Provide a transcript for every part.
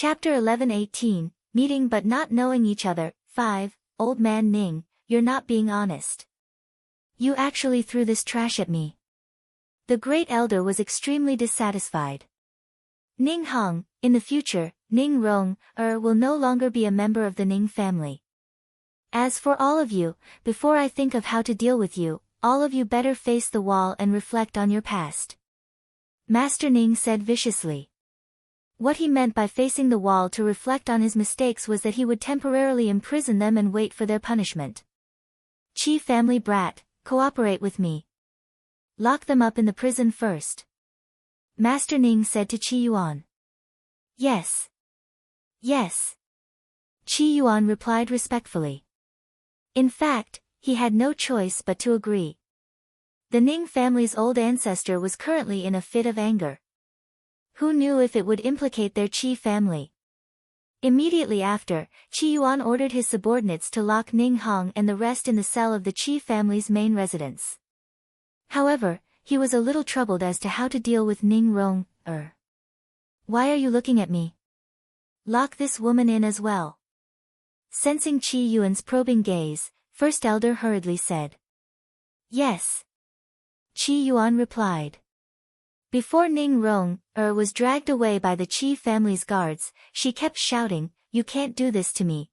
Chapter 11:18, Meeting but not knowing each other. 5. Old man Ning, you're not being honest. You actually threw this trash at me. The great elder was extremely dissatisfied. Ning Hong, in the future, Ning Rong, will no longer be a member of the Ning family. As for all of you, before I think of how to deal with you, all of you better face the wall and reflect on your past. Master Ning said viciously. What he meant by facing the wall to reflect on his mistakes was that he would temporarily imprison them and wait for their punishment. Qi family brat, cooperate with me. Lock them up in the prison first. Master Ning said to Qi Yuan. Yes. Yes. Qi Yuan replied respectfully. In fact, he had no choice but to agree. The Ning family's old ancestor was currently in a fit of anger. Who knew if it would implicate their Qi family? Immediately after, Qi Yuan ordered his subordinates to lock Ning Hong and the rest in the cell of the Qi family's main residence. However, he was a little troubled as to how to deal with Ning Rong. Why are you looking at me? Lock this woman in as well. Sensing Qi Yuan's probing gaze, First Elder hurriedly said. Yes. Qi Yuan replied. Before Ning Rong, was dragged away by the Qi family's guards, she kept shouting, You can't do this to me.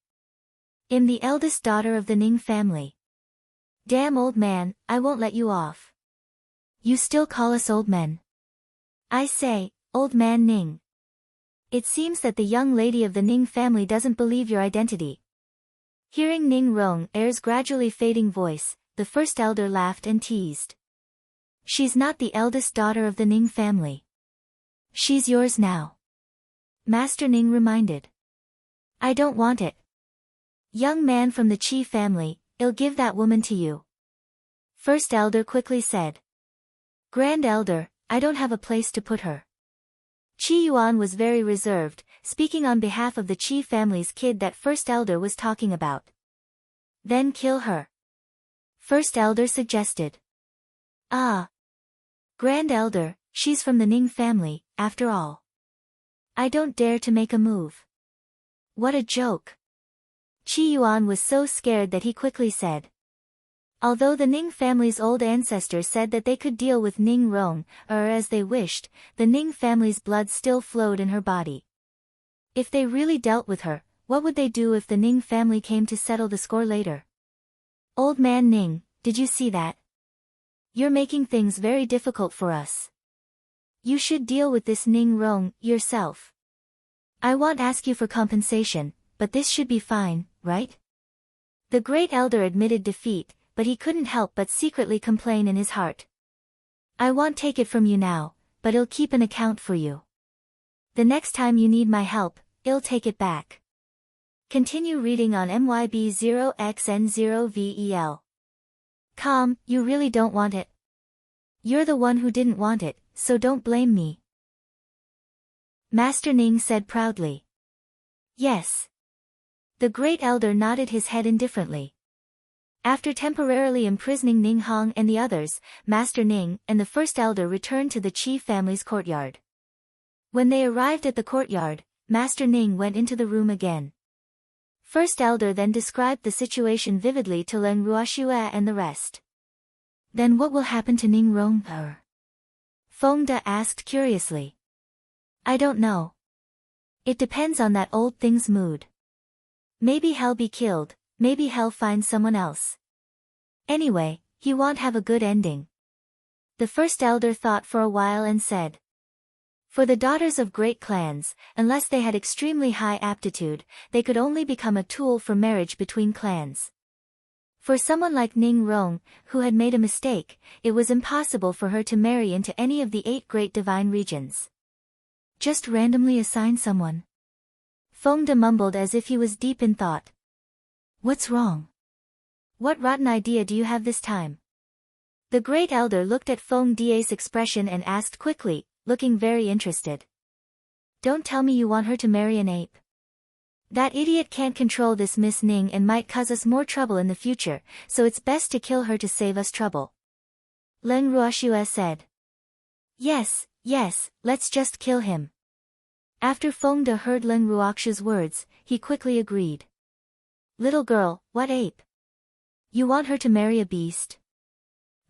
I'm the eldest daughter of the Ning family. Damn old man, I won't let you off. You still call us old men. I say, old man Ning. It seems that the young lady of the Ning family doesn't believe your identity. Hearing Ning Rong's gradually fading voice, the First Elder laughed and teased. She's not the eldest daughter of the Ning family. She's yours now. Master Ning reminded. I don't want it. Young man from the Qi family, I'll give that woman to you. First Elder quickly said. Grand Elder, I don't have a place to put her. Qi Yuan was very reserved, speaking on behalf of the Qi family's kid that First Elder was talking about. Then kill her. First Elder suggested. Ah. Grand Elder, she's from the Ning family, after all. I don't dare to make a move. What a joke. Qi Yuan was so scared that he quickly said. Although the Ning family's old ancestors said that they could deal with Ning Rong, as they wished, the Ning family's blood still flowed in her body. If they really dealt with her, what would they do if the Ning family came to settle the score later? Old man Ning, did you see that? You're making things very difficult for us. You should deal with this Ning Rong yourself. I won't ask you for compensation, but this should be fine, right? The great elder admitted defeat, but he couldn't help but secretly complain in his heart. I won't take it from you now, but I'll keep an account for you. The next time you need my help, I'll take it back. Continue reading on MYB0XN0VEL. You really don't want it. You're the one who didn't want it, so don't blame me. Master Ning said proudly. Yes. The great elder nodded his head indifferently. After temporarily imprisoning Ning Hong and the others, Master Ning and the First Elder returned to the Qi family's courtyard. When they arrived at the courtyard, Master Ning went into the room again. First Elder then described the situation vividly to Leng Ruoxue and the rest. Then what will happen to Ning Rong? Feng De asked curiously. I don't know. It depends on that old thing's mood. Maybe he'll be killed, maybe he'll find someone else. Anyway, he won't have a good ending. The First Elder thought for a while and said. For the daughters of great clans, unless they had extremely high aptitude, they could only become a tool for marriage between clans. For someone like Ning Rong, who had made a mistake, it was impossible for her to marry into any of the 8 great divine regions. Just randomly assign someone. Feng De mumbled as if he was deep in thought. What's wrong? What rotten idea do you have this time? The great elder looked at Feng De's expression and asked quickly, looking very interested. Don't tell me you want her to marry an ape. That idiot can't control this Miss Ning and might cause us more trouble in the future, so it's best to kill her to save us trouble. Leng Ruoxue said. Yes, let's just kill him. After Feng De heard Leng Ruoxiu's words, he quickly agreed. Little girl, what ape? You want her to marry a beast?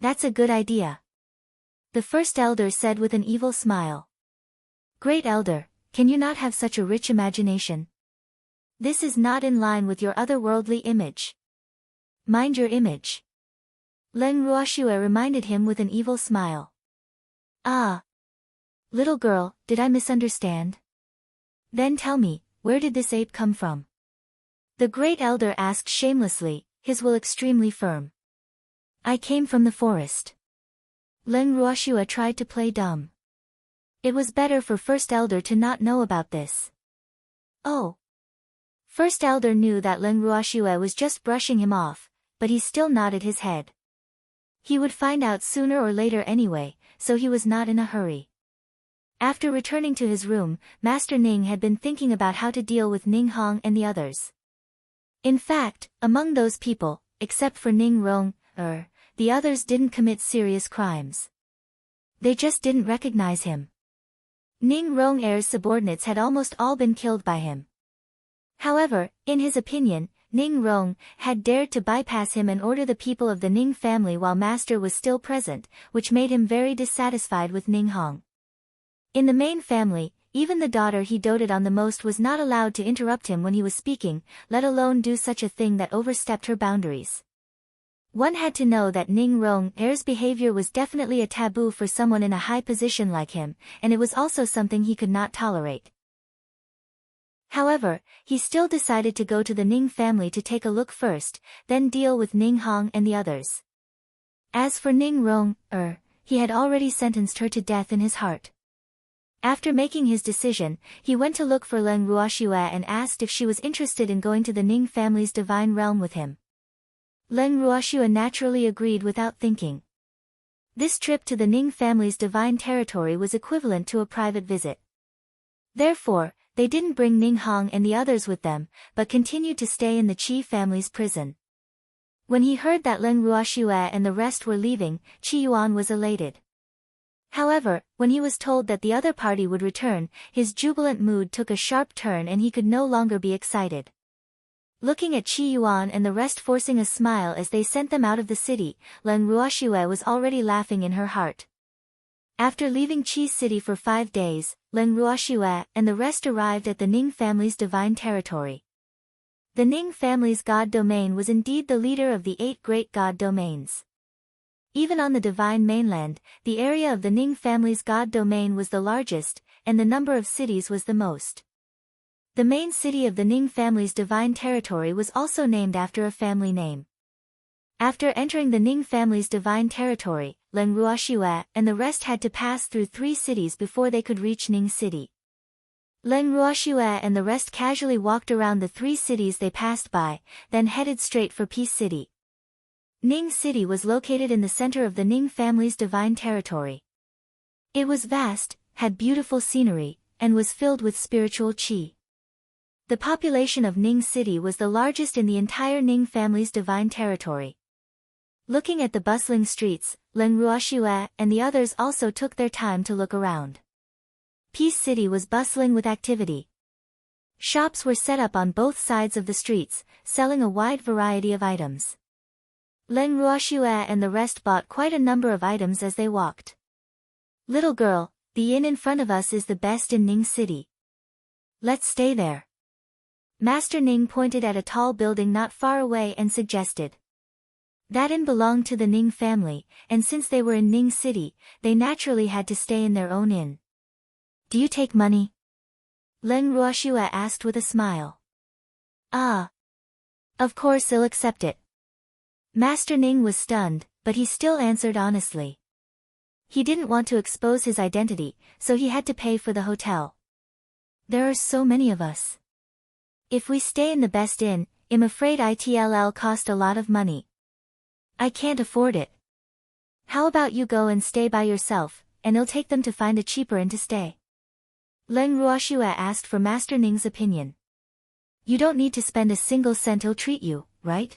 That's a good idea. The first elder said with an evil smile. Great elder, can you not have such a rich imagination? This is not in line with your otherworldly image. Mind your image. Leng Ruoxiu reminded him with an evil smile. Ah. Little girl, did I misunderstand? Then tell me, where did this ape come from? The great elder asked shamelessly, his will extremely firm. I came from the forest. Leng Ruoxiu tried to play dumb. It was better for First Elder to not know about this. Oh. First Elder knew that Leng Ruoxiu was just brushing him off, but he still nodded his head. He would find out sooner or later anyway, so he was not in a hurry. After returning to his room, Master Ning had been thinking about how to deal with Ning Hong and the others. In fact, among those people, except for Ning Rong, the others didn't commit serious crimes. They just didn't recognize him. Ning Rong subordinates had almost all been killed by him. However, in his opinion, Ning Rong had dared to bypass him and order the people of the Ning family while Master was still present, which made him very dissatisfied with Ning Hong. In the main family, even the daughter he doted on the most was not allowed to interrupt him when he was speaking, let alone do such a thing that overstepped her boundaries. One had to know that Ning Rong's behavior was definitely a taboo for someone in a high position like him, and it was also something he could not tolerate. However, he still decided to go to the Ning family to take a look first, then deal with Ning Hong and the others. As for Ning Rong, he had already sentenced her to death in his heart. After making his decision, he went to look for Leng Ruoxiu and asked if she was interested in going to the Ning family's divine realm with him. Leng Ruoxiu naturally agreed without thinking. This trip to the Ning family's divine territory was equivalent to a private visit. Therefore, they didn't bring Ning Hong and the others with them, but continued to stay in the Qi family's prison. When he heard that Leng Ruoxiu and the rest were leaving, Qi Yuan was elated. However, when he was told that the other party would return, his jubilant mood took a sharp turn and he could no longer be excited. Looking at Qi Yuan and the rest forcing a smile as they sent them out of the city, Leng Ruoxiu was already laughing in her heart. After leaving Qi's city for 5 days, Leng Ruoxiu and the rest arrived at the Ning family's divine territory. The Ning family's god domain was indeed the leader of the 8 great god domains. Even on the divine mainland, the area of the Ning family's god domain was the largest, and the number of cities was the most. The main city of the Ning family's divine territory was also named after a family name. After entering the Ning family's divine territory, Leng Ruoxiu and the rest had to pass through 3 cities before they could reach Ning City. Leng Ruoxiu and the rest casually walked around the 3 cities they passed by, then headed straight for Peace City. Ning City was located in the center of the Ning family's divine territory. It was vast, had beautiful scenery, and was filled with spiritual qi. The population of Ning City was the largest in the entire Ning family's divine territory. Looking at the bustling streets, Leng Ruoxiu and the others also took their time to look around. Peace City was bustling with activity. Shops were set up on both sides of the streets, selling a wide variety of items. Leng Ruoxiu and the rest bought quite a number of items as they walked. Little girl, the inn in front of us is the best in Ning City. Let's stay there. Master Ning pointed at a tall building not far away and suggested. That inn belonged to the Ning family, and since they were in Ning City, they naturally had to stay in their own inn. Do you take money? Leng Ruoxiu asked with a smile. Ah. Of course I'll accept it. Master Ning was stunned, but he still answered honestly. He didn't want to expose his identity, so he had to pay for the hotel. There are so many of us. If we stay in the best inn, I'm afraid it'll cost a lot of money. I can't afford it. How about you go and stay by yourself, and I'll take them to find a cheaper inn to stay. Leng Ruoxiu asked for Master Ning's opinion. You don't need to spend a single cent, I'll treat you, right?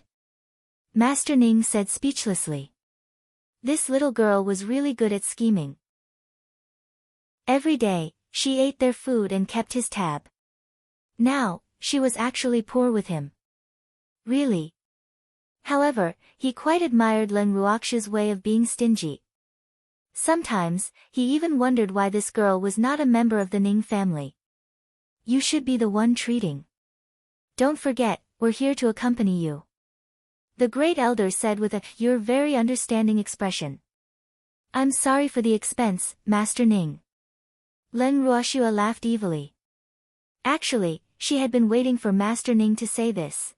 Master Ning said speechlessly. This little girl was really good at scheming. Every day, She ate their food and kept his tab. Now, she was actually poor with him. Really? However, he quite admired Leng Ruoxu's way of being stingy. Sometimes, he even wondered why this girl was not a member of the Ning family. You should be the one treating. Don't forget, we're here to accompany you. The great elder said with a "you're very understanding" expression. I'm sorry for the expense, Master Ning. Leng Ruoxua laughed evilly. Actually, she had been waiting for Master Ning to say this.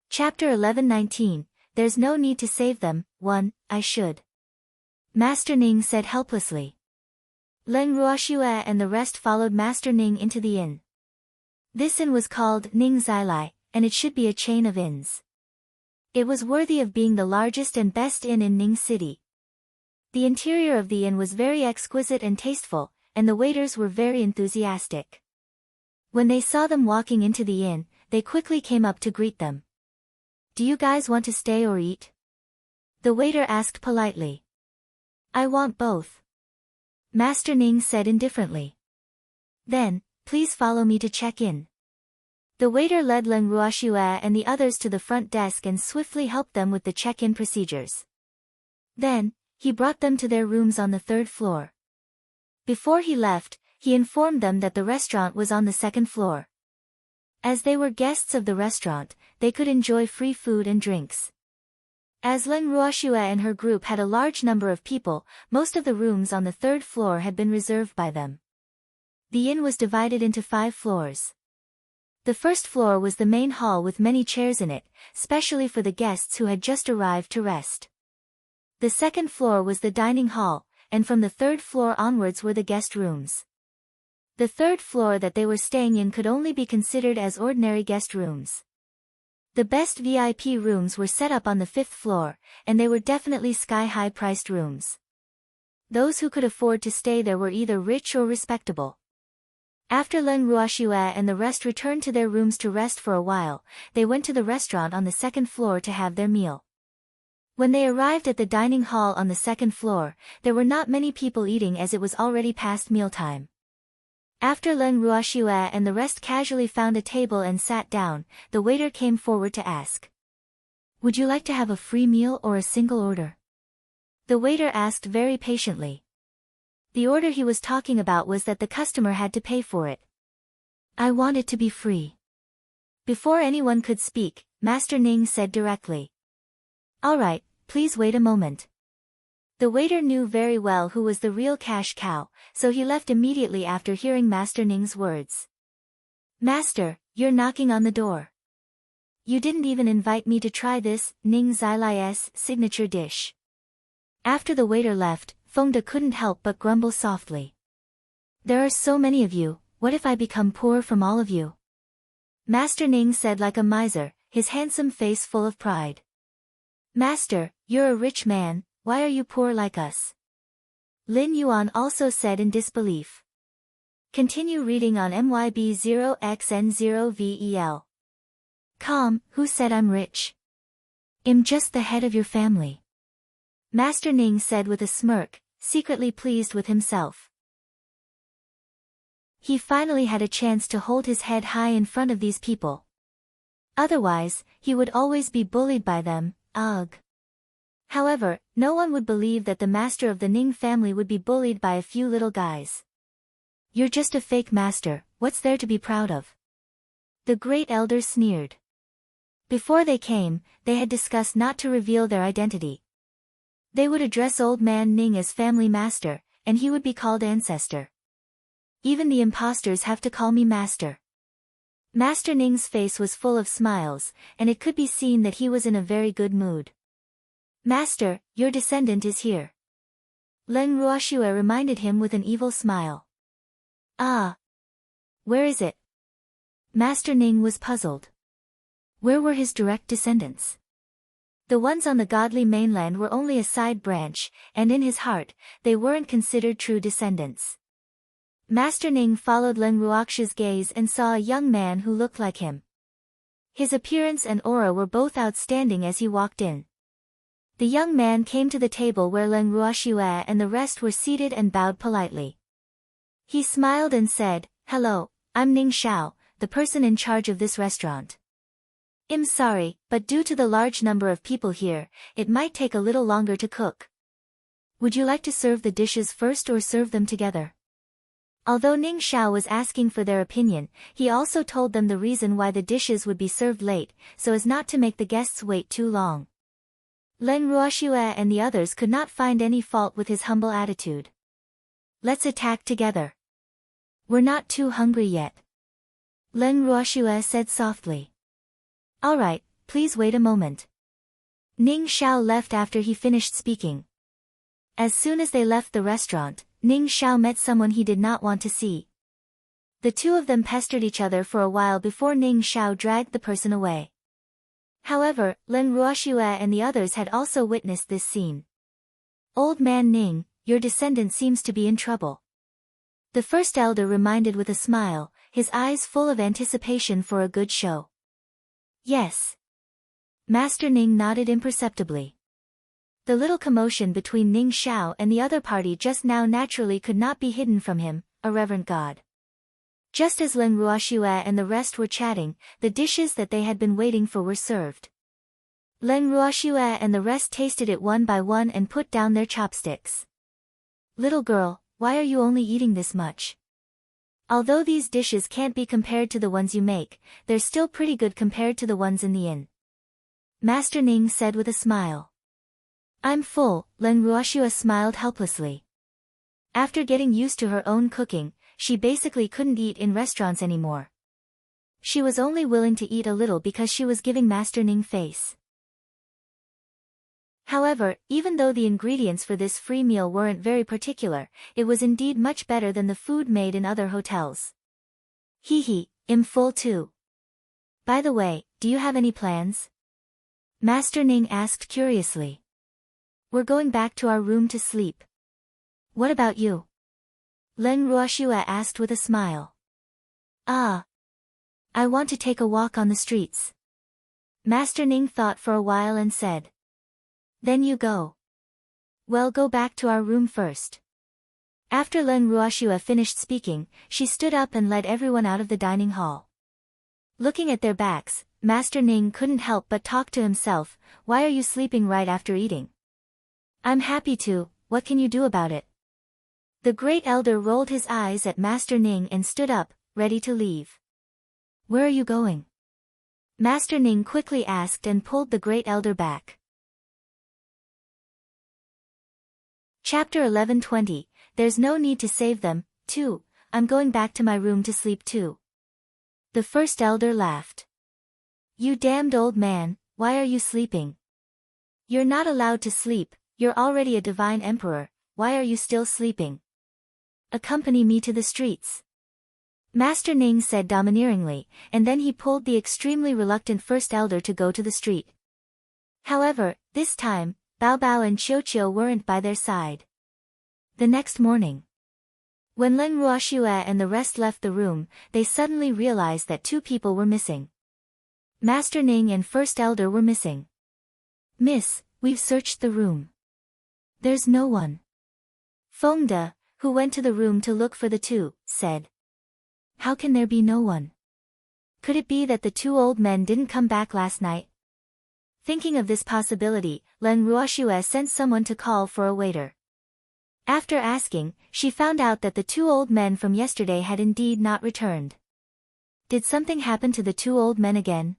Chapter 11:19, There's no need to save them. 1. I should. Master Ning said helplessly. Leng Ruoxua and the rest followed Master Ning into the inn. This inn was called Ning Zilai, and it should be a chain of inns. It was worthy of being the largest and best inn in Ning City. The interior of the inn was very exquisite and tasteful, and the waiters were very enthusiastic. When they saw them walking into the inn, they quickly came up to greet them. Do you guys want to stay or eat? The waiter asked politely. I want both. Master Ning said indifferently. Then, please follow me to check in. The waiter led Leng Ruoxua and the others to the front desk and swiftly helped them with the check-in procedures. Then, he brought them to their rooms on the 3rd floor. Before he left, he informed them that the restaurant was on the 2nd floor. As they were guests of the restaurant, they could enjoy free food and drinks. As Leng Ruoxua and her group had a large number of people, most of the rooms on the 3rd floor had been reserved by them. The inn was divided into 5 floors. The 1st floor was the main hall with many chairs in it, specially for the guests who had just arrived to rest. The 2nd floor was the dining hall, and from the 3rd floor onwards were the guest rooms. The 3rd floor that they were staying in could only be considered as ordinary guest rooms. The best VIP rooms were set up on the 5th floor, and they were definitely sky-high priced rooms. Those who could afford to stay there were either rich or respectable. After Leng Ruoxua and the rest returned to their rooms to rest for a while, they went to the restaurant on the 2nd floor to have their meal. When they arrived at the dining hall on the 2nd floor, there were not many people eating as it was already past mealtime. After Leng Ruoxua and the rest casually found a table and sat down, the waiter came forward to ask. Would you like to have a free meal or a single order? The waiter asked very patiently. The order he was talking about was that the customer had to pay for it. I want it to be free. Before anyone could speak, Master Ning said directly. All right, please wait a moment. The waiter knew very well who was the real cash cow, so he left immediately after hearing Master Ning's words. Master, you're knocking on the door. You didn't even invite me to try this, Ning Zilai's signature dish. After the waiter left, Fengde couldn't help but grumble softly. There are so many of you, what if I become poor from all of you? Master Ning said like a miser, his handsome face full of pride. Master, you're a rich man, why are you poor like us? Lin Yuan also said in disbelief. Continue reading on MYB0XN0VEL. Calm, who said I'm rich? I'm just the head of your family. Master Ning said with a smirk, secretly pleased with himself. He finally had a chance to hold his head high in front of these people. Otherwise, he would always be bullied by them, ugh. However, no one would believe that the master of the Ning family would be bullied by a few little guys. You're just a fake master, what's there to be proud of? The great elder sneered. Before they came, they had discussed not to reveal their identity. They would address old man Ning as family master, and he would be called ancestor. Even the imposters have to call me master. Master Ning's face was full of smiles, and it could be seen that he was in a very good mood. Master, your descendant is here. Leng Ruoxua reminded him with an evil smile. Ah. Where is it? Master Ning was puzzled. Where were his direct descendants? The ones on the godly mainland were only a side branch, and in his heart, they weren't considered true descendants. Master Ning followed Leng Ruoxua's gaze and saw a young man who looked like him. His appearance and aura were both outstanding as he walked in. The young man came to the table where Leng Ruoxue and the rest were seated and bowed politely. He smiled and said, "Hello, I'm Ning Xiao, the person in charge of this restaurant. I'm sorry, but due to the large number of people here, it might take a little longer to cook. Would you like to serve the dishes first or serve them together?" Although Ning Xiao was asking for their opinion, he also told them the reason why the dishes would be served late, so as not to make the guests wait too long. Leng Ruoxue and the others could not find any fault with his humble attitude. "Let's attack together. We're not too hungry yet," Leng Ruoxue said softly. "Alright, please wait a moment." Ning Xiao left after he finished speaking. As soon as they left the restaurant, Ning Xiao met someone he did not want to see. The two of them pestered each other for a while before Ning Xiao dragged the person away. However, Leng Ruoxue and the others had also witnessed this scene. "Old man Ning, your descendant seems to be in trouble," the first elder reminded with a smile, his eyes full of anticipation for a good show. "Yes." Master Ning nodded imperceptibly. The little commotion between Ning Xiao and the other party just now naturally could not be hidden from him, a reverent god. Just as Leng Ruoxue and the rest were chatting, the dishes that they had been waiting for were served. Leng Ruoxue and the rest tasted it one by one and put down their chopsticks. "Little girl, why are you only eating this much? Although these dishes can't be compared to the ones you make, they're still pretty good compared to the ones in the inn," Master Ning said with a smile. "I'm full," Leng Ruoxue smiled helplessly. After getting used to her own cooking, she basically couldn't eat in restaurants anymore. She was only willing to eat a little because she was giving Master Ning face. However, even though the ingredients for this free meal weren't very particular, it was indeed much better than the food made in other hotels. "Hee, I'm full too. By the way, do you have any plans?" Master Ning asked curiously. "We're going back to our room to sleep. What about you?" Leng Ruoxue asked with a smile. "Ah. I want to take a walk on the streets." Master Ning thought for a while and said. "Then you go. Well, go back to our room first." After Leng Ruoxue finished speaking, she stood up and led everyone out of the dining hall. Looking at their backs, Master Ning couldn't help but talk to himself, "Why are you sleeping right after eating?" "I'm happy to, what can you do about it?" The great elder rolled his eyes at Master Ning and stood up, ready to leave. "Where are you going?" Master Ning quickly asked and pulled the great elder back. Chapter 11:20, There's no need to save them, too, I'm going back to my room to sleep too. The first elder laughed. "You damned old man, why are you sleeping? You're not allowed to sleep, you're already a divine emperor, why are you still sleeping? Accompany me to the streets." Master Ning said domineeringly, and then he pulled the extremely reluctant first elder to go to the street. However, this time, Bao Bao and Qiu weren't by their side. The next morning, when Leng Ruoxue and the rest left the room, they suddenly realized that two people were missing. Master Ning and first elder were missing. "Miss, we've searched the room. There's no one." Fengde, who went to the room to look for the two, said. "How can there be no one? Could it be that the two old men didn't come back last night?" Thinking of this possibility, Leng Ruoxue sent someone to call for a waiter. After asking, she found out that the two old men from yesterday had indeed not returned. Did something happen to the two old men again?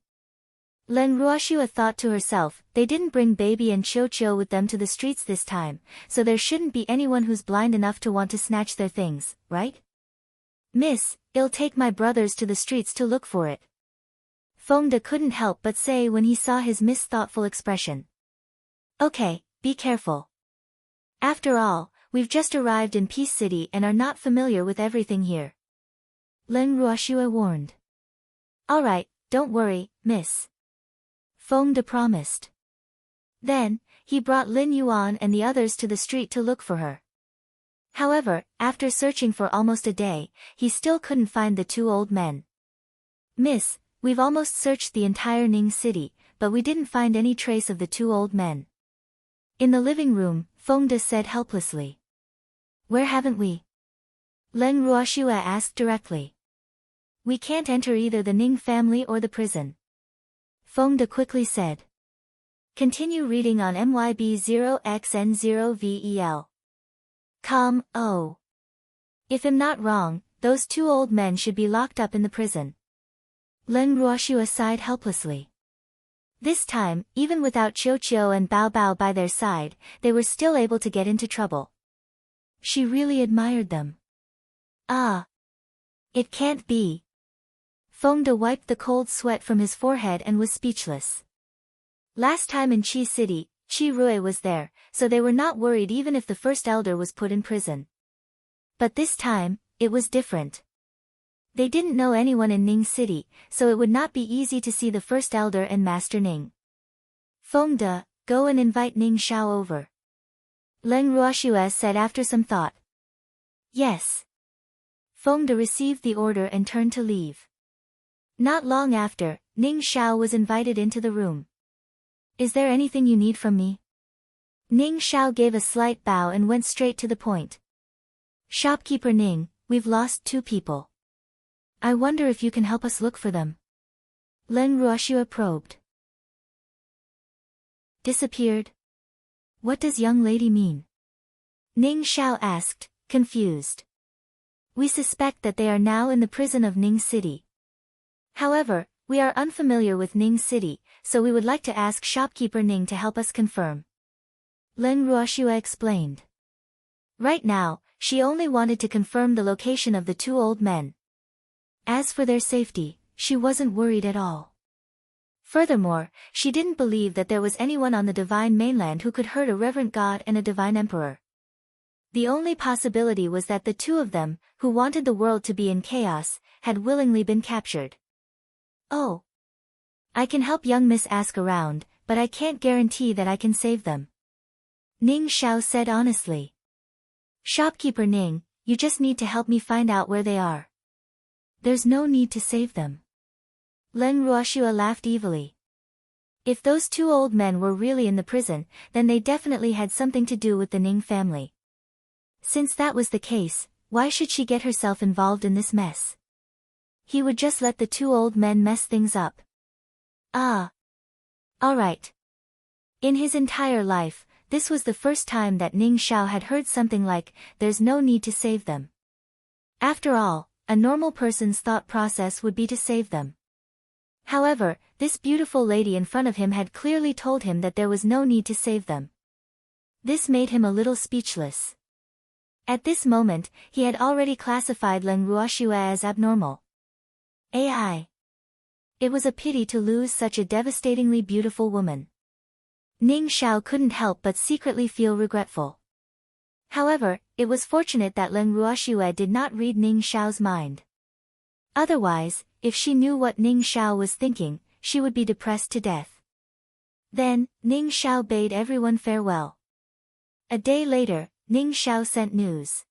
Leng Ruoxue thought to herself, they didn't bring baby and Qiu with them to the streets this time, so there shouldn't be anyone who's blind enough to want to snatch their things, right? "Miss, it'll take my brothers to the streets to look for it," Fengde couldn't help but say when he saw his thoughtful expression. "Okay, be careful. After all, we've just arrived in Peace City and are not familiar with everything here," Leng Ruoxue warned. "Alright, don't worry, miss," Fengde promised. Then, he brought Lin Yuan and the others to the street to look for her. However, after searching for almost a day, he still couldn't find the two old men. "Miss, we've almost searched the entire Ning city, but we didn't find any trace of the two old men." In the living room, Fengde said helplessly. Where haven't we? Leng Ruoxue asked directly. We can't enter either the Ning family or the prison. Fengde quickly said. Continue reading on MYB0XN0VEL. Oh. If I'm not wrong, those two old men should be locked up in the prison. Leng Ruoxue sighed helplessly. This time, even without Qiu and Bao Bao by their side, they were still able to get into trouble. She really admired them. Ah. It can't be. Fengde wiped the cold sweat from his forehead and was speechless. Last time in Qi City, Qi Rui was there, so they were not worried even if the first elder was put in prison. But this time, it was different. They didn't know anyone in Ning City, so it would not be easy to see the first elder and Master Ning. Fengde, go and invite Ning Xiao over. Leng Ruoxue said after some thought. Yes. Fengde received the order and turned to leave. Not long after, Ning Xiao was invited into the room. Is there anything you need from me? Ning Xiao gave a slight bow and went straight to the point. Shopkeeper Ning, we've lost 2 people. I wonder if you can help us look for them. Leng Ruoxue probed. Disappeared? What does young lady mean? Ning Xiao asked, confused. We suspect that they are now in the prison of Ning City. However, we are unfamiliar with Ning City, so we would like to ask shopkeeper Ning to help us confirm. Leng Ruoxue explained. Right now, she only wanted to confirm the location of the 2 old men. As for their safety, she wasn't worried at all. Furthermore, she didn't believe that there was anyone on the divine mainland who could hurt a reverent god and a divine emperor. The only possibility was that the 2 of them, who wanted the world to be in chaos, had willingly been captured. Oh. I can help young Miss ask around, but I can't guarantee that I can save them. Ning Xiao said honestly. Shopkeeper Ning, you just need to help me find out where they are. There's no need to save them. Leng Ruoxue laughed evilly. If those 2 old men were really in the prison, then they definitely had something to do with the Ning family. Since that was the case, why should she get herself involved in this mess? He would just let the 2 old men mess things up. Ah. Alright. In his entire life, this was the first time that Ning Xiao had heard something like, there's no need to save them. After all, a normal person's thought process would be to save them. However, this beautiful lady in front of him had clearly told him that there was no need to save them. This made him a little speechless. At this moment, he had already classified Leng Ruoxue as abnormal. AI. It was a pity to lose such a devastatingly beautiful woman. Ning Xiao couldn't help but secretly feel regretful. However, it was fortunate that Leng Ruoxue did not read Ning Xiao's mind. Otherwise, if she knew what Ning Xiao was thinking, she would be depressed to death. Then, Ning Xiao bade everyone farewell. A day later, Ning Xiao sent news.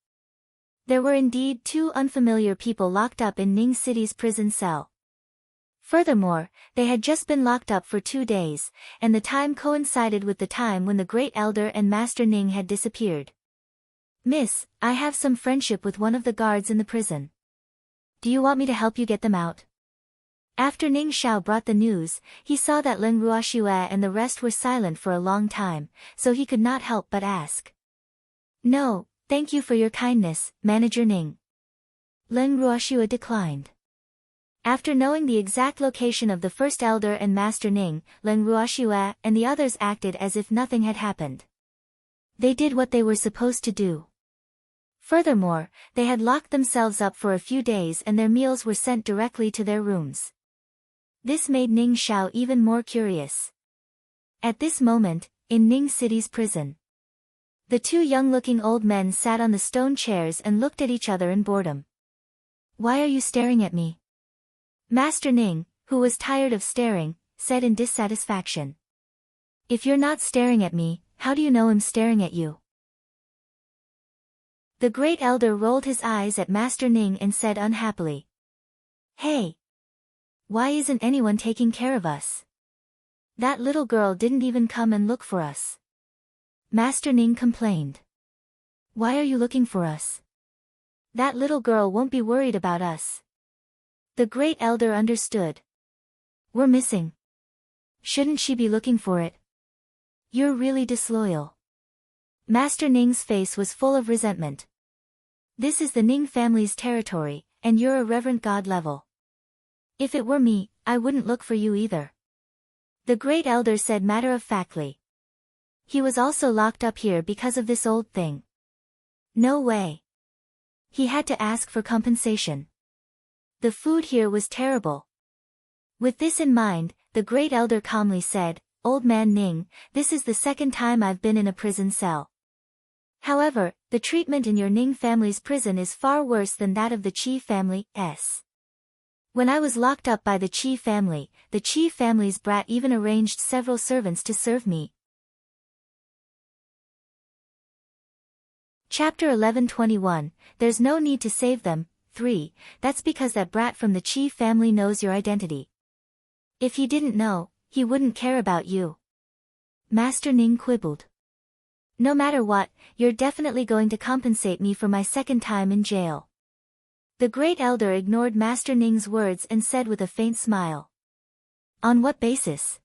There were indeed 2 unfamiliar people locked up in Ning City's prison cell. Furthermore, they had just been locked up for 2 days, and the time coincided with the time when the Great Elder and Master Ning had disappeared. Miss, I have some friendship with one of the guards in the prison. Do you want me to help you get them out? After Ning Xiao brought the news, he saw that Leng Ruoxue and the rest were silent for a long time, so he could not help but ask. No, thank you for your kindness, Manager Ning. Leng Ruoxue declined. After knowing the exact location of the first elder and Master Ning, Leng Ruoxue and the others acted as if nothing had happened. They did what they were supposed to do. Furthermore, they had locked themselves up for a few days and their meals were sent directly to their rooms. This made Ning Xiao even more curious. At this moment, in Ning City's prison, the 2 young-looking old men sat on the stone chairs and looked at each other in boredom. Why are you staring at me? Master Ning, who was tired of staring, said in dissatisfaction. If you're not staring at me, how do you know I'm staring at you? The Great Elder rolled his eyes at Master Ning and said unhappily. Hey! Why isn't anyone taking care of us? That little girl didn't even come and look for us. Master Ning complained. Why are you looking for us? That little girl won't be worried about us. The great elder understood. We're missing. Shouldn't she be looking for it? You're really disloyal. Master Ning's face was full of resentment. This is the Ning family's territory, and you're a reverent god level. If it were me, I wouldn't look for you either. The great elder said matter-of-factly. He was also locked up here because of this old thing. No way. He had to ask for compensation. The food here was terrible. With this in mind, the great elder calmly said, Old man Ning, this is the second time I've been in a prison cell. However, the treatment in your Ning family's prison is far worse than that of the Qi family's. When I was locked up by the Qi family's brat even arranged several servants to serve me. Chapter 11:21, There's no need to save them. 3, That's because that brat from the Qi family knows your identity. If he didn't know, he wouldn't care about you. Master Ning quibbled. No matter what, you're definitely going to compensate me for my second time in jail. The great elder ignored Master Ning's words and said with a faint smile. On what basis?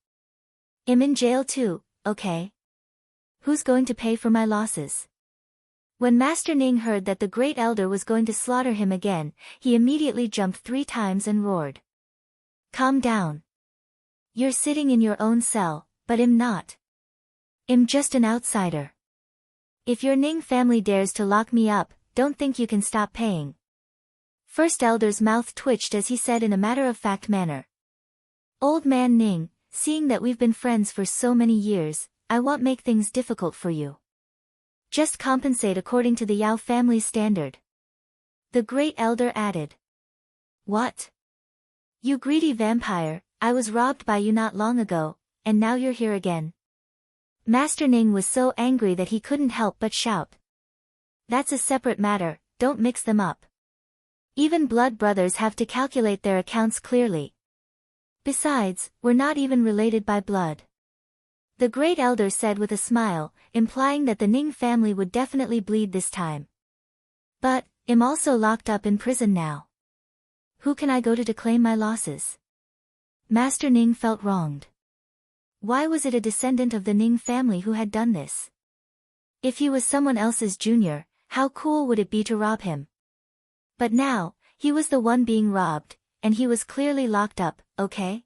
I'm in jail too, okay? Who's going to pay for my losses? When Master Ning heard that the great elder was going to slaughter him again, he immediately jumped 3 times and roared. Calm down. You're sitting in your own cell, but I'm not. I'm just an outsider. If your Ning family dares to lock me up, don't think you can stop paying. First elder's mouth twitched as he said in a matter-of-fact manner. Old man Ning, seeing that we've been friends for so many years, I won't make things difficult for you. Just compensate according to the Yao family standard. The great elder added. What? You greedy vampire, I was robbed by you not long ago, and now you're here again. Master Ning was so angry that he couldn't help but shout. That's a separate matter, don't mix them up. Even blood brothers have to calculate their accounts clearly. Besides, we're not even related by blood. The great elder said with a smile, implying that the Ning family would definitely bleed this time. But, I'm also locked up in prison now. Who can I go to claim my losses? Master Ning felt wronged. Why was it a descendant of the Ning family who had done this? If he was someone else's junior, how cool would it be to rob him? But now, he was the one being robbed, and he was clearly locked up, okay?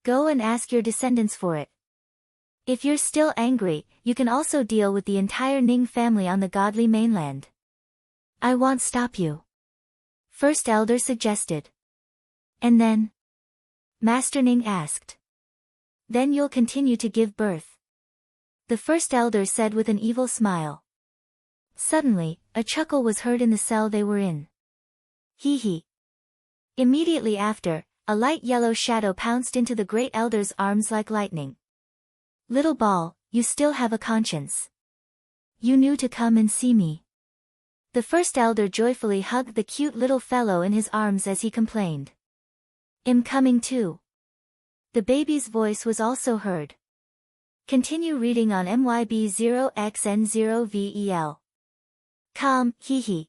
Go and ask your descendants for it. If you're still angry, you can also deal with the entire Ning family on the godly mainland. I won't stop you. First elder suggested. And then? Master Ning asked. Then you'll continue to give birth. The first elder said with an evil smile. Suddenly, a chuckle was heard in the cell they were in. Hee hee. Immediately after, a light yellow shadow pounced into the great elder's arms like lightning. Little ball, you still have a conscience. You knew to come and see me. The first elder joyfully hugged the cute little fellow in his arms as he complained. I'm coming too. The baby's voice was also heard. Continue reading on MYB0XN0VEL. Calm, hee hee.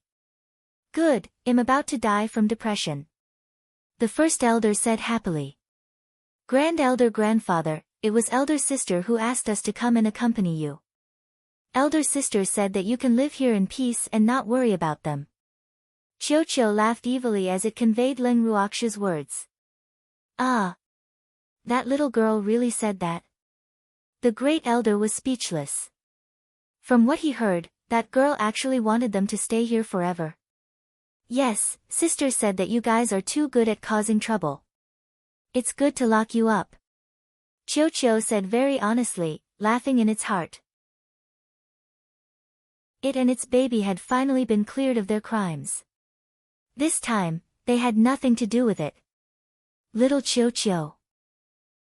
Good, I'm about to die from depression. The first elder said happily. Grand elder grandfather, it was elder sister who asked us to come and accompany you. Elder sister said that you can live here in peace and not worry about them. Chiu Chiu laughed evilly as it conveyed Leng Ruox's words. Ah. That little girl really said that. The great elder was speechless. From what he heard, that girl actually wanted them to stay here forever. Yes, sister said that you guys are too good at causing trouble. It's good to lock you up. Chiu Chiu said very honestly, laughing in its heart. It and its baby had finally been cleared of their crimes. This time, they had nothing to do with it. Little Chiu Chiu.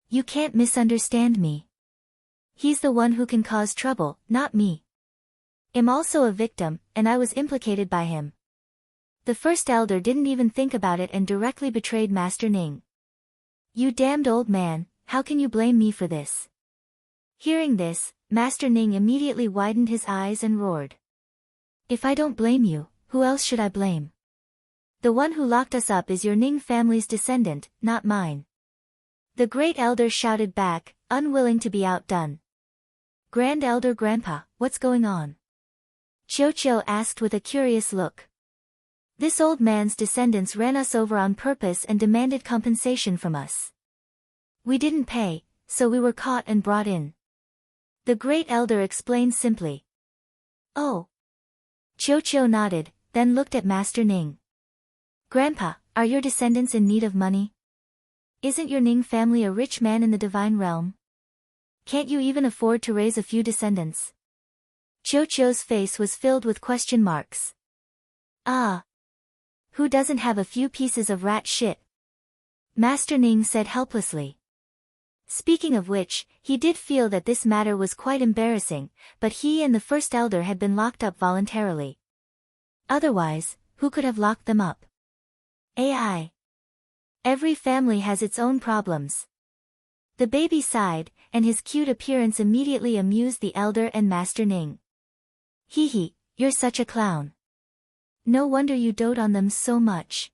You can't misunderstand me. He's the one who can cause trouble, not me. I'm also a victim, and I was implicated by him. The first elder didn't even think about it and directly betrayed Master Ning. You damned old man, how can you blame me for this? Hearing this, Master Ning immediately widened his eyes and roared. If I don't blame you, who else should I blame? The one who locked us up is your Ning family's descendant, not mine. The great elder shouted back, unwilling to be outdone. Grand Elder Grandpa, what's going on? Chiu asked with a curious look. This old man's descendants ran us over on purpose and demanded compensation from us. We didn't pay, so we were caught and brought in. The great elder explained simply. Oh. Chiu nodded, then looked at Master Ning. Grandpa, are your descendants in need of money? Isn't your Ning family a rich man in the divine realm? Can't you even afford to raise a few descendants? Chiu's face was filled with question marks. Ah. Who doesn't have a few pieces of rat shit? Master Ning said helplessly. Speaking of which, he did feel that this matter was quite embarrassing, but he and the first elder had been locked up voluntarily. Otherwise, who could have locked them up? AI. Every family has its own problems. The baby sighed, and his cute appearance immediately amused the elder and Master Ning. Hee, you're such a clown. No wonder you dote on them so much.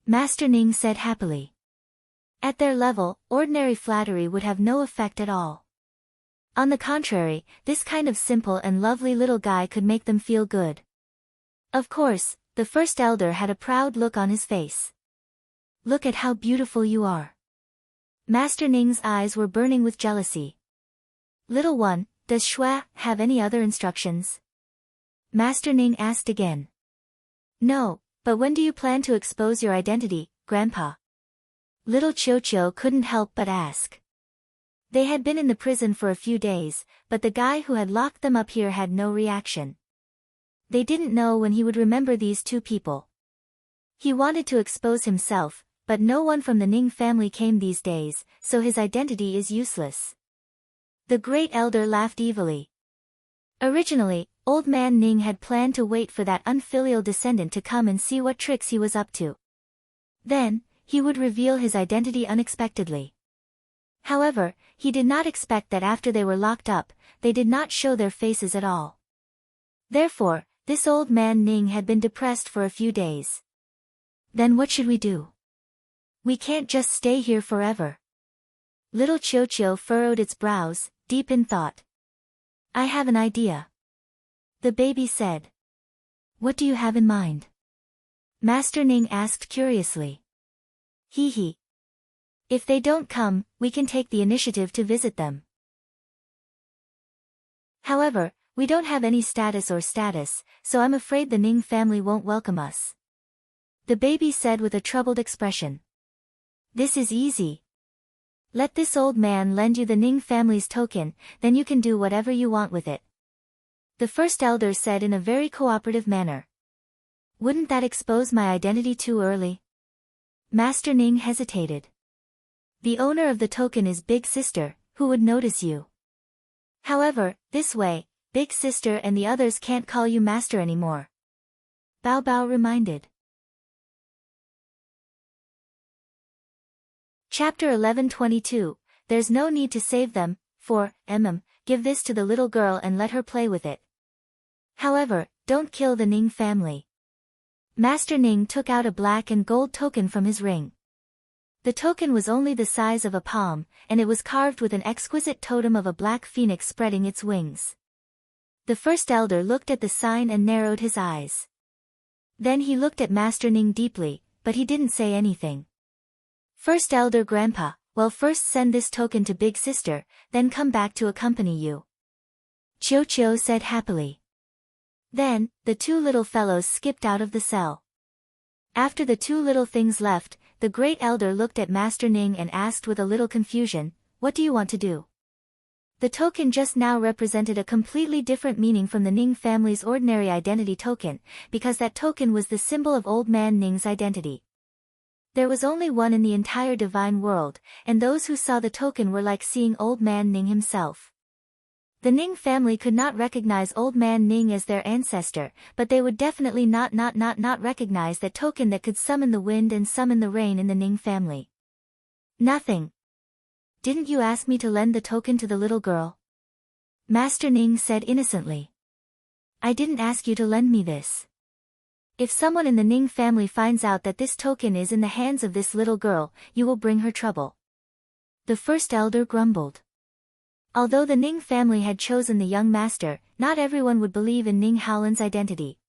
Master Ning said happily. At their level, ordinary flattery would have no effect at all. On the contrary, this kind of simple and lovely little guy could make them feel good. Of course, the first elder had a proud look on his face. Look at how beautiful you are. Master Ning's eyes were burning with jealousy. Little one, does Shui have any other instructions? Master Ning asked again. No, but when do you plan to expose your identity, Grandpa? Little Chiu couldn't help but ask. They had been in the prison for a few days, but the guy who had locked them up here had no reaction. They didn't know when he would remember these two people. He wanted to expose himself, but no one from the Ning family came these days, so his identity is useless. The great elder laughed evilly. Originally, old man Ning had planned to wait for that unfilial descendant to come and see what tricks he was up to. Then, he would reveal his identity unexpectedly. However, he did not expect that after they were locked up, they did not show their faces at all. Therefore, this old man Ning had been depressed for a few days. Then what should we do? We can't just stay here forever. Little Chiu furrowed its brows, deep in thought. I have an idea. The baby said. What do you have in mind? Master Ning asked curiously. Hee. If they don't come, we can take the initiative to visit them. However, we don't have any status, so I'm afraid the Ning family won't welcome us. The baby said with a troubled expression. This is easy. Let this old man lend you the Ning family's token, then you can do whatever you want with it. The first elder said in a very cooperative manner. Wouldn't that expose my identity too early? Master Ning hesitated. The owner of the token is Big Sister, who would notice you. However, this way, Big Sister and the others can't call you Master anymore. Bao reminded. Chapter 11:22, There's no need to save them, for, give this to the little girl and let her play with it. However, don't kill the Ning family. Master Ning took out a black and gold token from his ring. The token was only the size of a palm, and it was carved with an exquisite totem of a black phoenix spreading its wings. The first elder looked at the sign and narrowed his eyes. Then he looked at Master Ning deeply, but he didn't say anything. First elder Grandpa, well, first send this token to Big Sister, then come back to accompany you. Chiu said happily. Then, the two little fellows skipped out of the cell. After the two little things left, the great elder looked at Master Ning and asked with a little confusion, what do you want to do? The token just now represented a completely different meaning from the Ning family's ordinary identity token, because that token was the symbol of old man Ning's identity. There was only one in the entire divine world, and those who saw the token were like seeing old man Ning himself. The Ning family could not recognize old man Ning as their ancestor, but they would definitely not recognize that token that could summon the wind and summon the rain in the Ning family. Nothing. Didn't you ask me to lend the token to the little girl? Master Ning said innocently. I didn't ask you to lend me this. If someone in the Ning family finds out that this token is in the hands of this little girl, you will bring her trouble. The first elder grumbled. Although the Ning family had chosen the young master, not everyone would believe in Ning Haolan's identity.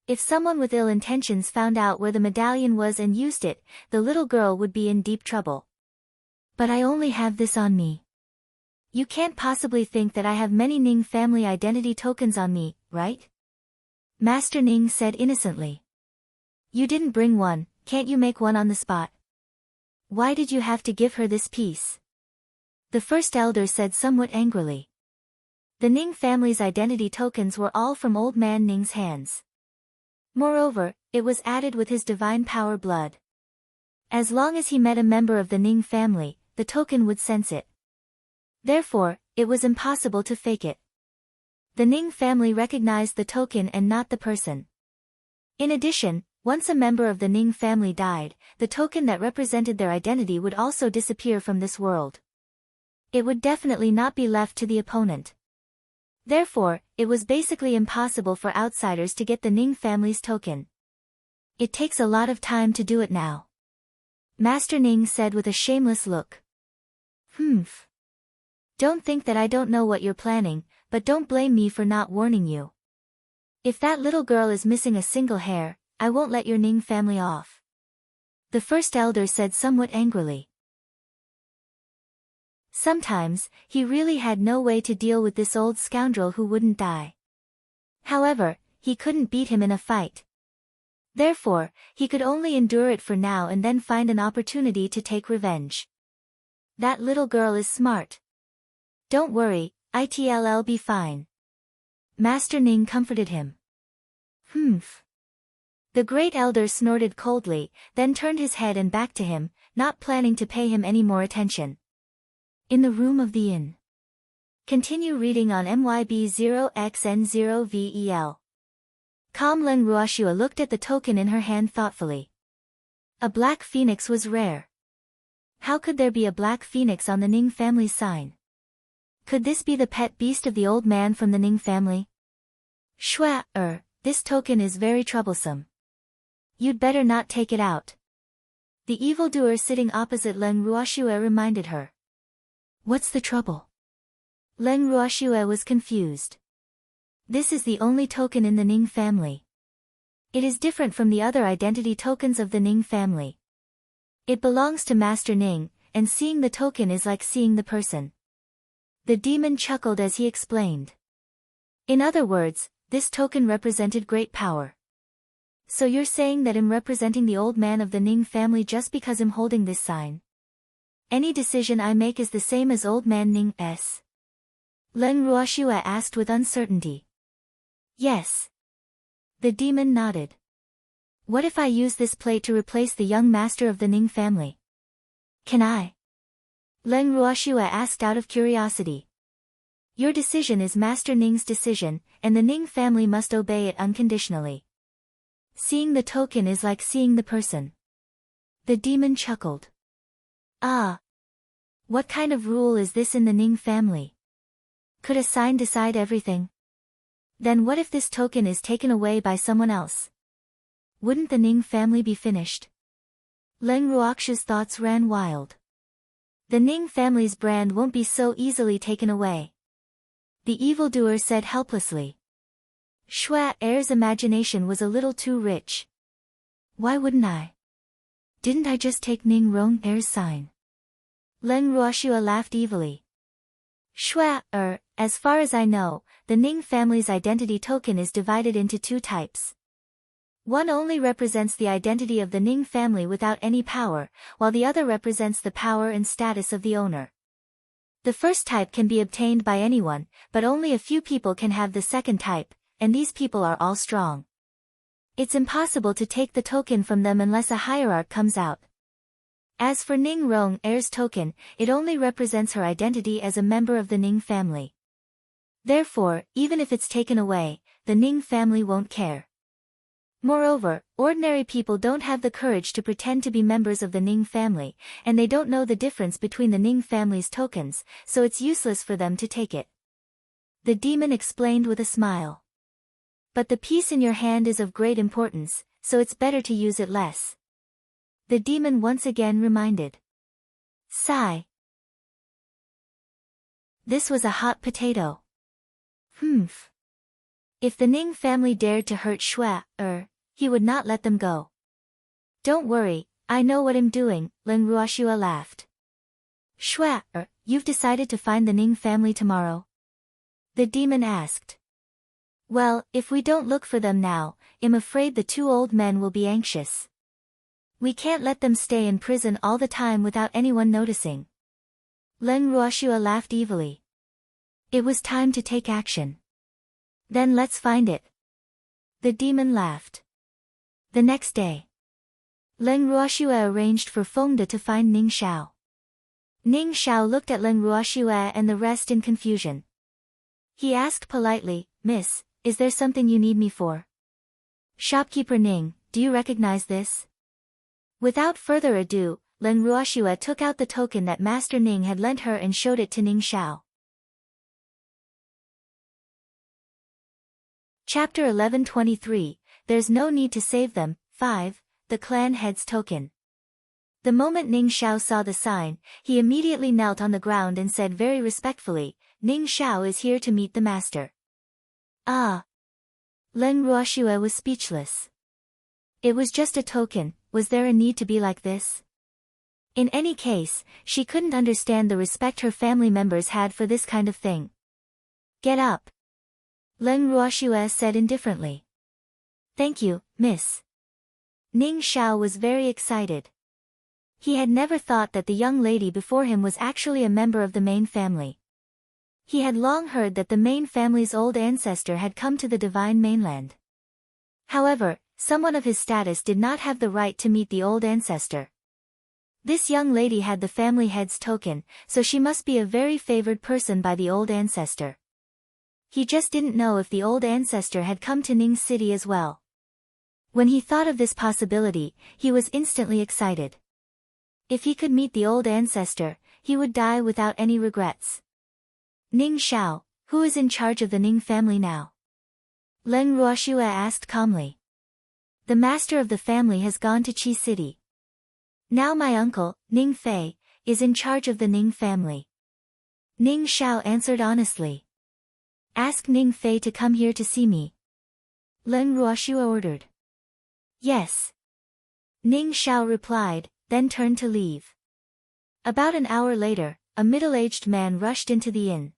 If someone with ill intentions found out where the medallion was and used it, the little girl would be in deep trouble. But I only have this on me. You can't possibly think that I have many Ning family identity tokens on me, right? Master Ning said innocently. You didn't bring one, can't you make one on the spot? Why did you have to give her this piece? The first elder said somewhat angrily. The Ning family's identity tokens were all from Old Man Ning's hands. Moreover, it was added with his divine power blood. As long as he met a member of the Ning family, the token would sense it. Therefore, it was impossible to fake it. The Ning family recognized the token and not the person. In addition, once a member of the Ning family died, the token that represented their identity would also disappear from this world. It would definitely not be left to the opponent. Therefore, it was basically impossible for outsiders to get the Ning family's token. It takes a lot of time to do it now. Master Ning said with a shameless look. Don't think that I don't know what you're planning, but don't blame me for not warning you. If that little girl is missing a single hair, I won't let your Ning family off. The first elder said somewhat angrily. Sometimes, he really had no way to deal with this old scoundrel who wouldn't die. However, he couldn't beat him in a fight. Therefore, he could only endure it for now and then find an opportunity to take revenge. That little girl is smart. Don't worry, it'll be fine. Master Ning comforted him. The great elder snorted coldly, then turned his head and back to him, not planning to pay him any more attention. In the room of the inn. Continue reading on MYB0XN0VEL. Calm Leng Ruoxua looked at the token in her hand thoughtfully. A black phoenix was rare. How could there be a black phoenix on the Ning family's sign? Could this be the pet beast of the old man from the Ning family? This token is very troublesome. You'd better not take it out. The evildoer sitting opposite Leng Ruoxua reminded her. What's the trouble? Leng Ruoxua was confused. This is the only token in the Ning family. It is different from the other identity tokens of the Ning family. It belongs to Master Ning, and seeing the token is like seeing the person. The demon chuckled as he explained. In other words, this token represented great power. So you're saying that I'm representing the old man of the Ning family just because I'm holding this sign? Any decision I make is the same as Old Man Ning's? Leng Ruoxua asked with uncertainty. Yes. The demon nodded. What if I use this plate to replace the young master of the Ning family? Can I? Leng Ruoxua asked out of curiosity. Your decision is Master Ning's decision, and the Ning family must obey it unconditionally. Seeing the token is like seeing the person. The demon chuckled. Ah. What kind of rule is this in the Ning family? Could a sign decide everything? Then what if this token is taken away by someone else? Wouldn't the Ning family be finished? Leng Ruoxua's thoughts ran wild. The Ning family's brand won't be so easily taken away. The evildoer said helplessly. Heir's imagination was a little too rich. Why wouldn't I? Didn't I just take Ning Heir's sign? Leng Ruoxua laughed evilly. As far as I know, the Ning family's identity token is divided into two types. One only represents the identity of the Ning family without any power, while the other represents the power and status of the owner. The first type can be obtained by anyone, but only a few people can have the second type, and these people are all strong. It's impossible to take the token from them unless a hierarch comes out. As for Ning Heir's token, it only represents her identity as a member of the Ning family. Therefore, even if it's taken away, the Ning family won't care. Moreover, ordinary people don't have the courage to pretend to be members of the Ning family, and they don't know the difference between the Ning family's tokens, so it's useless for them to take it. The demon explained with a smile. But the piece in your hand is of great importance, so it's better to use it less. The demon once again reminded. Sigh. This was a hot potato. Humph. If the Ning family dared to hurt Shui, he would not let them go. Don't worry, I know what I'm doing, Leng Ruoxue laughed. Shui, you've decided to find the Ning family tomorrow? The demon asked. Well, if we don't look for them now, I'm afraid the two old men will be anxious. We can't let them stay in prison all the time without anyone noticing. Leng Ruoxue laughed evilly. It was time to take action. Then let's find it. The demon laughed. The next day, Leng Ruoxue arranged for Fengde to find Ning Xiao. Ning Xiao looked at Leng Ruoxue and the rest in confusion. He asked politely, Miss, is there something you need me for? Shopkeeper Ning, do you recognize this? Without further ado, Leng Ruoxue took out the token that Master Ning had lent her and showed it to Ning Xiao. Chapter 1123, There's no need to save them. 5. The clan head's token. The moment Ning Xiao saw the sign, he immediately knelt on the ground and said very respectfully, Ning Xiao is here to meet the master. Ah! Leng Ruoxue was speechless. It was just a token, was there a need to be like this? In any case, she couldn't understand the respect her family members had for this kind of thing. Get up. Leng Ruoxue said indifferently. Thank you, miss. Ning Xiao was very excited. He had never thought that the young lady before him was actually a member of the main family. He had long heard that the main family's old ancestor had come to the divine mainland. However, someone of his status did not have the right to meet the old ancestor. This young lady had the family head's token, so she must be a very favored person by the old ancestor. He just didn't know if the old ancestor had come to Ning City as well. When he thought of this possibility, he was instantly excited. If he could meet the old ancestor, he would die without any regrets. Ning Xiao, who is in charge of the Ning family now? Leng Ruoxue asked calmly. The master of the family has gone to Qi City. Now my uncle, Ning Fei, is in charge of the Ning family. Ning Xiao answered honestly. Ask Ning Fei to come here to see me. Leng Ruoxue ordered. Yes. Ning Xiao replied, then turned to leave. About an hour later, a middle-aged man rushed into the inn.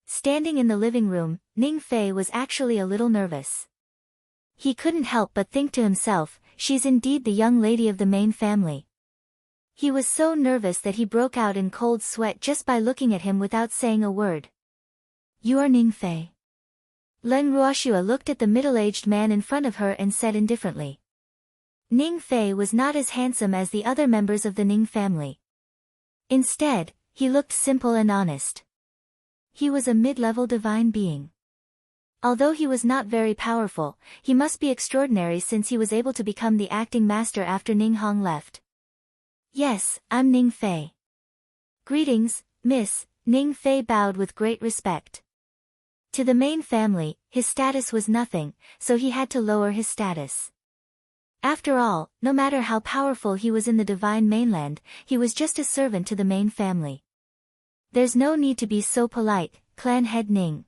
Standing in the living room, Ning Fei was actually a little nervous. He couldn't help but think to himself, she's indeed the young lady of the main family. He was so nervous that he broke out in cold sweat just by looking at him without saying a word. You are Ning Fei. Leng Ruoxue looked at the middle-aged man in front of her and said indifferently. Ning Fei was not as handsome as the other members of the Ning family. Instead, he looked simple and honest. He was a mid-level divine being. Although he was not very powerful, he must be extraordinary since he was able to become the acting master after Ning Hong left. Yes, I'm Ning Fei. Greetings, miss. Ning Fei bowed with great respect. To the main family, his status was nothing, so he had to lower his status. After all, no matter how powerful he was in the divine mainland, he was just a servant to the main family. There's no need to be so polite, clan head Ning.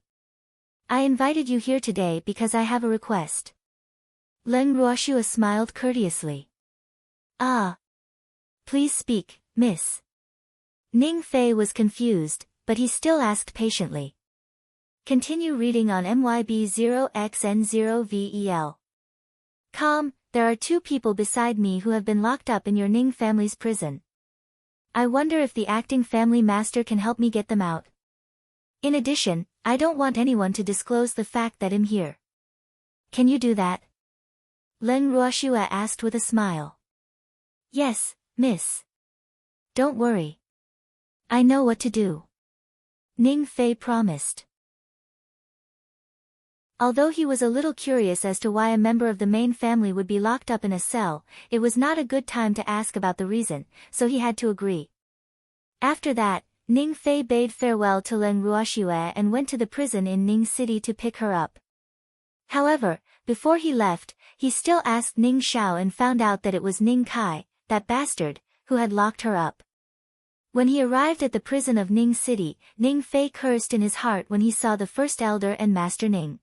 I invited you here today because I have a request. Leng Ruoxue smiled courteously. Ah. Please speak, miss. Ning Fei was confused, but he still asked patiently. Continue reading on MYB0XN0VEL. There are two people beside me who have been locked up in your Ning family's prison. I wonder if the acting family master can help me get them out. In addition, I don't want anyone to disclose the fact that I'm here. Can you do that? Leng Ruoxue asked with a smile. Yes, miss. Don't worry. I know what to do. Ning Fei promised. Although he was a little curious as to why a member of the main family would be locked up in a cell, it was not a good time to ask about the reason, so he had to agree. After that, Ning Fei bade farewell to Leng Ruoxue and went to the prison in Ning City to pick her up. However, before he left, he still asked Ning Xiao and found out that it was Ning Kai, that bastard, who had locked her up. When he arrived at the prison of Ning City, Ning Fei cursed in his heart when he saw the first elder and Master Ning.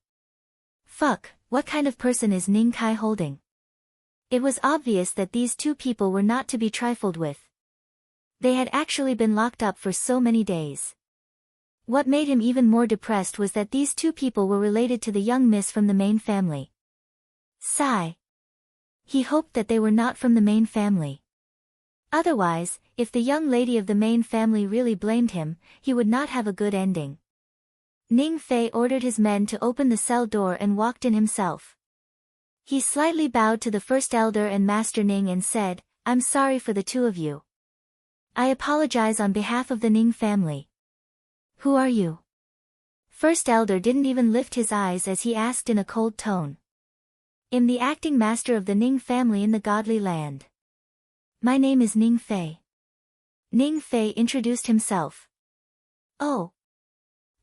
Fuck, what kind of person is Ning Kai holding? It was obvious that these two people were not to be trifled with. They had actually been locked up for so many days. What made him even more depressed was that these two people were related to the young miss from the main family. Sigh. He hoped that they were not from the main family. Otherwise, if the young lady of the main family really blamed him, he would not have a good ending. Ning Fei ordered his men to open the cell door and walked in himself. He slightly bowed to the first elder and Master Ning and said, "I'm sorry for the two of you. I apologize on behalf of the Ning family." "Who are you?" First elder didn't even lift his eyes as he asked in a cold tone. "I'm the acting master of the Ning family in the godly land. My name is Ning Fei." Ning Fei introduced himself. "Oh.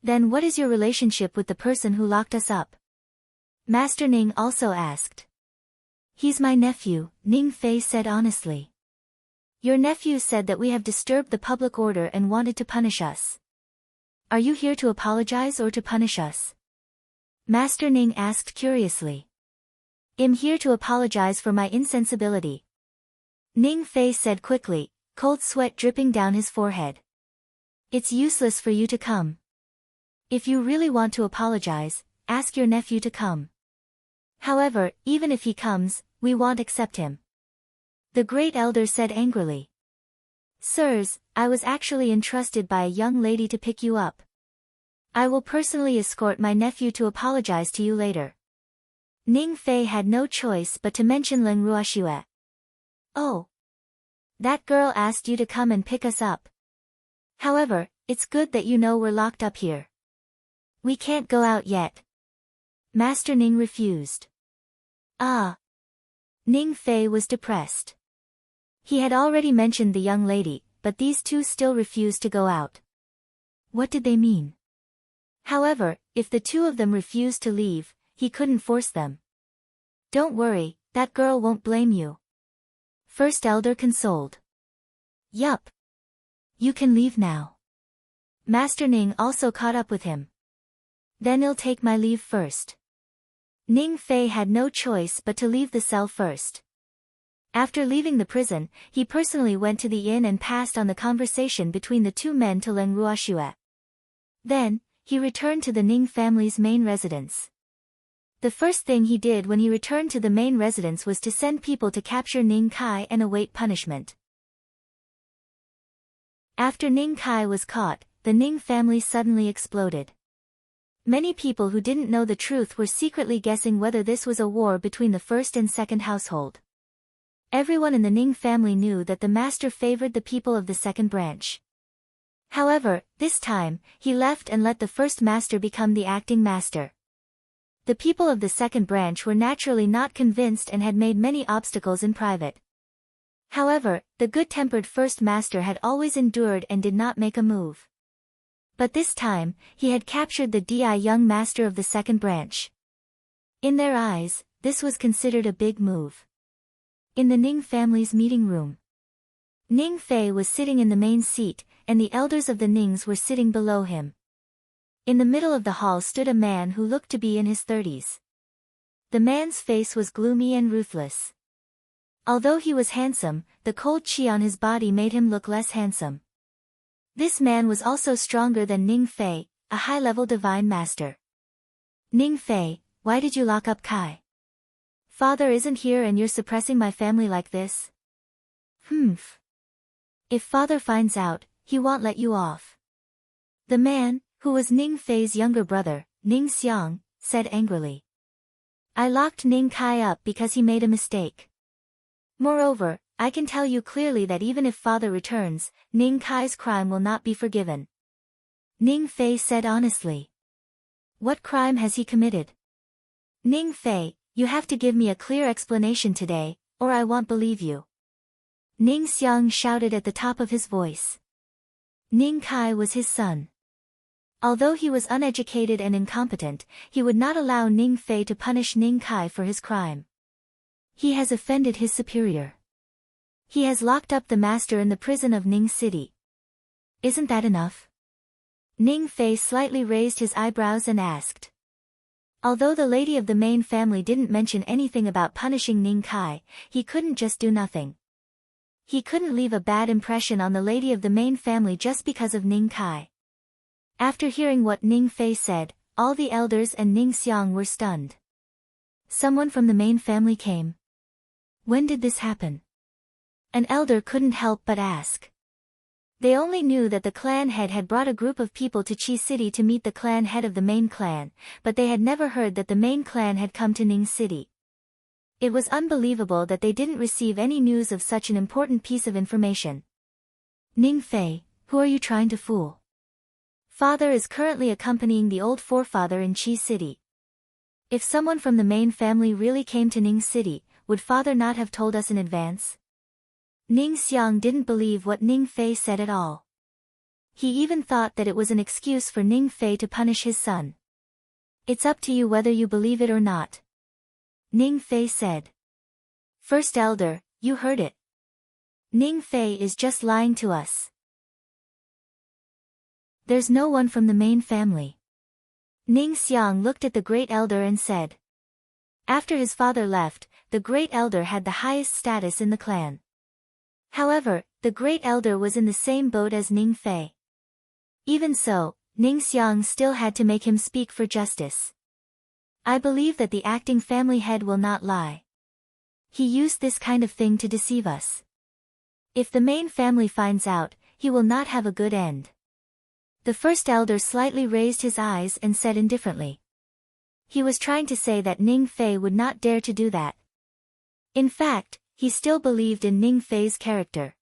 Then what is your relationship with the person who locked us up?" Master Ning also asked. "He's my nephew," Ning Fei said honestly. "Your nephew said that we have disturbed the public order and wanted to punish us. Are you here to apologize or to punish us?" Master Ning asked curiously. "I'm here to apologize for my insensibility," Ning Fei said quickly, cold sweat dripping down his forehead. "It's useless for you to come. If you really want to apologize, ask your nephew to come. However, even if he comes, we won't accept him," the great elder said angrily. "Sirs, I was actually entrusted by a young lady to pick you up. I will personally escort my nephew to apologize to you later." Ning Fei had no choice but to mention Leng Ruoxue. "Oh. That girl asked you to come and pick us up. However, it's good that you know we're locked up here. We can't go out yet." Master Ning refused. Ah. Ning Fei was depressed. He had already mentioned the young lady, but these two still refused to go out. What did they mean? However, if the two of them refused to leave, he couldn't force them. "Don't worry, that girl won't blame you," First elder consoled. "Yup. You can leave now." Master Ning also caught up with him. "Then I'll take my leave first." Ning Fei had no choice but to leave the cell first. After leaving the prison, he personally went to the inn and passed on the conversation between the two men to Leng Ruoxue. Then, he returned to the Ning family's main residence. The first thing he did when he returned to the main residence was to send people to capture Ning Kai and await punishment. After Ning Kai was caught, the Ning family suddenly exploded. Many people who didn't know the truth were secretly guessing whether this was a war between the first and second household. Everyone in the Ning family knew that the master favored the people of the second branch. However, this time, he left and let the first master become the acting master. The people of the second branch were naturally not convinced and had made many obstacles in private. However, the good-tempered first master had always endured and did not make a move. But this time, he had captured the young master of the second branch. In their eyes, this was considered a big move. In the Ning family's meeting room, Ning Fei was sitting in the main seat, and the elders of the Nings were sitting below him. In the middle of the hall stood a man who looked to be in his 30s. The man's face was gloomy and ruthless. Although he was handsome, the cold chi on his body made him look less handsome. This man was also stronger than Ning Fei, a high-level divine master. "Ning Fei, why did you lock up Kai? Father isn't here and you're suppressing my family like this?" "Humph. If father finds out, he won't let you off." The man, who was Ning Fei's younger brother, Ning Xiang, said angrily. "I locked Ning Kai up because he made a mistake. Moreover, I can tell you clearly that even if father returns, Ning Kai's crime will not be forgiven." Ning Fei said honestly. "What crime has he committed?" "Ning Fei, you have to give me a clear explanation today, or I won't believe you," Ning Xiang shouted at the top of his voice. Ning Kai was his son. Although he was uneducated and incompetent, he would not allow Ning Fei to punish Ning Kai for his crime. He has offended his superior. He has locked up the master in the prison of Ning City. Isn't that enough? Ning Fei slightly raised his eyebrows and asked. Although the lady of the main family didn't mention anything about punishing Ning Kai, he couldn't just do nothing. He couldn't leave a bad impression on the lady of the main family just because of Ning Kai. After hearing what Ning Fei said, all the elders and Ning Xiang were stunned. Someone from the main family came. When did this happen? An elder couldn't help but ask. They only knew that the clan head had brought a group of people to Qi City to meet the clan head of the main clan, but they had never heard that the main clan had come to Ning City. It was unbelievable that they didn't receive any news of such an important piece of information. Ning Fei, who are you trying to fool? Father is currently accompanying the old forefather in Qi City. If someone from the main family really came to Ning City, would father not have told us in advance? Ning Xiang didn't believe what Ning Fei said at all. He even thought that it was an excuse for Ning Fei to punish his son. It's up to you whether you believe it or not. Ning Fei said. First elder, you heard it. Ning Fei is just lying to us. There's no one from the main family. Ning Xiang looked at the great elder and said. After his father left, the great elder had the highest status in the clan. However, the great elder was in the same boat as Ning Fei. Even so, Ning Xiang still had to make him speak for justice. I believe that the acting family head will not lie. He used this kind of thing to deceive us. If the main family finds out, he will not have a good end. The first elder slightly raised his eyes and said indifferently. He was trying to say that Ning Fei would not dare to do that. In fact, he still believed in Ning Fei's character.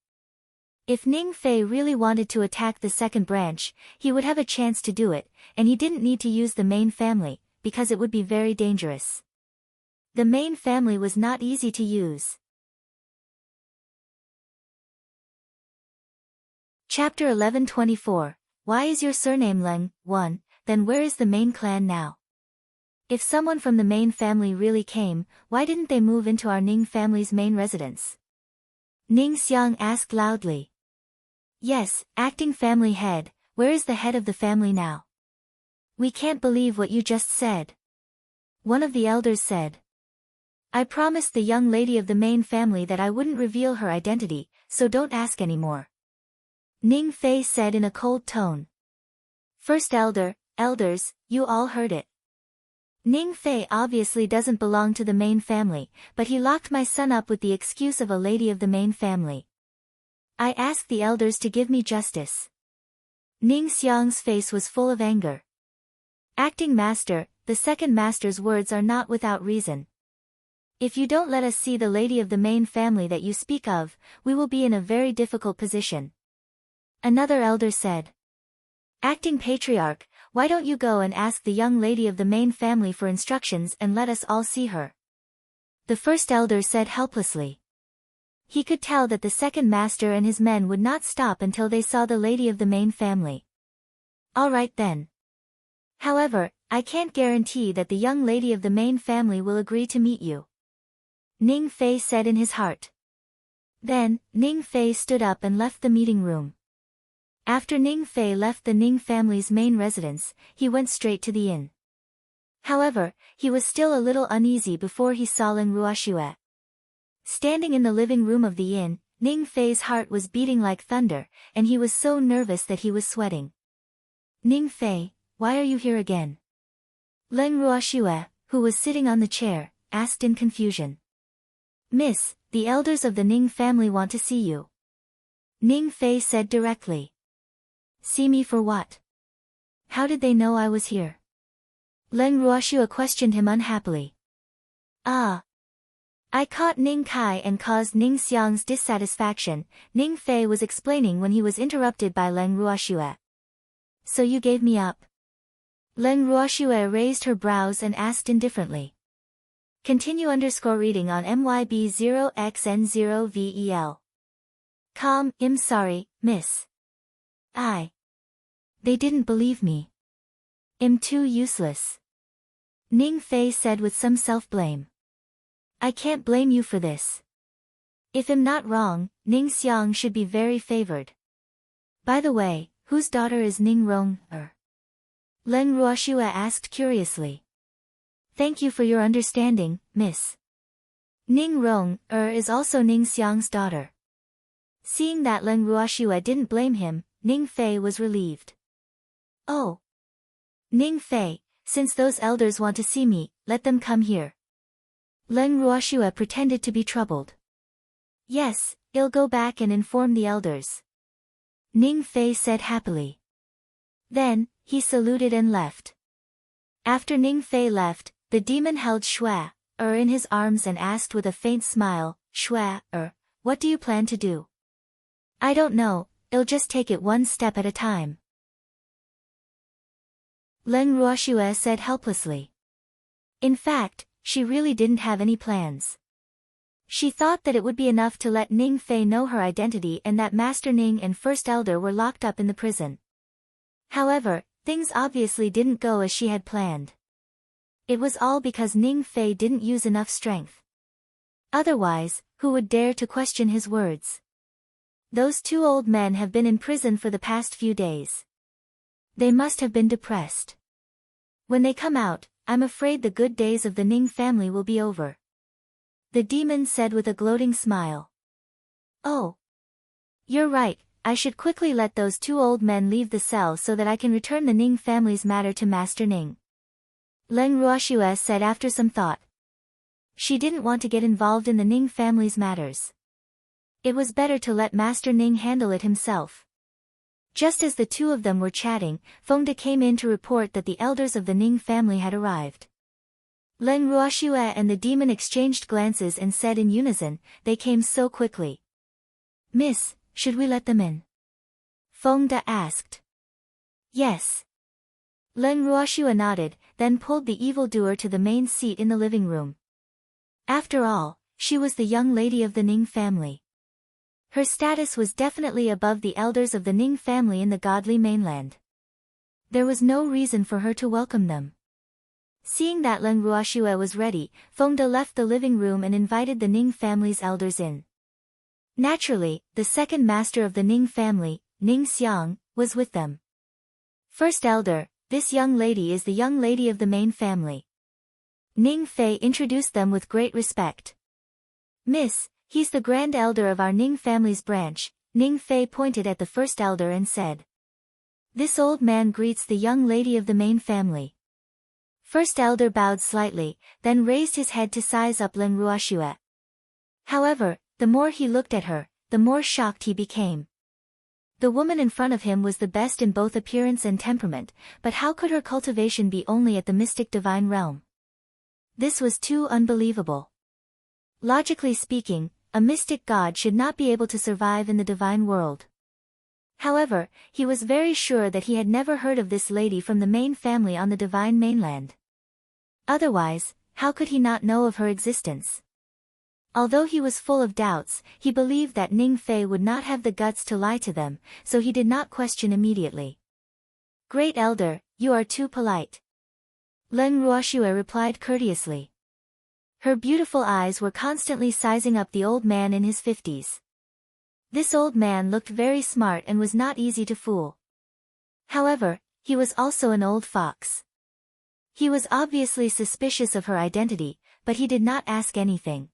If Ning Fei really wanted to attack the second branch, he would have a chance to do it, and he didn't need to use the main family, because it would be very dangerous. The main family was not easy to use. Chapter 11:24. Why is your surname Leng? 1. Then where is the main clan now? If someone from the main family really came, why didn't they move into our Ning family's main residence? Ning Xiang asked loudly. Yes, acting family head, where is the head of the family now? We can't believe what you just said. One of the elders said. I promised the young lady of the main family that I wouldn't reveal her identity, so don't ask anymore. Ning Fei said in a cold tone. First elder, elders, you all heard it. Ning Fei obviously doesn't belong to the main family, but he locked my son up with the excuse of a lady of the main family. I asked the elders to give me justice. Ning Xiang's face was full of anger. Acting master, the second master's words are not without reason. If you don't let us see the lady of the main family that you speak of, we will be in a very difficult position. Another elder said. Acting patriarch, why don't you go and ask the young lady of the main family for instructions and let us all see her? The first elder said helplessly. He could tell that the second master and his men would not stop until they saw the lady of the main family. All right then. However, I can't guarantee that the young lady of the main family will agree to meet you. Ning Fei said in his heart. Then, Ning Fei stood up and left the meeting room. After Ning Fei left the Ning family's main residence, he went straight to the inn. However, he was still a little uneasy before he saw Leng Ruoxue. Standing in the living room of the inn, Ning Fei's heart was beating like thunder, and he was so nervous that he was sweating. Ning Fei, why are you here again? Leng Ruoxue, who was sitting on the chair, asked in confusion. Miss, the elders of the Ning family want to see you. Ning Fei said directly. See me for what? How did they know I was here? Leng Ruoxue questioned him unhappily. Ah. I caught Ning Kai and caused Ning Xiang's dissatisfaction, Ning Fei was explaining when he was interrupted by Leng Ruoxue. So you gave me up? Leng Ruoxue raised her brows and asked indifferently. Continue _reading on MYB0XN0VEL. I'm sorry, miss. They didn't believe me. I'm too useless. Ning Fei said with some self-blame. I can't blame you for this. If I'm not wrong, Ning Xiang should be very favored. By the way, whose daughter is Ning Rong? Leng Ruoxue asked curiously. Thank you for your understanding, miss. Ning Rong is also Ning Xiang's daughter. Seeing that Leng Ruoxue didn't blame him, Ning Fei was relieved. Oh. Ning Fei, since those elders want to see me, let them come here. Leng Ruoxue pretended to be troubled. Yes, I'll go back and inform the elders. Ning Fei said happily. Then, he saluted and left. After Ning Fei left, the demon held Xue in his arms and asked with a faint smile, Xue, what do you plan to do? I don't know, I'll just take it one step at a time. Leng Ruoxue said helplessly. In fact, she really didn't have any plans. She thought that it would be enough to let Ning Fei know her identity and that Master Ning and First Elder were locked up in the prison. However, things obviously didn't go as she had planned. It was all because Ning Fei didn't use enough strength. Otherwise, who would dare to question his words? Those two old men have been in prison for the past few days. They must have been depressed. When they come out, I'm afraid the good days of the Ning family will be over. The demon said with a gloating smile. Oh. You're right, I should quickly let those two old men leave the cell so that I can return the Ning family's matter to Master Ning. Leng Ruoxue said after some thought. She didn't want to get involved in the Ning family's matters. It was better to let Master Ning handle it himself. Just as the two of them were chatting, Fengde came in to report that the elders of the Ning family had arrived. Leng Ruoxue and the demon exchanged glances and said in unison, they came so quickly. Miss, should we let them in? Fengde asked. Yes. Leng Ruoxue nodded, then pulled the evildoer to the main seat in the living room. After all, she was the young lady of the Ning family. Her status was definitely above the elders of the Ning family in the godly mainland. There was no reason for her to welcome them. Seeing that Leng Ruoxue was ready, Fengde left the living room and invited the Ning family's elders in. Naturally, the second master of the Ning family, Ning Xiang, was with them. First elder, this young lady is the young lady of the main family. Ning Fei introduced them with great respect. Miss, he's the grand elder of our Ning family's branch. Ning Fei pointed at the first elder and said. This old man greets the young lady of the main family. First elder bowed slightly, then raised his head to size up Leng Ruoxue. However, the more he looked at her, the more shocked he became. The woman in front of him was the best in both appearance and temperament, but how could her cultivation be only at the mystic divine realm? This was too unbelievable. Logically speaking, a mystic god should not be able to survive in the divine world. However, he was very sure that he had never heard of this lady from the main family on the divine mainland. Otherwise, how could he not know of her existence? Although he was full of doubts, he believed that Ning Fei would not have the guts to lie to them, so he did not question immediately. Great elder, you are too polite. Leng Ruoxue replied courteously. Her beautiful eyes were constantly sizing up the old man in his 50s. This old man looked very smart and was not easy to fool. However, he was also an old fox. He was obviously suspicious of her identity, but he did not ask anything.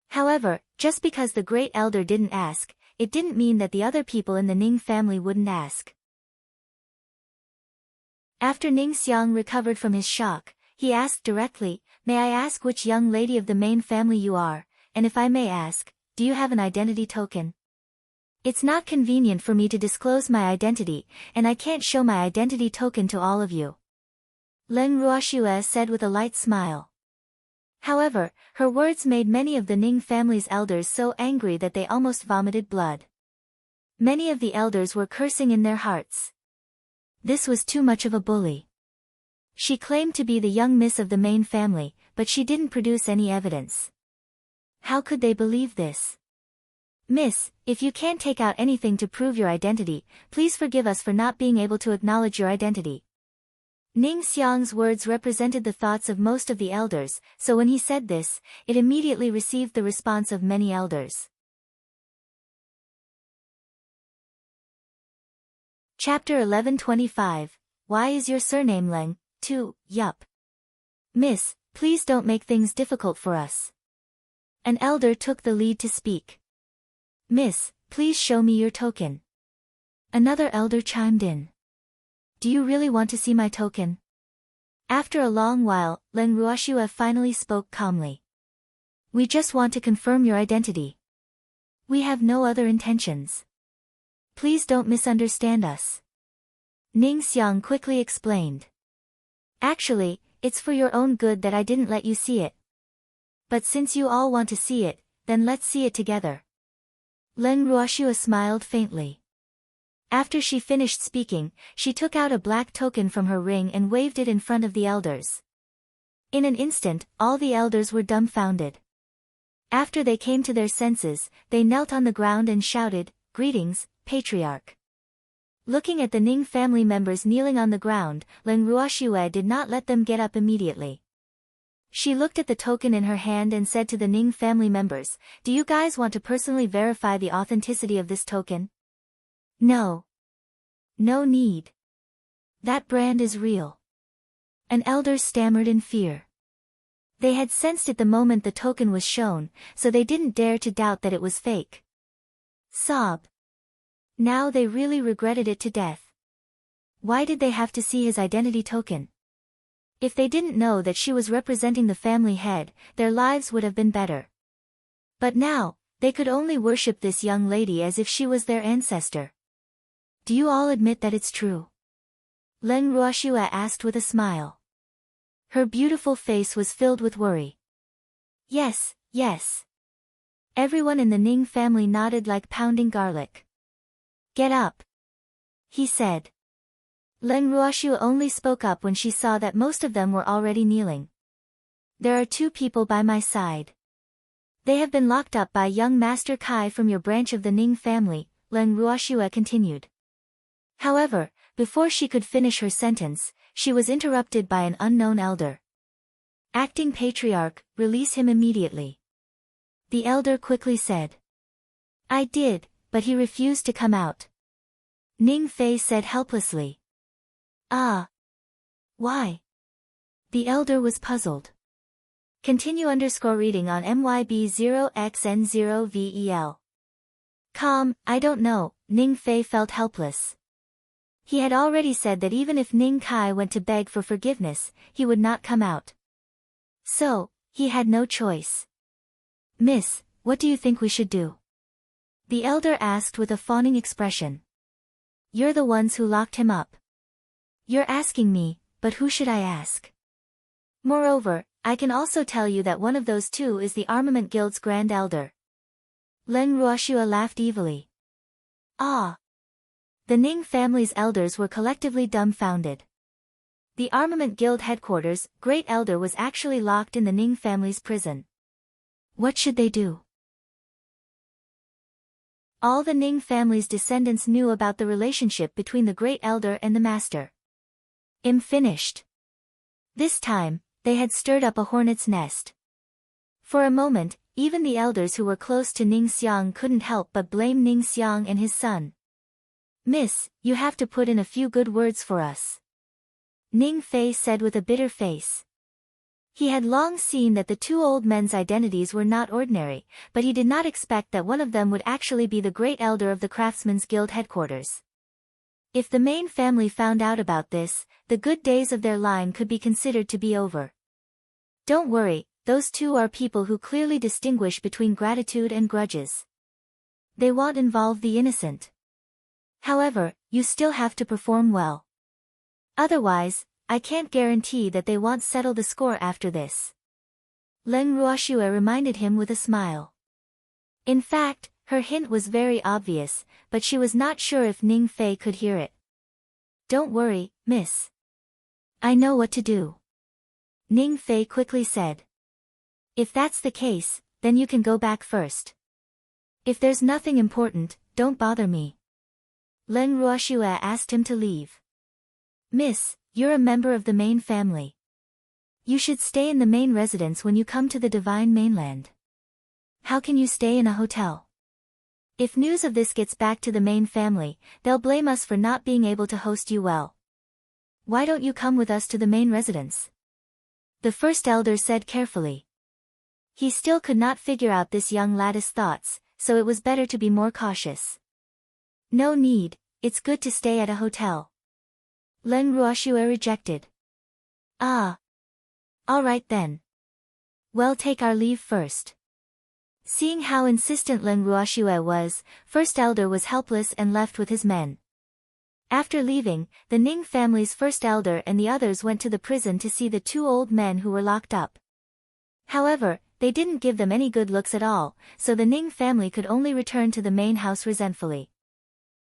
However, just because the great elder didn't ask, it didn't mean that the other people in the Ning family wouldn't ask. After Ning Xiang recovered from his shock, he asked directly, may I ask which young lady of the main family you are, and if I may ask, do you have an identity token? It's not convenient for me to disclose my identity, and I can't show my identity token to all of you. Leng Ruoxue said with a light smile. However, her words made many of the Ning family's elders so angry that they almost vomited blood. Many of the elders were cursing in their hearts. This was too much of a bully. She claimed to be the young miss of the main family, but she didn't produce any evidence. How could they believe this? Miss, if you can't take out anything to prove your identity, please forgive us for not being able to acknowledge your identity. Ning Xiang's words represented the thoughts of most of the elders, so when he said this, it immediately received the response of many elders. Chapter 1125. Why is your surname Leng? 2. Yup. Miss, please don't make things difficult for us. An elder took the lead to speak. Miss, please show me your token. Another elder chimed in. Do you really want to see my token? After a long while, Leng Ruoxue finally spoke calmly. We just want to confirm your identity. We have no other intentions. Please don't misunderstand us. Ning Xiang quickly explained. Actually, it's for your own good that I didn't let you see it. But since you all want to see it, then let's see it together. Leng Ruoxue smiled faintly. After she finished speaking, she took out a black token from her ring and waved it in front of the elders. In an instant, all the elders were dumbfounded. After they came to their senses, they knelt on the ground and shouted, "Greetings, Patriarch." Looking at the Ning family members kneeling on the ground, Leng Ruoxue did not let them get up immediately. She looked at the token in her hand and said to the Ning family members, "Do you guys want to personally verify the authenticity of this token?" No. No need. That brand is real. An elder stammered in fear. They had sensed it the moment the token was shown, so they didn't dare to doubt that it was fake. Sob. Now they really regretted it to death. Why did they have to see his identity token? If they didn't know that she was representing the family head, their lives would have been better. But now, they could only worship this young lady as if she was their ancestor. Do you all admit that it's true? Leng Ruoxue asked with a smile. Her beautiful face was filled with worry. Yes, yes. Everyone in the Ning family nodded like pounding garlic. Get up, he said. Leng Ruoxue only spoke up when she saw that most of them were already kneeling. There are 2 people by my side. They have been locked up by young Master Kai from your branch of the Ning family, Leng Ruoxue continued. However, before she could finish her sentence, she was interrupted by an unknown elder. Acting Patriarch, release him immediately. The elder quickly said. I did, but he refused to come out. Ning Fei said helplessly. Ah. Why? The elder was puzzled. Continue _reading on MYB0XN0VEL. I don't know, Ning Fei felt helpless. He had already said that even if Ning Kai went to beg for forgiveness, he would not come out. So, he had no choice. Miss, what do you think we should do? The elder asked with a fawning expression. You're the ones who locked him up. You're asking me, but who should I ask? Moreover, I can also tell you that one of those 2 is the Armament Guild's Grand Elder. Leng Ruoxue laughed evilly. Ah. The Ning family's elders were collectively dumbfounded. The Armament Guild headquarters, Great Elder was actually locked in the Ning family's prison. What should they do? All the Ning family's descendants knew about the relationship between the Great Elder and the Master. Finished. This time, they had stirred up a hornet's nest. For a moment, even the elders who were close to Ning Xiang couldn't help but blame Ning Xiang and his son. Miss, you have to put in a few good words for us. Ning Fei said with a bitter face. He had long seen that the 2 old men's identities were not ordinary, but he did not expect that one of them would actually be the Great Elder of the Craftsmen's Guild headquarters. If the main family found out about this, the good days of their line could be considered to be over. Don't worry, those 2 are people who clearly distinguish between gratitude and grudges. They won't involve the innocent. However, you still have to perform well. Otherwise, I can't guarantee that they won't settle the score after this. Leng Ruoxue reminded him with a smile. In fact, her hint was very obvious, but she was not sure if Ning Fei could hear it. Don't worry, miss. I know what to do. Ning Fei quickly said. If that's the case, then you can go back first. If there's nothing important, don't bother me. Leng Ruoxue asked him to leave. Miss, you're a member of the main family. You should stay in the main residence when you come to the divine mainland. How can you stay in a hotel? If news of this gets back to the main family, they'll blame us for not being able to host you well. Why don't you come with us to the main residence? The first elder said carefully. He still could not figure out this young lad's thoughts, so it was better to be more cautious. No need, it's good to stay at a hotel. Leng Ruoxue rejected. Ah. All right then. Well, take our leave first. Seeing how insistent Leng Ruoxue was, first elder was helpless and left with his men. After leaving, the Ning family's first elder and the others went to the prison to see the two old men who were locked up. However, they didn't give them any good looks at all, so the Ning family could only return to the main house resentfully.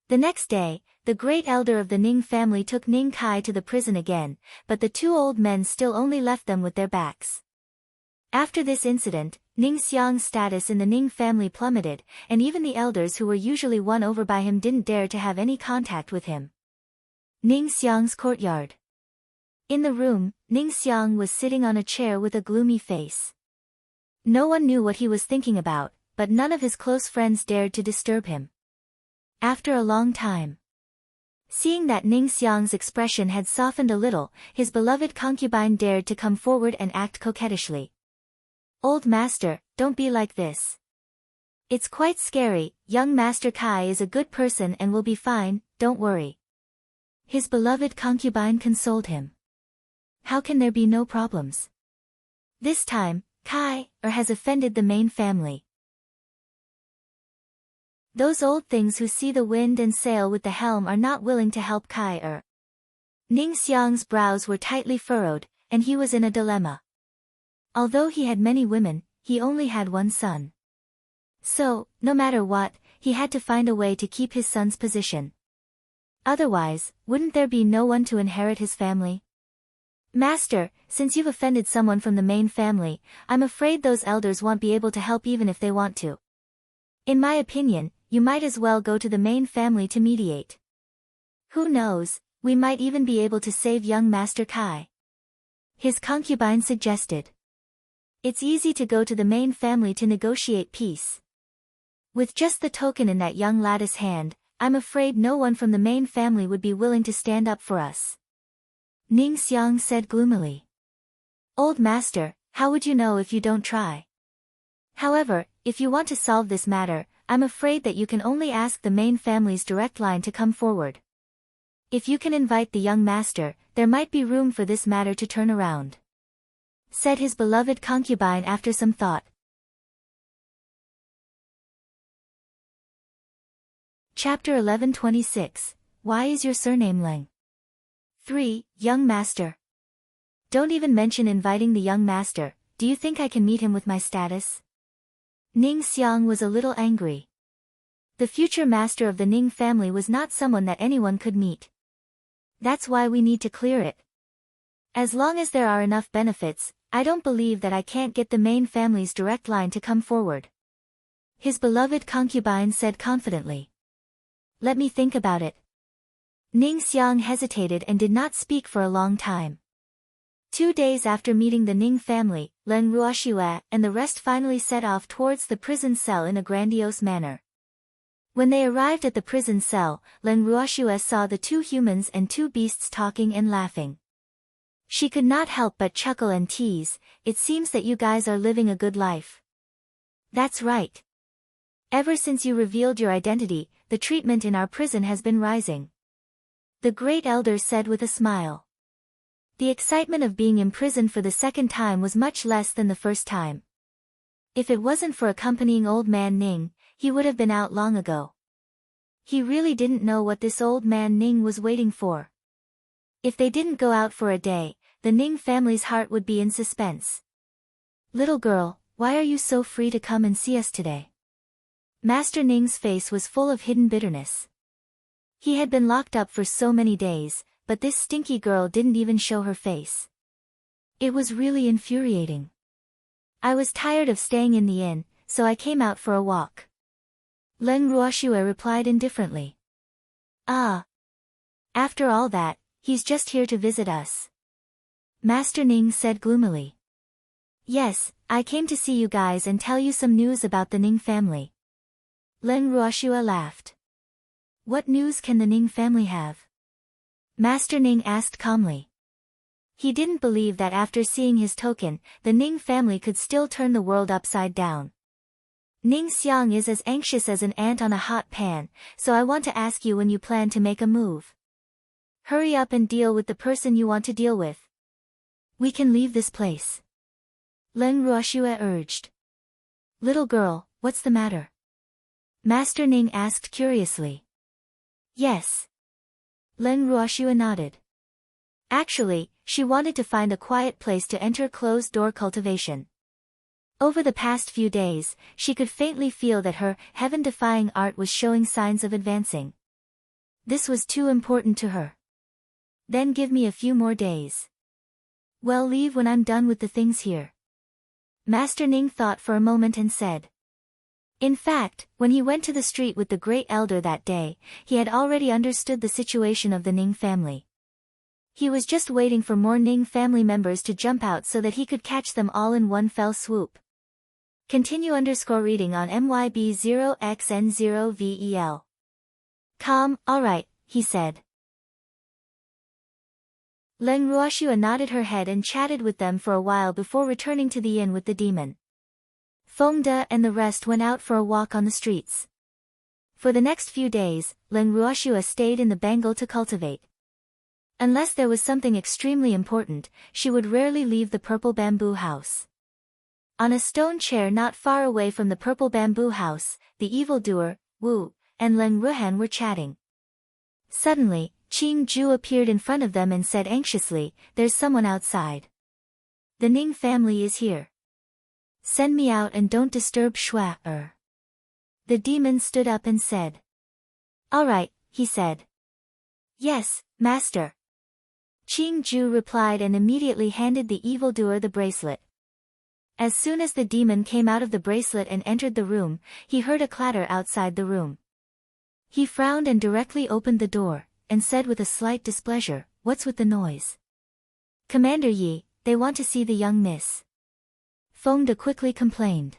The next day, the great elder of the Ning family took Ning Kai to the prison again, but the two old men still only left them with their backs. After this incident, Ning Xiang's status in the Ning family plummeted, and even the elders who were usually won over by him didn't dare to have any contact with him. Ning Xiang's courtyard. In the room, Ning Xiang was sitting on a chair with a gloomy face. No one knew what he was thinking about, but none of his close friends dared to disturb him. After a long time, seeing that Ning Xiang's expression had softened a little, his beloved concubine dared to come forward and act coquettishly. Old master, don't be like this. It's quite scary. Young Master Kai is a good person and will be fine, don't worry. His beloved concubine consoled him. How can there be no problems? This time, Kai has offended the main family. Those old things who see the wind and sail with the helm are not willing to help Kai. Ning Xiang's brows were tightly furrowed, and he was in a dilemma. Although he had many women, he only had one son. So, no matter what, he had to find a way to keep his son's position. Otherwise, wouldn't there be no one to inherit his family? Master, since you've offended someone from the main family, I'm afraid those elders won't be able to help even if they want to. In my opinion, you might as well go to the main family to mediate. Who knows, we might even be able to save young Master Kai. His concubine suggested. It's easy to go to the main family to negotiate peace. With just the token in that young lad's hand, I'm afraid no one from the main family would be willing to stand up for us. Ning Xiang said gloomily. Old master, how would you know if you don't try? However, if you want to solve this matter, I'm afraid that you can only ask the main family's direct line to come forward. If you can invite the young master, there might be room for this matter to turn around, said his beloved concubine after some thought. Chapter 1126. Why is your surname Leng? 3. Young Master. Don't even mention inviting the young master. Do you think I can meet him with my status? Ning Xiang was a little angry. The future master of the Ning family was not someone that anyone could meet. That's why we need to clear it. As long as there are enough benefits, I don't believe that I can't get the main family's direct line to come forward. His beloved concubine said confidently. Let me think about it. Ning Xiang hesitated and did not speak for a long time. 2 days after meeting the Ning family, Leng Ruoxue and the rest finally set off towards the prison cell in a grandiose manner. When they arrived at the prison cell, Leng Ruoxue saw the 2 humans and 2 beasts talking and laughing. She could not help but chuckle and tease. It seems that you guys are living a good life. That's right. Ever since you revealed your identity, the treatment in our prison has been rising. The great elder said with a smile. The excitement of being imprisoned for the second time was much less than the first time. If it wasn't for accompanying old man Ning, he would have been out long ago. He really didn't know what this old man Ning was waiting for. If they didn't go out for a day, the Ning family's heart would be in suspense. Little girl, why are you so free to come and see us today? Master Ning's face was full of hidden bitterness. He had been locked up for so many days, but this stinky girl didn't even show her face. It was really infuriating. I was tired of staying in the inn, so I came out for a walk. Leng Ruoxue replied indifferently. Ah. After all that, he's just here to visit us. Master Ning said gloomily. Yes, I came to see you guys and tell you some news about the Ning family. Leng Ruoxue laughed. What news can the Ning family have? Master Ning asked calmly. He didn't believe that after seeing his token, the Ning family could still turn the world upside down. Ning Xiang is as anxious as an ant on a hot pan, so I want to ask you when you plan to make a move. Hurry up and deal with the person you want to deal with. We can leave this place. Leng Ruoxue urged. Little girl, what's the matter? Master Ning asked curiously. Yes. Leng Ruoxue nodded. Actually, she wanted to find a quiet place to enter closed-door cultivation. Over the past few days, she could faintly feel that her heaven-defying art was showing signs of advancing. This was too important to her. Then give me a few more days. Well, leave when I'm done with the things here. Master Ning thought for a moment and said. In fact, when he went to the street with the great elder that day, he had already understood the situation of the Ning family. He was just waiting for more Ning family members to jump out so that he could catch them all in one fell swoop. Continue_reading on MYB0XN0VEL. Alright, he said. Leng Ruoxue nodded her head and chatted with them for a while before returning to the inn with the demon. Feng De and the rest went out for a walk on the streets. For the next few days, Leng Ruoxue stayed in the Bengal to cultivate. Unless there was something extremely important, she would rarely leave the purple bamboo house. On a stone chair not far away from the purple bamboo house, the evildoer, Wu, and Leng Ruhan were chatting. Suddenly, Qing Ju appeared in front of them and said anxiously, "There's someone outside. The Ning family is here. Send me out and don't disturb Shua." The demon stood up and said. "All right," he said. "Yes, master." Qing Ju replied and immediately handed the evildoer the bracelet. As soon as the demon came out of the bracelet and entered the room, he heard a clatter outside the room. He frowned and directly opened the door, and said with a slight displeasure, "What's with the noise?" "Commander Yi, they want to see the young miss." Feng De quickly complained.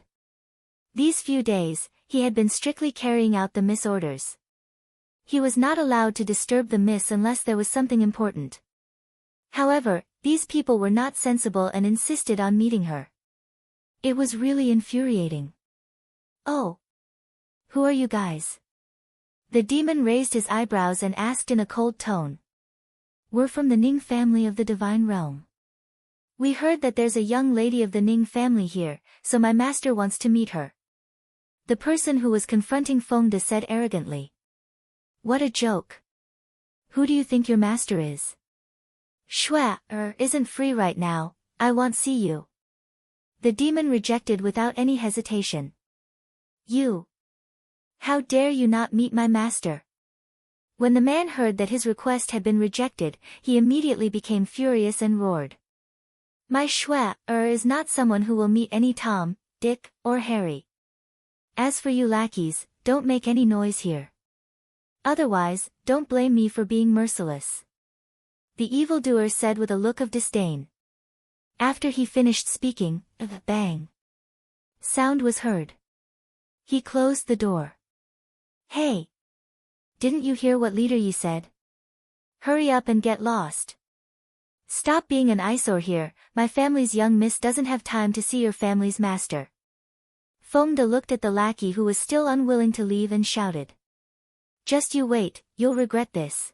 These few days, he had been strictly carrying out the miss orders. He was not allowed to disturb the miss unless there was something important. However, these people were not sensible and insisted on meeting her. It was really infuriating. "Oh. Who are you guys?" The demon raised his eyebrows and asked in a cold tone. "We're from the Ning family of the divine realm. We heard that there's a young lady of the Ning family here, so my master wants to meet her." The person who was confronting Feng De said arrogantly. "What a joke. Who do you think your master is?" "Shua, isn't free right now, I won't see you." The demon rejected without any hesitation. "You. How dare you not meet my master?" When the man heard that his request had been rejected, he immediately became furious and roared. "My Shua, is not someone who will meet any Tom, Dick, or Harry. As for you lackeys, don't make any noise here. Otherwise, don't blame me for being merciless." The evildoer said with a look of disdain. After he finished speaking, a bang sound was heard. He closed the door. "Hey! Didn't you hear what Leader Yi said? Hurry up and get lost. Stop being an eyesore here, my family's young miss doesn't have time to see your family's master." Feng De looked at the lackey who was still unwilling to leave and shouted. "Just you wait, you'll regret this."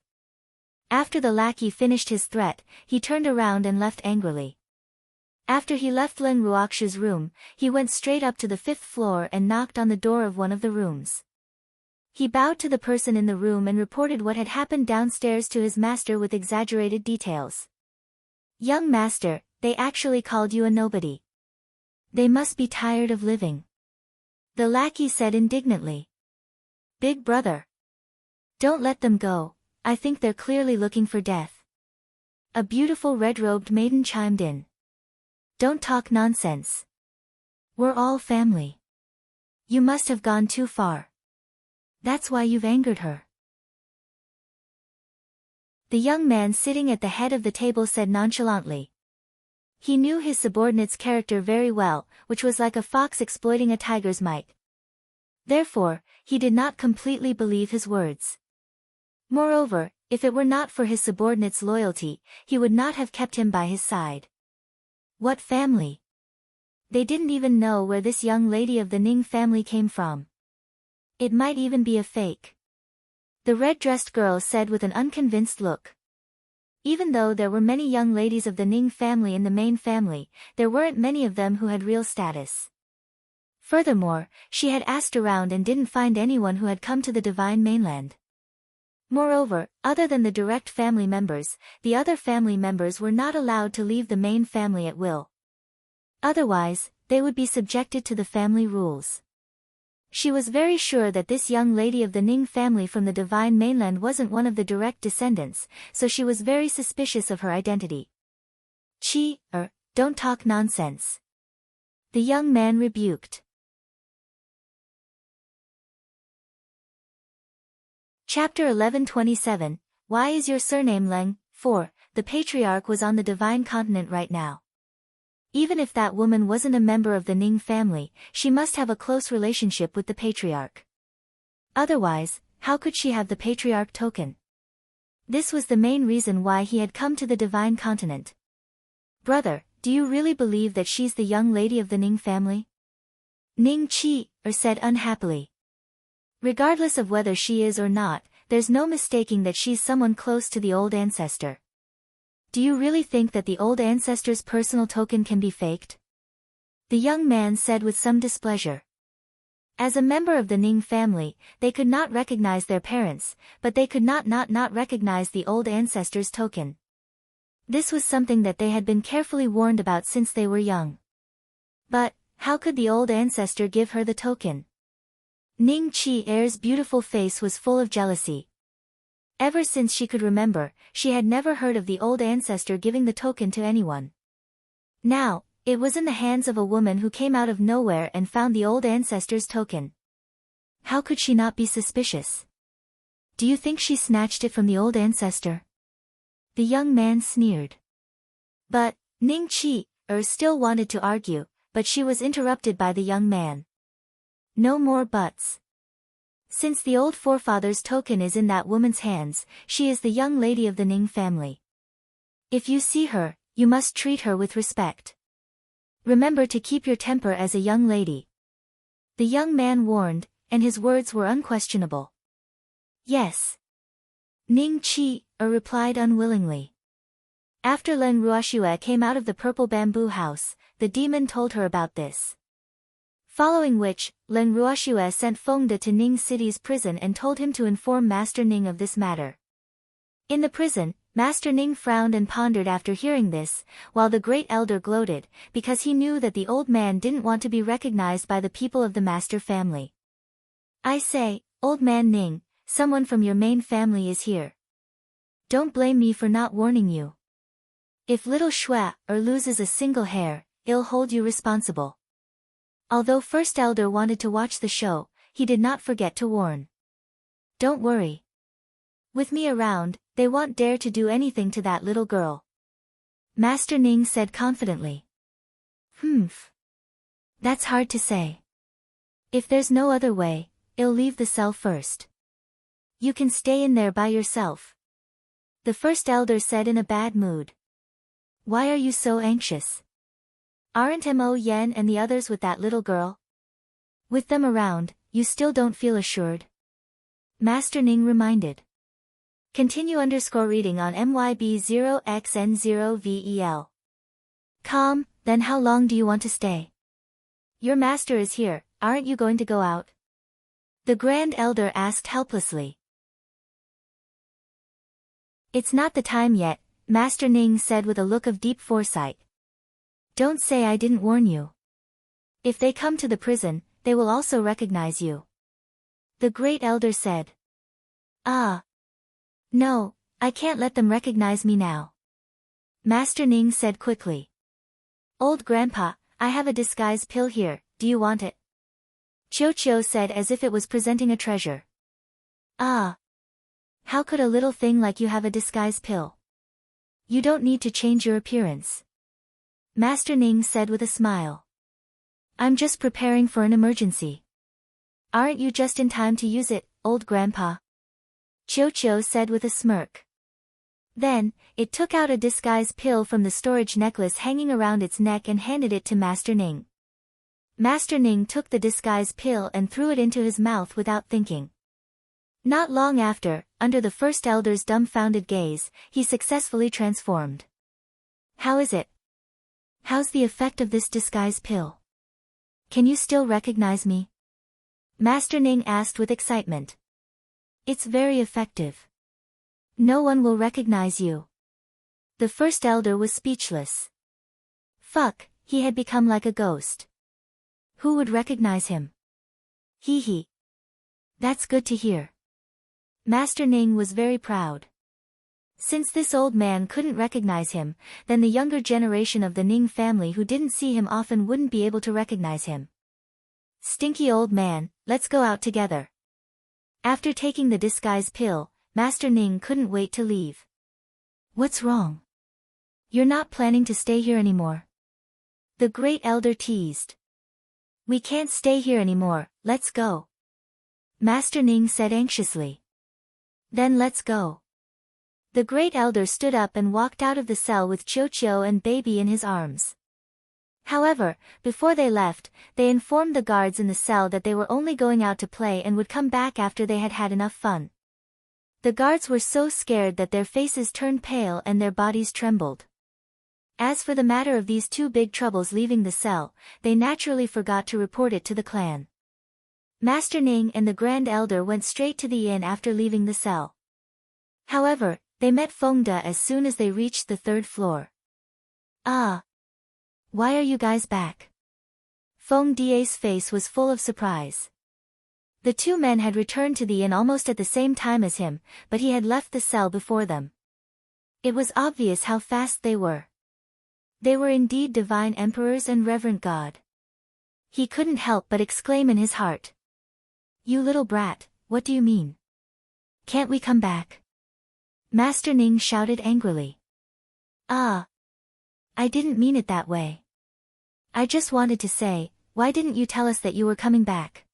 After the lackey finished his threat, he turned around and left angrily. After he left Leng Ruoxue's room, he went straight up to the 5th floor and knocked on the door of one of the rooms. He bowed to the person in the room and reported what had happened downstairs to his master with exaggerated details. "Young master, they actually called you a nobody. They must be tired of living." The lackey said indignantly. "Big brother. Don't let them go, I think they're clearly looking for death." A beautiful red-robed maiden chimed in. "Don't talk nonsense. We're all family. You must have gone too far." That's why you've angered her. The young man sitting at the head of the table said nonchalantly. He knew his subordinate's character very well, which was like a fox exploiting a tiger's might. Therefore, he did not completely believe his words. Moreover, if it were not for his subordinate's loyalty, he would not have kept him by his side. What family? They didn't even know where this young lady of the Ning family came from. It might even be a fake. The red-dressed girl said with an unconvinced look. Even though there were many young ladies of the Ning family in the main family, there weren't many of them who had real status. Furthermore, she had asked around and didn't find anyone who had come to the divine mainland. Moreover, other than the direct family members, the other family members were not allowed to leave the main family at will. Otherwise, they would be subjected to the family rules. She was very sure that this young lady of the Ning family from the divine mainland wasn't one of the direct descendants, so she was very suspicious of her identity. Don't talk nonsense. The young man rebuked. Chapter 11:27, Why is your surname Leng? 4. The patriarch was on the divine continent right now. Even if that woman wasn't a member of the Ning family, she must have a close relationship with the patriarch. Otherwise, how could she have the patriarch token? This was the main reason why he had come to the divine continent. Brother, do you really believe that she's the young lady of the Ning family? Ning said unhappily. Regardless of whether she is or not, there's no mistaking that she's someone close to the old ancestor. Do you really think that the old ancestor's personal token can be faked? The young man said with some displeasure. As a member of the Ning family, they could not recognize their parents, but they could not recognize the old ancestor's token. This was something that they had been carefully warned about since they were young. But, how could the old ancestor give her the token? Ning Qi-er's beautiful face was full of jealousy. Ever since she could remember, she had never heard of the old ancestor giving the token to anyone. Now, it was in the hands of a woman who came out of nowhere and found the old ancestor's token. How could she not be suspicious? Do you think she snatched it from the old ancestor? The young man sneered. But, Ning Qi-er still wanted to argue, but she was interrupted by the young man. No more buts. Since the old forefather's token is in that woman's hands, she is the young lady of the Ning family. If you see her, you must treat her with respect. Remember to keep your temper as a young lady. The young man warned, and his words were unquestionable. Yes. Ning Qi-er replied unwillingly. After Leng Ruoxue came out of the purple bamboo house, the demon told her about this. Following which, Leng Ruoxue sent Fengde to Ning City's prison and told him to inform Master Ning of this matter. In the prison, Master Ning frowned and pondered after hearing this, while the great elder gloated, because he knew that the old man didn't want to be recognized by the people of the master family. I say, old man Ning, someone from your main family is here. Don't blame me for not warning you. If little Shui loses a single hair, I'll hold you responsible. Although First Elder wanted to watch the show, he did not forget to warn. Don't worry. With me around, they won't dare to do anything to that little girl. Master Ning said confidently. That's hard to say. If there's no other way, I'll leave the cell first. You can stay in there by yourself. The First Elder said in a bad mood. Why are you so anxious? Aren't Mo Yen and the others with that little girl? With them around, you still don't feel assured? Master Ning reminded. Continue _reading on MYB0XN0VEL. Calm, then how long do you want to stay? Your master is here, aren't you going to go out? The Grand Elder asked helplessly. It's not the time yet, Master Ning said with a look of deep foresight. Don't say I didn't warn you. If they come to the prison, they will also recognize you. The Great Elder said. No, I can't let them recognize me now. Master Ning said quickly. Old Grandpa, I have a disguise pill here, do you want it? Chio said as if it was presenting a treasure. Ah. How could a little thing like you have a disguise pill? You don't need to change your appearance. Master Ning said with a smile. I'm just preparing for an emergency. Aren't you just in time to use it, old grandpa? Chiu said with a smirk. Then, it took out a disguise pill from the storage necklace hanging around its neck and handed it to Master Ning. Master Ning took the disguise pill and threw it into his mouth without thinking. Not long after, under the first elder's dumbfounded gaze, he successfully transformed. How is it? How's the effect of this disguise pill? Can you still recognize me? Master Ning asked with excitement. It's very effective. No one will recognize you. The first elder was speechless. Fuck, he had become like a ghost. Who would recognize him? Hee hee. That's good to hear. Master Ning was very proud. Since this old man couldn't recognize him, then the younger generation of the Ning family who didn't see him often wouldn't be able to recognize him. Stinky old man, let's go out together. After taking the disguise pill, Master Ning couldn't wait to leave. What's wrong? You're not planning to stay here anymore? The great elder teased. We can't stay here anymore, let's go. Master Ning said anxiously. Then let's go. The great elder stood up and walked out of the cell with Chiu and baby in his arms. However, before they left, they informed the guards in the cell that they were only going out to play and would come back after they had had enough fun. The guards were so scared that their faces turned pale and their bodies trembled. As for the matter of these two big troubles leaving the cell, they naturally forgot to report it to the clan. Master Ning and the Grand Elder went straight to the inn after leaving the cell. However, they met Feng De as soon as they reached the third floor. Ah! Why are you guys back? Feng De's face was full of surprise. The two men had returned to the inn almost at the same time as him, but he had left the cell before them. It was obvious how fast they were. They were indeed divine emperors and reverent God. He couldn't help but exclaim in his heart. You little brat, what do you mean? Can't we come back? Master Ning shouted angrily. Ah! I didn't mean it that way. I just wanted to say, why didn't you tell us that you were coming back?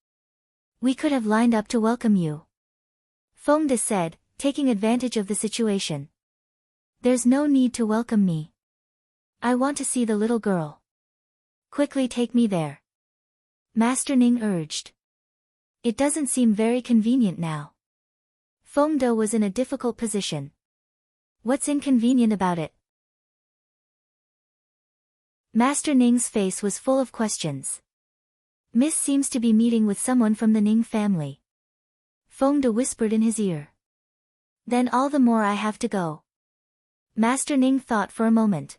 We could have lined up to welcome you. Feng De said, taking advantage of the situation. There's no need to welcome me. I want to see the little girl. Quickly take me there. Master Ning urged. It doesn't seem very convenient now. Feng De was in a difficult position. What's inconvenient about it? Master Ning's face was full of questions. Miss seems to be meeting with someone from the Ning family. Feng De whispered in his ear. Then all the more I have to go. Master Ning thought for a moment.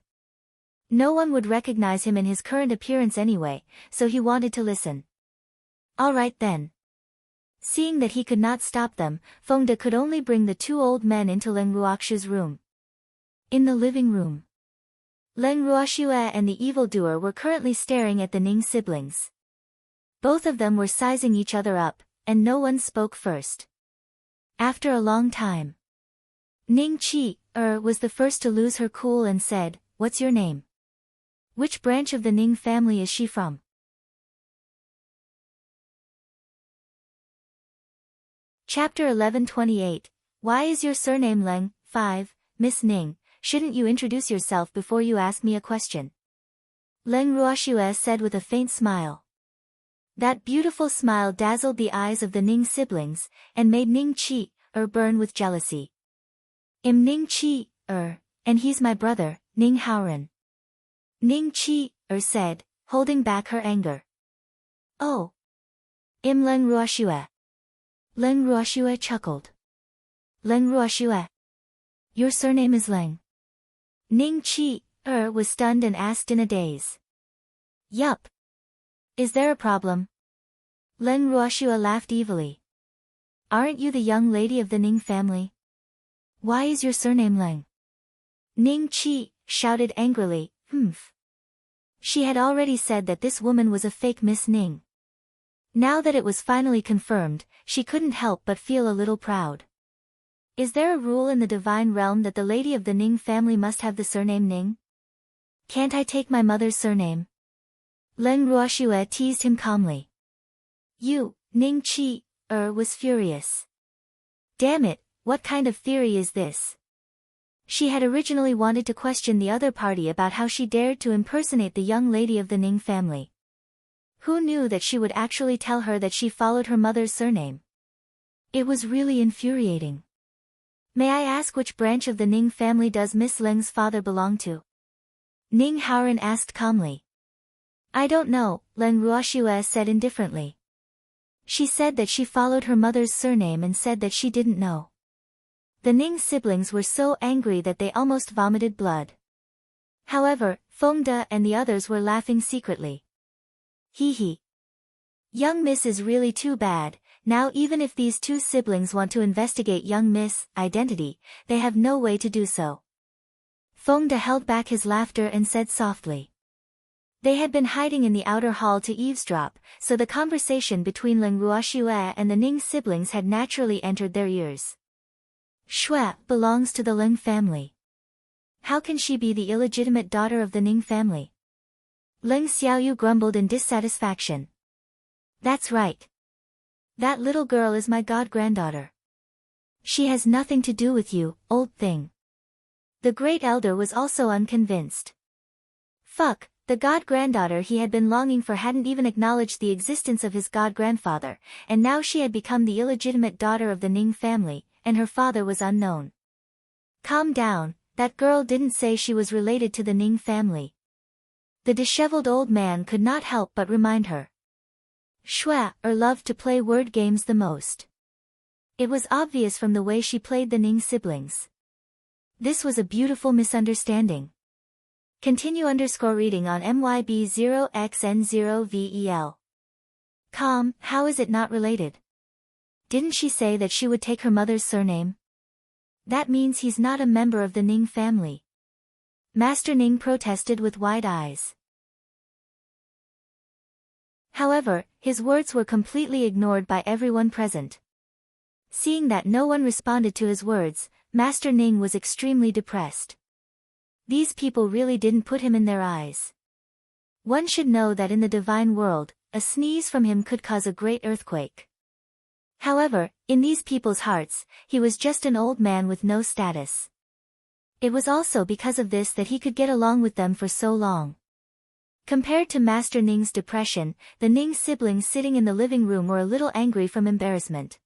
No one would recognize him in his current appearance anyway, so he wanted to listen. All right then. Seeing that he could not stop them, Feng De could only bring the two old men into Leng Ruoxu's room. In the living room, Leng Ruoxue and the evildoer were currently staring at the Ning siblings. Both of them were sizing each other up, and no one spoke first. After a long time, Ning Qi was the first to lose her cool and said, "What's your name? Which branch of the Ning family is she from?" Chapter 1128, Why is your surname Leng? 5, Miss Ning, shouldn't you introduce yourself before you ask me a question? Leng Ruoxue said with a faint smile. That beautiful smile dazzled the eyes of the Ning siblings, and made Ning Qi burn with jealousy. I'm Ning Qi and he's my brother, Ning Haoren. Ning Qi said, holding back her anger. Oh. I'm Leng Ruoxue. Leng Ruoxue chuckled. Leng Ruoxue. Your surname is Leng. Ning Qi was stunned and asked in a daze. Yup. Is there a problem? Leng Ruoxue laughed evilly. Aren't you the young lady of the Ning family? Why is your surname Leng? Ning Qi shouted angrily, She had already said that this woman was a fake Miss Ning. Now that it was finally confirmed, she couldn't help but feel a little proud. Is there a rule in the divine realm that the lady of the Ning family must have the surname Ning? Can't I take my mother's surname? Leng Ruoxue teased him calmly. You, Ning Qi, was furious. Damn it, what kind of theory is this? She had originally wanted to question the other party about how she dared to impersonate the young lady of the Ning family. Who knew that she would actually tell her that she followed her mother's surname? It was really infuriating. May I ask which branch of the Ning family does Miss Leng's father belong to? Ning Haoran asked calmly. I don't know, Leng Ruoxue said indifferently. She said that she followed her mother's surname and said that she didn't know. The Ning siblings were so angry that they almost vomited blood. However, Fengde and the others were laughing secretly. Hee hee. Young Miss is really too bad. Now even if these two siblings want to investigate young Miss' identity, they have no way to do so. Fengde held back his laughter and said softly. They had been hiding in the outer hall to eavesdrop, so the conversation between Leng Ruoxue and the Ning siblings had naturally entered their ears. Shui belongs to the Leng family. How can she be the illegitimate daughter of the Ning family? Leng Xiaoyu grumbled in dissatisfaction. That's right. That little girl is my god-granddaughter. She has nothing to do with you, old thing. The great elder was also unconvinced. Fuck, the god-granddaughter he had been longing for hadn't even acknowledged the existence of his god-grandfather, and now she had become the illegitimate daughter of the Ning family, and her father was unknown. Calm down, that girl didn't say she was related to the Ning family. The disheveled old man could not help but remind her. Shui loved to play word games the most. It was obvious from the way she played the Ning siblings. This was a beautiful misunderstanding. Continue _reading on MYB0XN0VEL. How is it not related? Didn't she say that she would take her mother's surname? That means he's not a member of the Ning family. Master Ning protested with wide eyes. However, his words were completely ignored by everyone present. Seeing that no one responded to his words, Master Ning was extremely depressed. These people really didn't put him in their eyes. One should know that in the divine world, a sneeze from him could cause a great earthquake. However, in these people's hearts, he was just an old man with no status. It was also because of this that he could get along with them for so long. Compared to Master Ning's depression, the Ning siblings sitting in the living room were a little angry from embarrassment.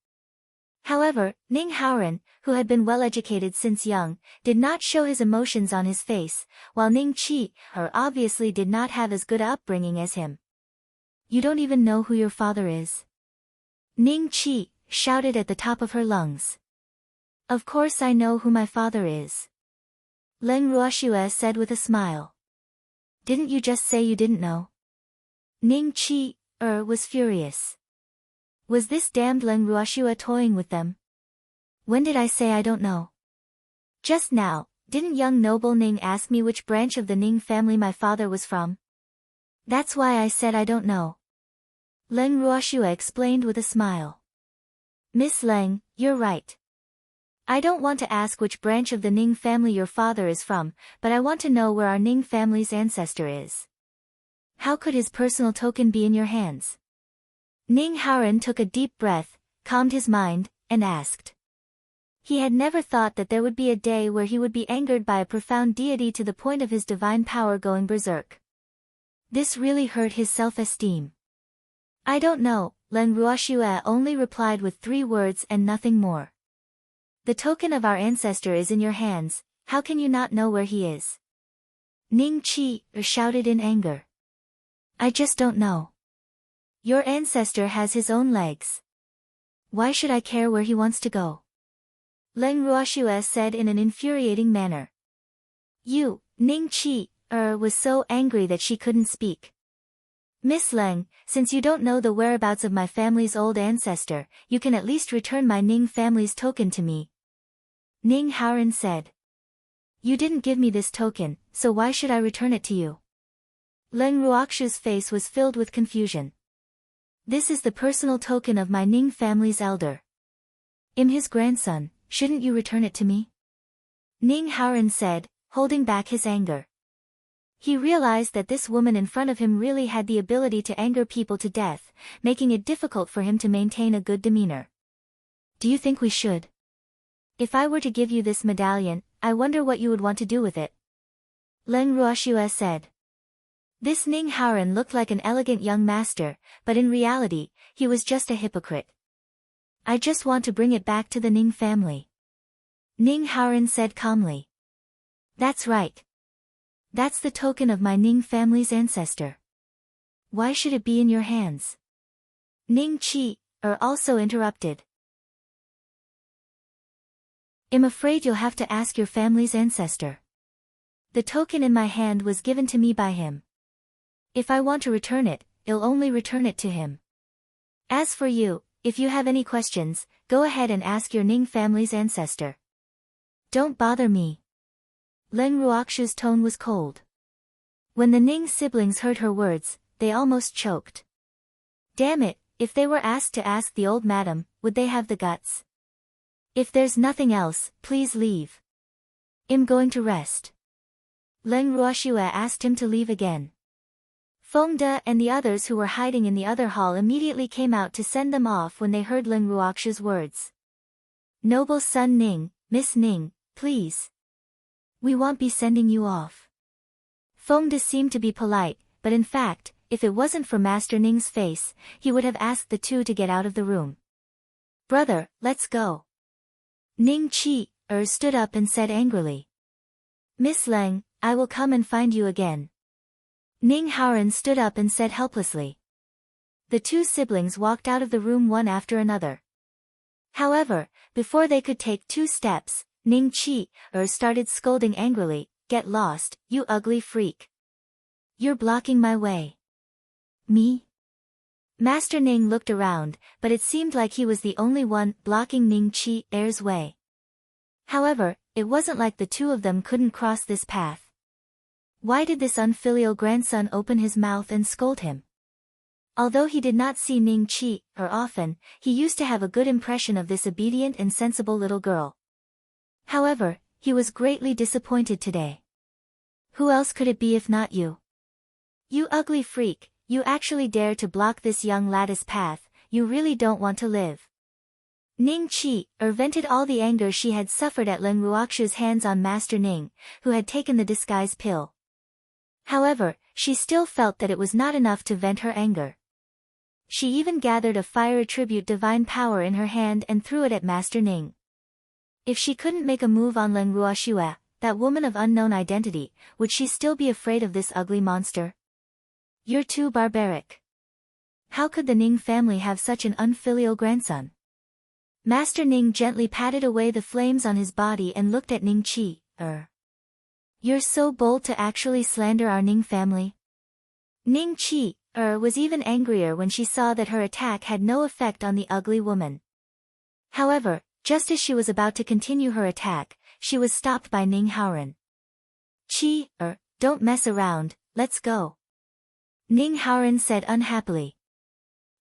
However, Ning Haoran, who had been well-educated since young, did not show his emotions on his face, while Ning Qi obviously did not have as good a upbringing as him. You don't even know who your father is? Ning Qi shouted at the top of her lungs. Of course I know who my father is. Leng Ruoxue said with a smile. Didn't you just say you didn't know? Ning Qi was furious. Was this damned Leng Ruoxue toying with them? When did I say I don't know? Just now, didn't young noble Ning ask me which branch of the Ning family my father was from? That's why I said I don't know. Leng Ruoxue explained with a smile. Miss Leng, you're right. I don't want to ask which branch of the Ning family your father is from, but I want to know where our Ning family's ancestor is. How could his personal token be in your hands? Ning Haoran took a deep breath, calmed his mind, and asked. He had never thought that there would be a day where he would be angered by a profound deity to the point of his divine power going berserk. This really hurt his self-esteem. I don't know, Leng Ruoxue only replied with 3 words and nothing more. The token of our ancestor is in your hands, how can you not know where he is? Ning Qi shouted in anger. I just don't know. Your ancestor has his own legs. Why should I care where he wants to go? Leng Ruoxue said in an infuriating manner. You, Ning Qi, was so angry that she couldn't speak. Miss Leng, since you don't know the whereabouts of my family's old ancestor, you can at least return my Ning family's token to me. Ning Haoran said. You didn't give me this token, so why should I return it to you? Leng Ruoxue's face was filled with confusion. This is the personal token of my Ning family's elder. I'm his grandson, shouldn't you return it to me? Ning Haoren said, holding back his anger. He realized that this woman in front of him really had the ability to anger people to death, making it difficult for him to maintain a good demeanor. Do you think we should? If I were to give you this medallion, I wonder what you would want to do with it. Leng Ruoxue said. This Ning Haoren looked like an elegant young master, but in reality, he was just a hypocrite. I just want to bring it back to the Ning family. Ning Haoren said calmly. That's right. That's the token of my Ning family's ancestor. Why should it be in your hands? Ning also interrupted. I'm afraid you'll have to ask your family's ancestor. The token in my hand was given to me by him. If I want to return it, I'll only return it to him. As for you, if you have any questions, go ahead and ask your Ning family's ancestor. Don't bother me. Leng Ruoxue's tone was cold. When the Ning siblings heard her words, they almost choked. Damn it, if they were asked to ask the old madam, would they have the guts? If there's nothing else, please leave. I'm going to rest. Leng Ruoxue asked him to leave again. Feng De and the others who were hiding in the other hall immediately came out to send them off when they heard Leng Ruoxue's words. Noble son Ning, Miss Ning, please. We won't be sending you off. Feng De seemed to be polite, but in fact, if it wasn't for Master Ning's face, he would have asked the two to get out of the room. Brother, let's go. Ning stood up and said angrily. Miss Leng, I will come and find you again. Ning Haoren stood up and said helplessly. The two siblings walked out of the room one after another. However, before they could take 2 steps, Ning started scolding angrily, Get lost, you ugly freak. You're blocking my way. Me? Master Ning looked around, but it seemed like he was the only one blocking Ning Er's way. However, it wasn't like the two of them couldn't cross this path. Why did this unfilial grandson open his mouth and scold him? Although he did not see Ning often, he used to have a good impression of this obedient and sensible little girl. However, he was greatly disappointed today. Who else could it be if not you? You ugly freak, you actually dare to block this young lad's path, you really don't want to live. Ning vented all the anger she had suffered at Leng Ruoxue's hands on Master Ning, who had taken the disguise pill. However, she still felt that it was not enough to vent her anger. She even gathered a fire attribute divine power in her hand and threw it at Master Ning. If she couldn't make a move on Leng Ruoxue, that woman of unknown identity, would she still be afraid of this ugly monster? You're too barbaric. How could the Ning family have such an unfilial grandson? Master Ning gently patted away the flames on his body and looked at Ning You're so bold to actually slander our Ning family. Ning was even angrier when she saw that her attack had no effect on the ugly woman. However, just as she was about to continue her attack, she was stopped by Ning Haoren. Don't mess around, let's go. Ning Haoren said unhappily.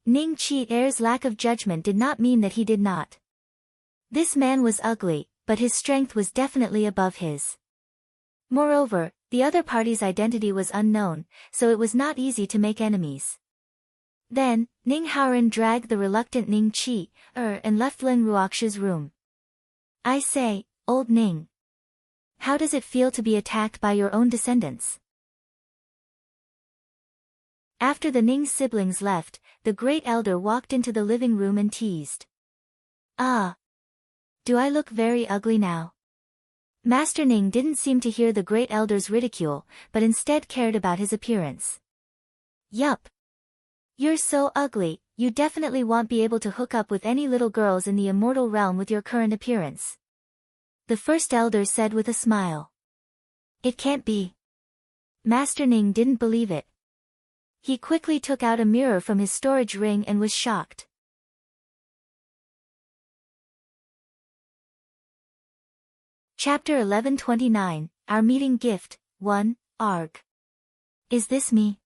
Ning Er's lack of judgment did not mean that he did not. This man was ugly, but his strength was definitely above his. Moreover, the other party's identity was unknown, so it was not easy to make enemies. Then, Ning Haoren dragged the reluctant Ning and left Leng Ruoxue's room. I say, old Ning. How does it feel to be attacked by your own descendants? After the Ning siblings left, the great elder walked into the living room and teased. Ah! Do I look very ugly now? Master Ning didn't seem to hear the great elder's ridicule, but instead cared about his appearance. Yup. You're so ugly, you definitely won't be able to hook up with any little girls in the immortal realm with your current appearance. The first elder said with a smile. It can't be. Master Ning didn't believe it. He quickly took out a mirror from his storage ring and was shocked. Chapter 1129, Our Meeting Gift, 1, Arg. Is this me?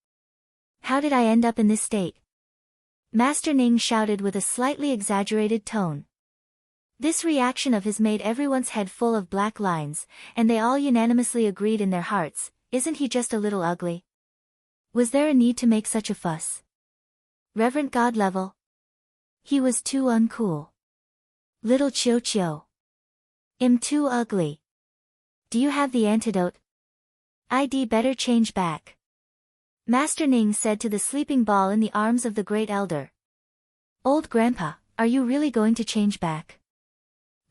How did I end up in this state? Master Ning shouted with a slightly exaggerated tone. This reaction of his made everyone's head full of black lines, and they all unanimously agreed in their hearts, isn't he just a little ugly? Was there a need to make such a fuss? Reverend God level? He was too uncool. Little Chiu Chiu. Too ugly. Do you have the antidote? I'd better change back. Master Ning said to the sleeping ball in the arms of the great elder. Old grandpa, are you really going to change back?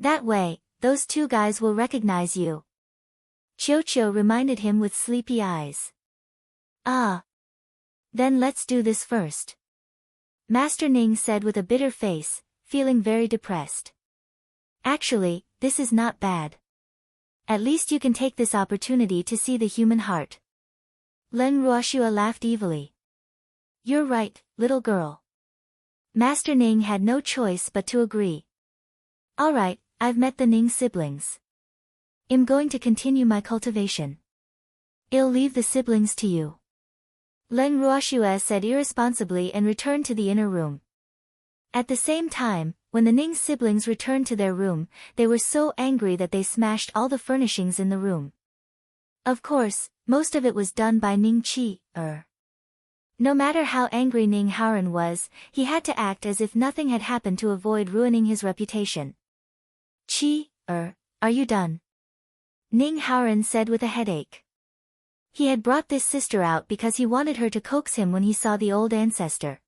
That way, those two guys will recognize you. Chiu Chiu reminded him with sleepy eyes. Ah. Then let's do this first. Master Ning said with a bitter face, feeling very depressed. Actually, this is not bad. At least you can take this opportunity to see the human heart. Leng Ruoxua laughed evilly. You're right, little girl. Master Ning had no choice but to agree. Alright, I've met the Ning siblings. I'm going to continue my cultivation. I'll leave the siblings to you. Leng Ruoxua said irresponsibly and returned to the inner room. At the same time, when the Ning siblings returned to their room, they were so angry that they smashed all the furnishings in the room. Of course, most of it was done by Ning Qi. No matter how angry Ning Haoren was, he had to act as if nothing had happened to avoid ruining his reputation. Qi, are you done? Ning Haoren said with a headache. He had brought this sister out because he wanted her to coax him when he saw the old ancestor.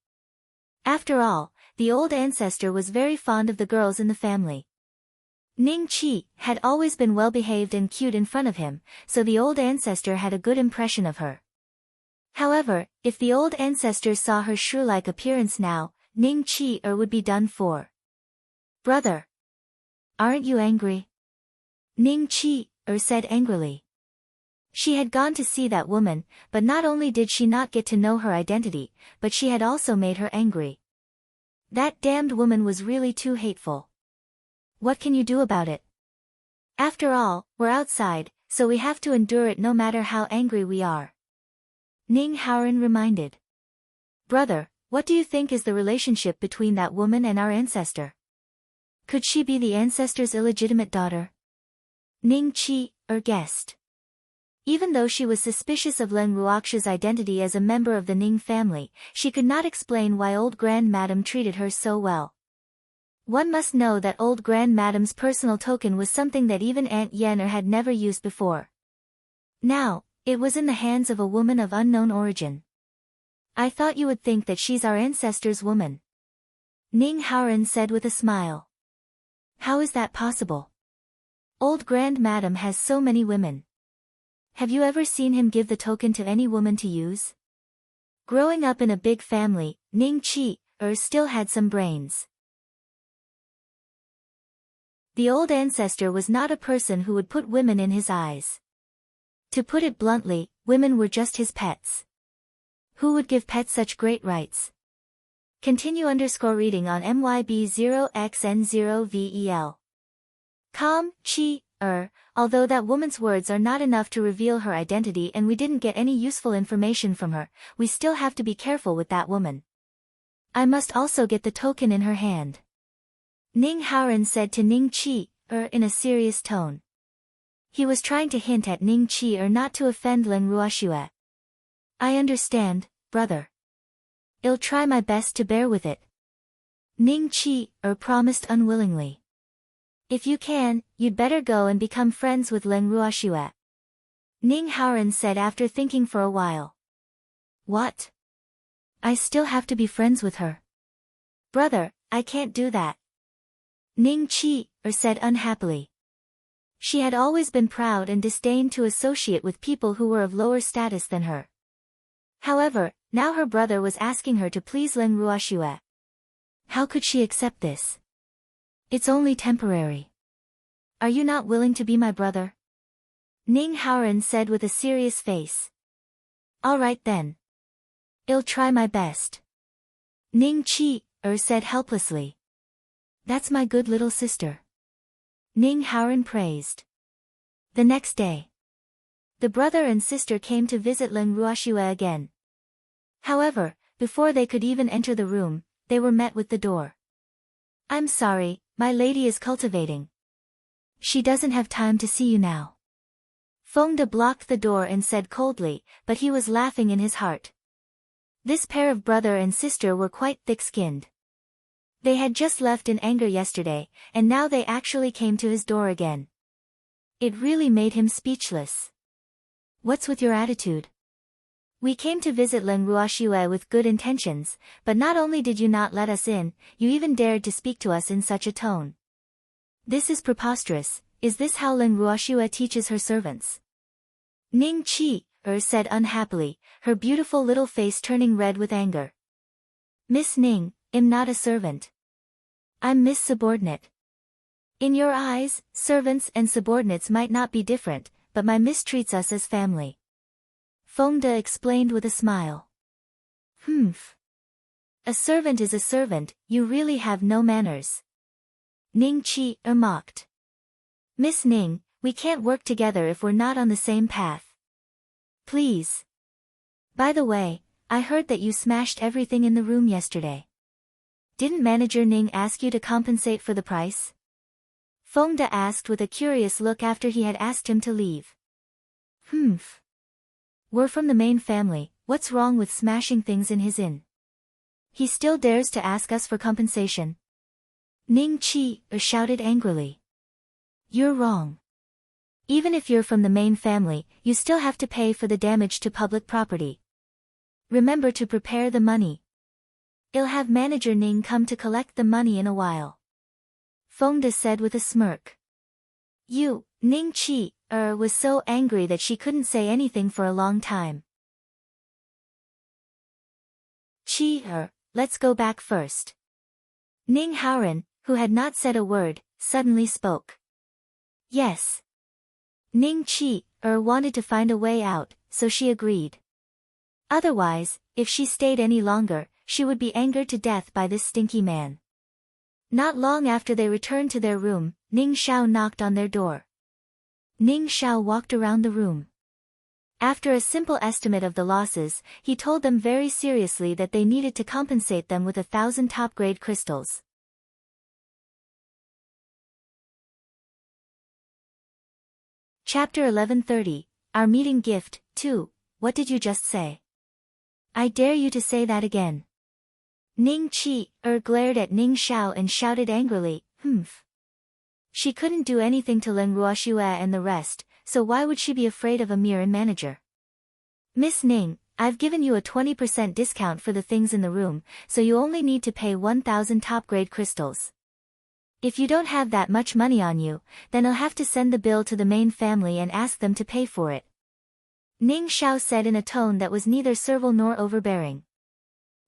After all, the old ancestor was very fond of the girls in the family. Ning Qi had always been well-behaved and cute in front of him, so the old ancestor had a good impression of her. However, if the old ancestor saw her shrew-like appearance now, Ning Qi would be done for. Brother. Aren't you angry? Ning Qi said angrily. She had gone to see that woman, but not only did she not get to know her identity, but she had also made her angry. That damned woman was really too hateful. What can you do about it? After all, we're outside, so we have to endure it no matter how angry we are. Ning Haoren reminded. Brother, what do you think is the relationship between that woman and our ancestor? Could she be the ancestor's illegitimate daughter? Ning Qi guessed. Even though she was suspicious of Leng Ruoxua's identity as a member of the Ning family, she could not explain why old Grand Madam treated her so well. One must know that old Grand Madam's personal token was something that even Aunt Yen had never used before. Now, it was in the hands of a woman of unknown origin. I thought you would think that she's our ancestor's woman. Ning Haoren said with a smile. How is that possible? Old Grand Madam has so many women. Have you ever seen him give the token to any woman to use? Growing up in a big family, Ning Qi still had some brains. The old ancestor was not a person who would put women in his eyes. To put it bluntly, women were just his pets. Who would give pets such great rights? Continue _reading on MYB0XN0VEL. Qi, although that woman's words are not enough to reveal her identity and we didn't get any useful information from her, we still have to be careful with that woman. I must also get the token in her hand. Ning Haoren said to Ning Qi, in a serious tone. He was trying to hint at Ning Qi not to offend Leng Ruoxua. I understand, brother. I'll try my best to bear with it. Ning Qi promised unwillingly. If you can, you'd better go and become friends with Leng Ruoxua. Ning Haoren said after thinking for a while. What? I still have to be friends with her. Brother, I can't do that. Ning Qi said unhappily. She had always been proud and disdained to associate with people who were of lower status than her. However, now her brother was asking her to please Leng Ruoxua. How could she accept this? It's only temporary. Are you not willing to be my brother? Ning Haoren said with a serious face. All right then. I'll try my best. Ning Qi said helplessly. That's my good little sister. Ning Haoren praised. The next day, the brother and sister came to visit Leng Ruoxua again. However, before they could even enter the room, they were met with the door. "I'm sorry, my lady is cultivating. She doesn't have time to see you now." Feng De blocked the door and said coldly, but he was laughing in his heart. This pair of brother and sister were quite thick-skinned. They had just left in anger yesterday, and now they actually came to his door again. It really made him speechless. "What's with your attitude? We came to visit Leng Ruoxue with good intentions, but not only did you not let us in, you even dared to speak to us in such a tone. This is preposterous. Is this how Leng Ruoxue teaches her servants?" Ning Qi said unhappily, her beautiful little face turning red with anger. "Miss Ning, I'm not a servant. I'm Miss Subordinate. In your eyes, servants and subordinates might not be different, but my miss treats us as family." Feng De explained with a smile. "Humph. A servant is a servant, you really have no manners." Ning Qi mocked. "Miss Ning, we can't work together if we're not on the same path. Please. By the way, I heard that you smashed everything in the room yesterday. Didn't Manager Ning ask you to compensate for the price?" Feng De asked with a curious look after he had asked him to leave. "Humph. We're from the main family, what's wrong with smashing things in his inn? He still dares to ask us for compensation." Ning Qi shouted angrily. "You're wrong. Even if you're from the main family, you still have to pay for the damage to public property. Remember to prepare the money. I'll have Manager Ning come to collect the money in a while." Feng De said with a smirk. Ning Qi was so angry that she couldn't say anything for a long time. "Qi let's go back first." Ning Haoran, who had not said a word, suddenly spoke. "Yes." Ning Qi wanted to find a way out, so she agreed. Otherwise, if she stayed any longer, she would be angered to death by this stinky man. Not long after they returned to their room, Ning Xiao knocked on their door. Ning Xiao walked around the room. After a simple estimate of the losses, he told them very seriously that they needed to compensate them with 1,000 top-grade crystals. Chapter 1130, Our Meeting Gift, 2, What did you just say? I dare you to say that again. Ning Qi glared at Ning Xiao and shouted angrily, "Humph." She couldn't do anything to Leng Ruoxue and the rest, so why would she be afraid of a mere manager? "Miss Ning, I've given you a 20% discount for the things in the room, so you only need to pay 1,000 top-grade crystals. If you don't have that much money on you, then I'll have to send the bill to the main family and ask them to pay for it," Ning Xiao said in a tone that was neither servile nor overbearing.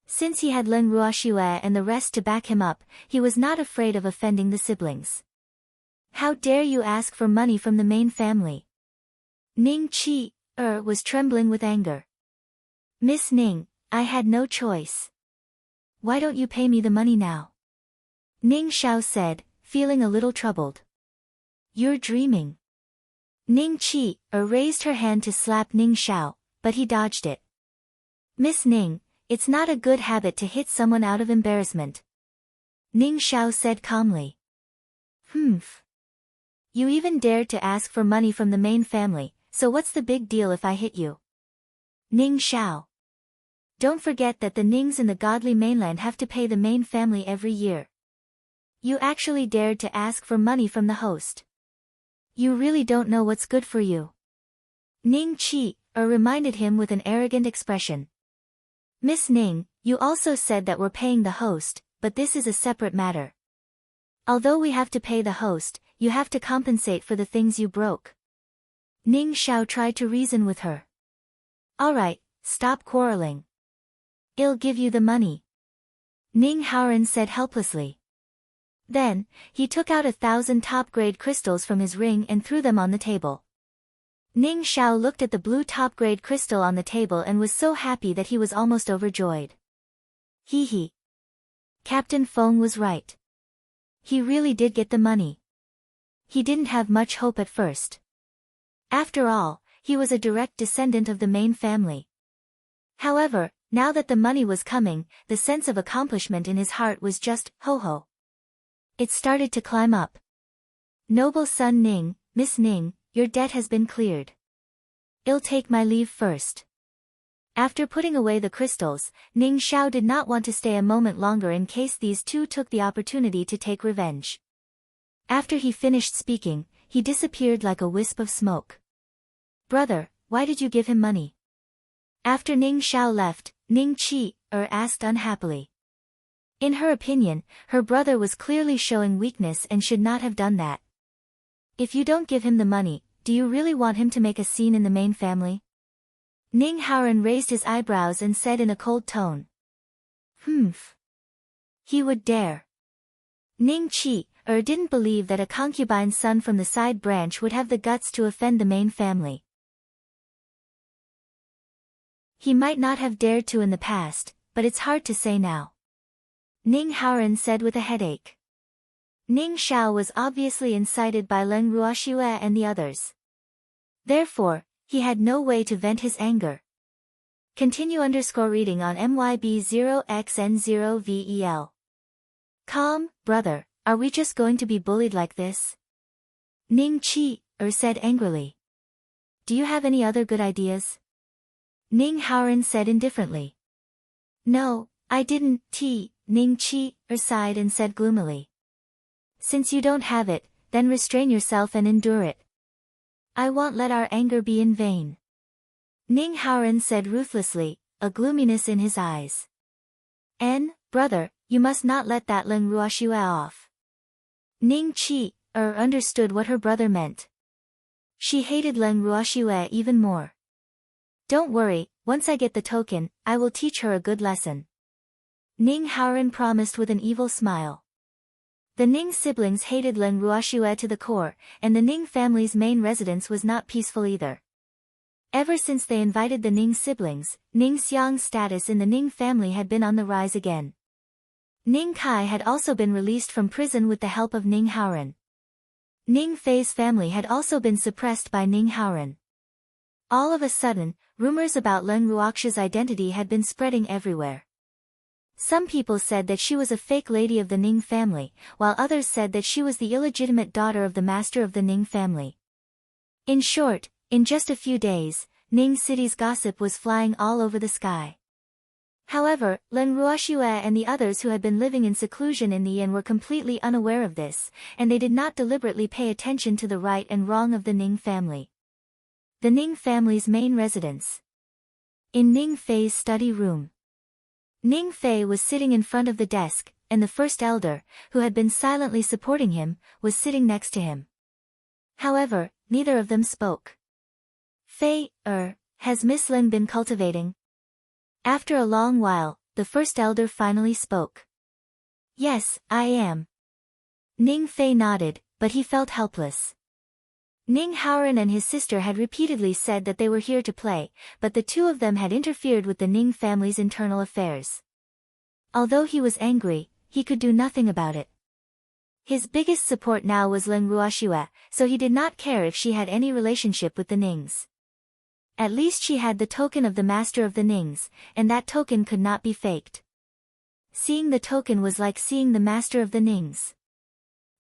Since he had Leng Ruoxue and the rest to back him up, he was not afraid of offending the siblings. "How dare you ask for money from the main family?" Ning Qi was trembling with anger. "Miss Ning, I had no choice. Why don't you pay me the money now?" Ning Xiao said, feeling a little troubled. "You're dreaming." Ning Qi raised her hand to slap Ning Xiao, but he dodged it. "Miss Ning, it's not a good habit to hit someone out of embarrassment," Ning Xiao said calmly. "Humph. You even dared to ask for money from the main family, so what's the big deal if I hit you?" Ning Xiao. Don't forget that the Nings in the godly mainland have to pay the main family every year. You actually dared to ask for money from the host. You really don't know what's good for you. Ning Qi reminded him with an arrogant expression. "Miss Ning, you also said that we're paying the host, but this is a separate matter. Although we have to pay the host, you have to compensate for the things you broke." Ning Xiao tried to reason with her. "Alright, stop quarreling. I'll give you the money," Ning Haoran said helplessly. Then, he took out 1,000 top-grade crystals from his ring and threw them on the table. Ning Xiao looked at the blue top-grade crystal on the table and was so happy that he was almost overjoyed. Hee hee. Captain Feng was right. He really did get the money. He didn't have much hope at first. After all, he was a direct descendant of the main family. However, Now that the money was coming, the sense of accomplishment in his heart was just, ho-ho. It started to climb up. Noble son Ning, Miss Ning, your debt has been cleared. I'll take my leave first. After putting away the crystals, Ning Xiao did not want to stay a moment longer in case these two took the opportunity to take revenge. After he finished speaking, he disappeared like a wisp of smoke. Brother, why did you give him money? After Ning Xiao left, Ning Qi asked unhappily. In her opinion, her brother was clearly showing weakness and should not have done that. If you don't give him the money, do you really want him to make a scene in the main family? Ning Haoren raised his eyebrows and said in a cold tone. Humph. He would dare. Ning Qi didn't believe that a concubine's son from the side branch would have the guts to offend the main family. He might not have dared to in the past, but it's hard to say now. Ning Haoren said with a headache. Ning Xiao was obviously incited by Leng Ruoxue and the others. Therefore, he had no way to vent his anger. Continue _reading on MYB0XN0VEL. Calm, brother, are we just going to be bullied like this? Ning Qi said angrily. Do you have any other good ideas? Ning Haoren said indifferently. No, I didn't. Ning Qi sighed and said gloomily. Since you don't have it, then restrain yourself and endure it. I won't let our anger be in vain. Ning Haoren said ruthlessly, a gloominess in his eyes. Brother, you must not let that Leng Ruoxue off. Ning Qi understood what her brother meant. She hated Leng Ruoxue even more. Don't worry, once I get the token, I will teach her a good lesson. Ning Haoren promised with an evil smile. The Ning siblings hated Leng Ruoxue to the core, and the Ning family's main residence was not peaceful either. Ever since they invited the Ning siblings, Ning Xiang's status in the Ning family had been on the rise again. Ning Kai had also been released from prison with the help of Ning Haoren. Ning Fei's family had also been suppressed by Ning Haoren. All of a sudden, rumors about Leng Ruoxue's identity had been spreading everywhere. Some people said that she was a fake lady of the Ning family, while others said that she was the illegitimate daughter of the master of the Ning family. In short, in just a few days, Ning City's gossip was flying all over the sky. However, Leng Ruoxue and the others who had been living in seclusion in the inn were completely unaware of this, and they did not deliberately pay attention to the right and wrong of the Ning family. The Ning family's main residence. In Ning Fei's study room. Ning Fei was sitting in front of the desk, and the first elder, who had been silently supporting him, was sitting next to him. However, neither of them spoke. Fei, has Miss Lin been cultivating? After a long while, the first elder finally spoke. Yes, I am. Ning Fei nodded, but he felt helpless. Ning Haoren and his sister had repeatedly said that they were here to play, but the two of them had interfered with the Ning family's internal affairs. Although he was angry, he could do nothing about it. His biggest support now was Leng Ruoxue, so he did not care if she had any relationship with the Nings. At least she had the token of the master of the Nings, and that token could not be faked. Seeing the token was like seeing the master of the Nings.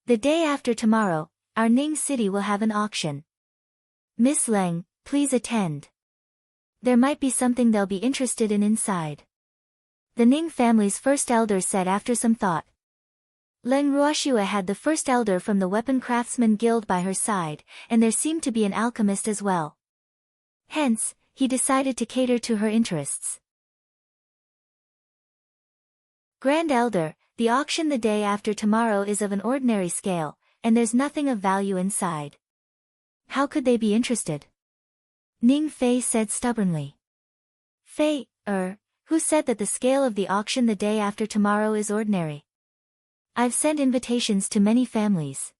The day after tomorrow, our Ning city will have an auction. Miss Leng, please attend. There might be something they'll be interested in inside. The Ning family's first elder said after some thought. Leng Ruoxue had the first elder from the Weapon Craftsman Guild by her side, and there seemed to be an alchemist as well. Hence, he decided to cater to her interests. Grand Elder, the auction the day after tomorrow is of an ordinary scale, and there's nothing of value inside. How could they be interested? Ning Fei said stubbornly. Fei, who said that the scale of the auction the day after tomorrow is ordinary? I've sent invitations to many families.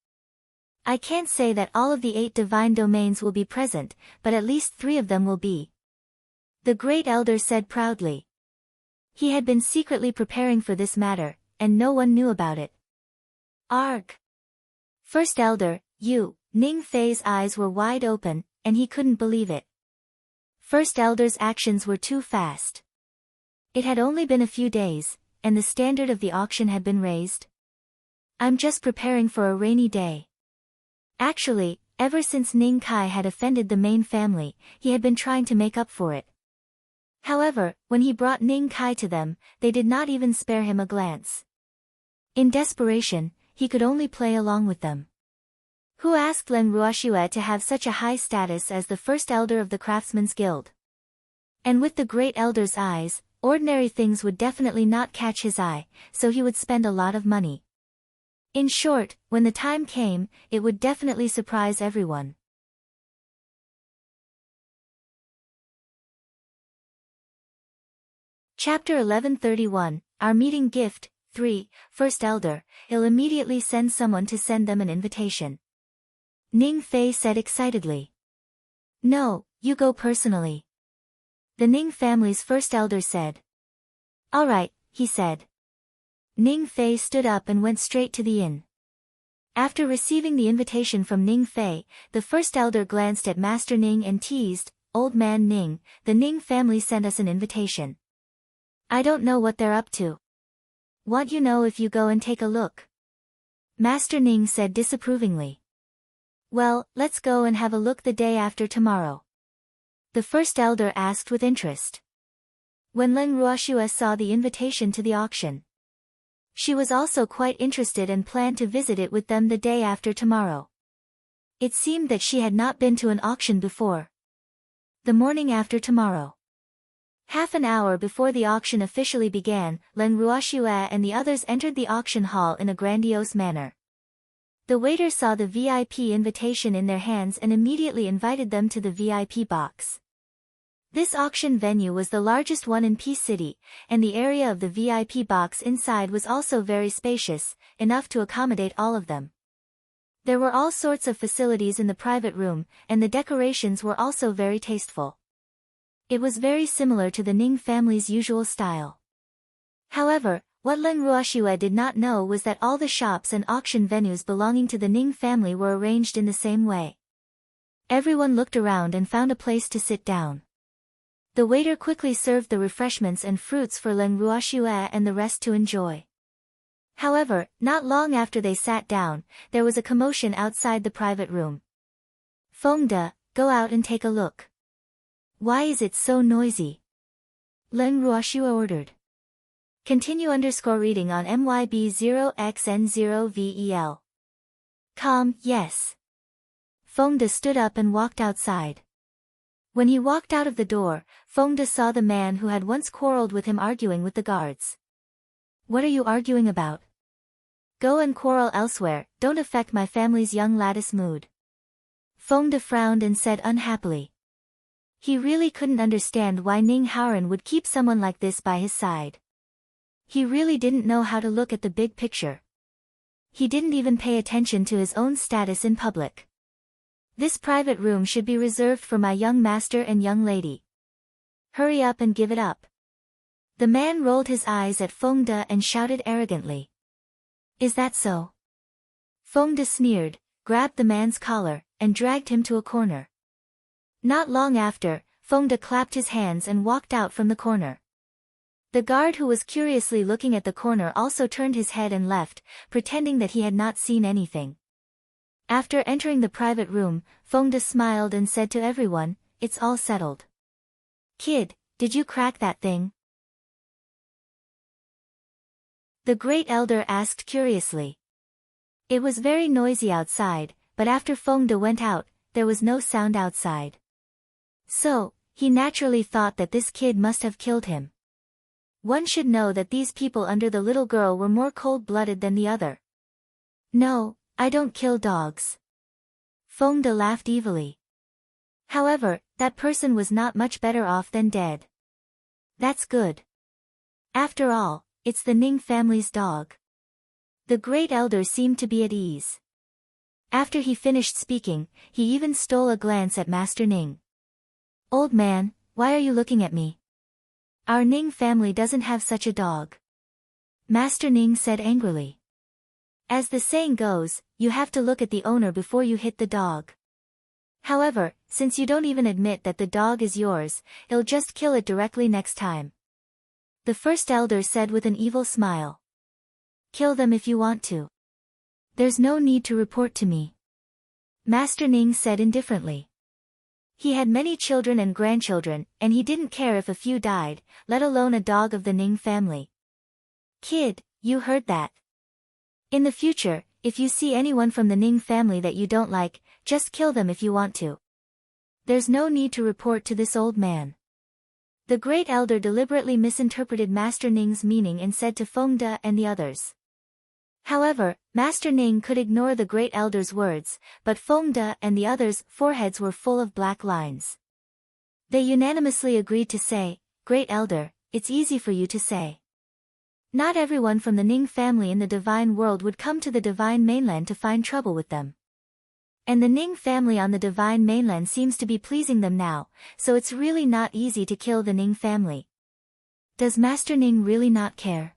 I can't say that all of the 8 divine domains will be present, but at least 3 of them will be. The Great Elder said proudly. He had been secretly preparing for this matter, and no one knew about it. Arg! First Elder, you, Ning Fei's eyes were wide open, and he couldn't believe it. First Elder's actions were too fast. It had only been a few days, and the standard of the auction had been raised. I'm just preparing for a rainy day. Actually, ever since Ning Kai had offended the main family, he had been trying to make up for it. However, when he brought Ning Kai to them, they did not even spare him a glance. In desperation, he could only play along with them. Who asked Leng Ruoxue to have such a high status as the first elder of the Craftsmen's Guild? And with the great elder's eyes, ordinary things would definitely not catch his eye, so he would spend a lot of money. In short, when the time came, it would definitely surprise everyone. Chapter 1131, Our Meeting Gift, 3, First Elder, he'll immediately send someone to send them an invitation. Ning Fei said excitedly. No, you go personally. The Ning family's first elder said. All right, he said. Ning Fei stood up and went straight to the inn. After receiving the invitation from Ning Fei, the first elder glanced at Master Ning and teased, Old man Ning, the Ning family sent us an invitation. I don't know what they're up to. Want you know if you go and take a look? Master Ning said disapprovingly. Well, let's go and have a look the day after tomorrow. The first elder asked with interest. When Leng Ruoxue saw the invitation to the auction, she was also quite interested and planned to visit it with them the day after tomorrow. It seemed that she had not been to an auction before. The morning after tomorrow. Half an hour before the auction officially began, Leng Ruoxue and the others entered the auction hall in a grandiose manner. The waiter saw the VIP invitation in their hands and immediately invited them to the VIP box. This auction venue was the largest one in Peace City, and the area of the VIP box inside was also very spacious, enough to accommodate all of them. There were all sorts of facilities in the private room, and the decorations were also very tasteful. It was very similar to the Ning family's usual style. However, what Leng Ruoxue did not know was that all the shops and auction venues belonging to the Ning family were arranged in the same way. Everyone looked around and found a place to sit down. The waiter quickly served the refreshments and fruits for Leng Ruoxue and the rest to enjoy. However, not long after they sat down, there was a commotion outside the private room. Fengde, go out and take a look. Why is it so noisy? Leng Ruoxue ordered. Continue reading on MYB0XN0VEL. Yes. Fengde stood up and walked outside. When he walked out of the door, Fengde saw the man who had once quarreled with him arguing with the guards. What are you arguing about? Go and quarrel elsewhere, don't affect my family's young lattice mood. Fengde frowned and said unhappily. He really couldn't understand why Ning Haoren would keep someone like this by his side. He really didn't know how to look at the big picture. He didn't even pay attention to his own status in public. This private room should be reserved for my young master and young lady. Hurry up and give it up. The man rolled his eyes at Fengde and shouted arrogantly. Is that so? Fengde sneered, grabbed the man's collar, and dragged him to a corner. Not long after, Fengde clapped his hands and walked out from the corner. The guard who was curiously looking at the corner also turned his head and left, pretending that he had not seen anything. After entering the private room, Fengde smiled and said to everyone, It's all settled. Kid, did you crack that thing? The great elder asked curiously. It was very noisy outside, but after Fengde went out, there was no sound outside. So, he naturally thought that this kid must have killed him. One should know that these people under the little girl were more cold-blooded than the other. No, I don't kill dogs. Fengde laughed evilly. However, that person was not much better off than dead. That's good. After all, it's the Ning family's dog. The great elder seemed to be at ease. After he finished speaking, he even stole a glance at Master Ning. Old man, why are you looking at me? Our Ning family doesn't have such a dog. Master Ning said angrily. As the saying goes, you have to look at the owner before you hit the dog. However, since you don't even admit that the dog is yours, I'll just kill it directly next time. The first elder said with an evil smile. Kill them if you want to. There's no need to report to me. Master Ning said indifferently. He had many children and grandchildren, and he didn't care if a few died, let alone a dog of the Ning family. Kid, you heard that. In the future, if you see anyone from the Ning family that you don't like, just kill them if you want to. There's no need to report to this old man. The great elder deliberately misinterpreted Master Ning's meaning and said to Fengde and the others. However, Master Ning could ignore the great elder's words, but Fengde and the others' foreheads were full of black lines. They unanimously agreed to say, Great elder, it's easy for you to say. Not everyone from the Ning family in the divine world would come to the divine mainland to find trouble with them. And the Ning family on the divine mainland seems to be pleasing them now, so it's really not easy to kill the Ning family. Does Master Ning really not care?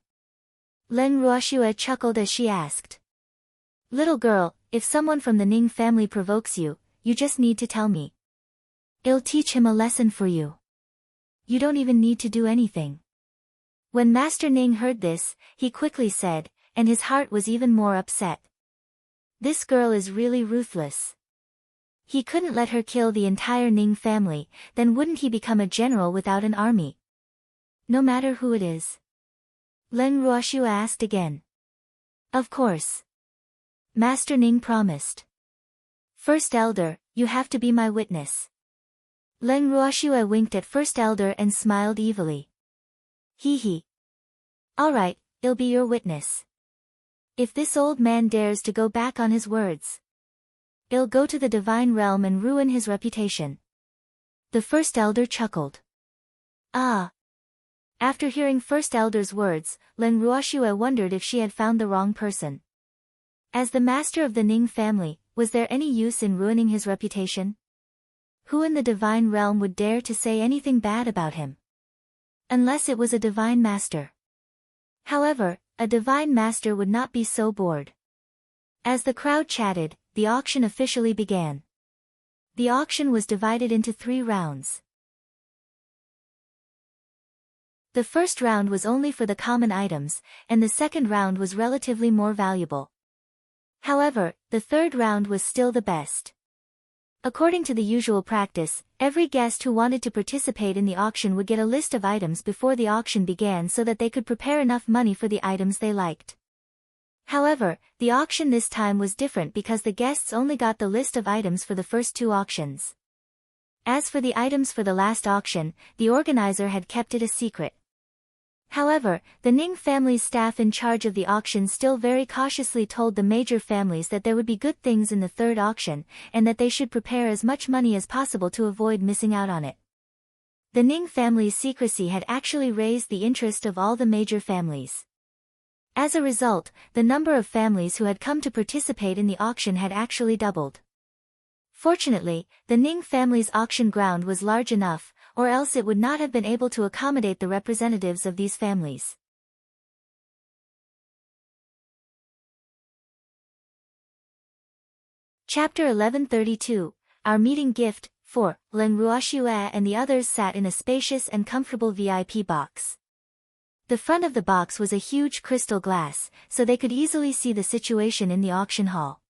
Leng Ruoxue chuckled as she asked. Little girl, if someone from the Ning family provokes you, you just need to tell me. I'll teach him a lesson for you. You don't even need to do anything. When Master Ning heard this, he quickly said, and his heart was even more upset. This girl is really ruthless. He couldn't let her kill the entire Ning family, then wouldn't he become a general without an army? No matter who it is. Leng Ruoxue asked again. Of course. Master Ning promised. First elder, you have to be my witness. Leng Ruoxue winked at First elder and smiled evilly. Hee hee. All right, I'll be your witness. If this old man dares to go back on his words, I'll go to the divine realm and ruin his reputation. The first elder chuckled. Ah. After hearing First elder's words, Leng Ruoxue wondered if she had found the wrong person. As the master of the Ning family, was there any use in ruining his reputation? Who in the divine realm would dare to say anything bad about him? Unless it was a divine master. However, a divine master would not be so bored. As the crowd chatted, the auction officially began. The auction was divided into 3 rounds. The first round was only for the common items, and the second round was relatively more valuable. However, the third round was still the best. According to the usual practice, every guest who wanted to participate in the auction would get a list of items before the auction began so that they could prepare enough money for the items they liked. However, the auction this time was different because the guests only got the list of items for the first 2 auctions. As for the items for the last auction, the organizer had kept it a secret. However, the Ning family's staff in charge of the auction still very cautiously told the major families that there would be good things in the third auction, and that they should prepare as much money as possible to avoid missing out on it. The Ning family's secrecy had actually raised the interest of all the major families. As a result, the number of families who had come to participate in the auction had actually doubled. Fortunately, the Ning family's auction ground was large enough, or else it would not have been able to accommodate the representatives of these families. Chapter 1132, Our Meeting Gift, 4. Leng Ruoxue and the others sat in a spacious and comfortable VIP box. The front of the box was a huge crystal glass, so they could easily see the situation in the auction hall.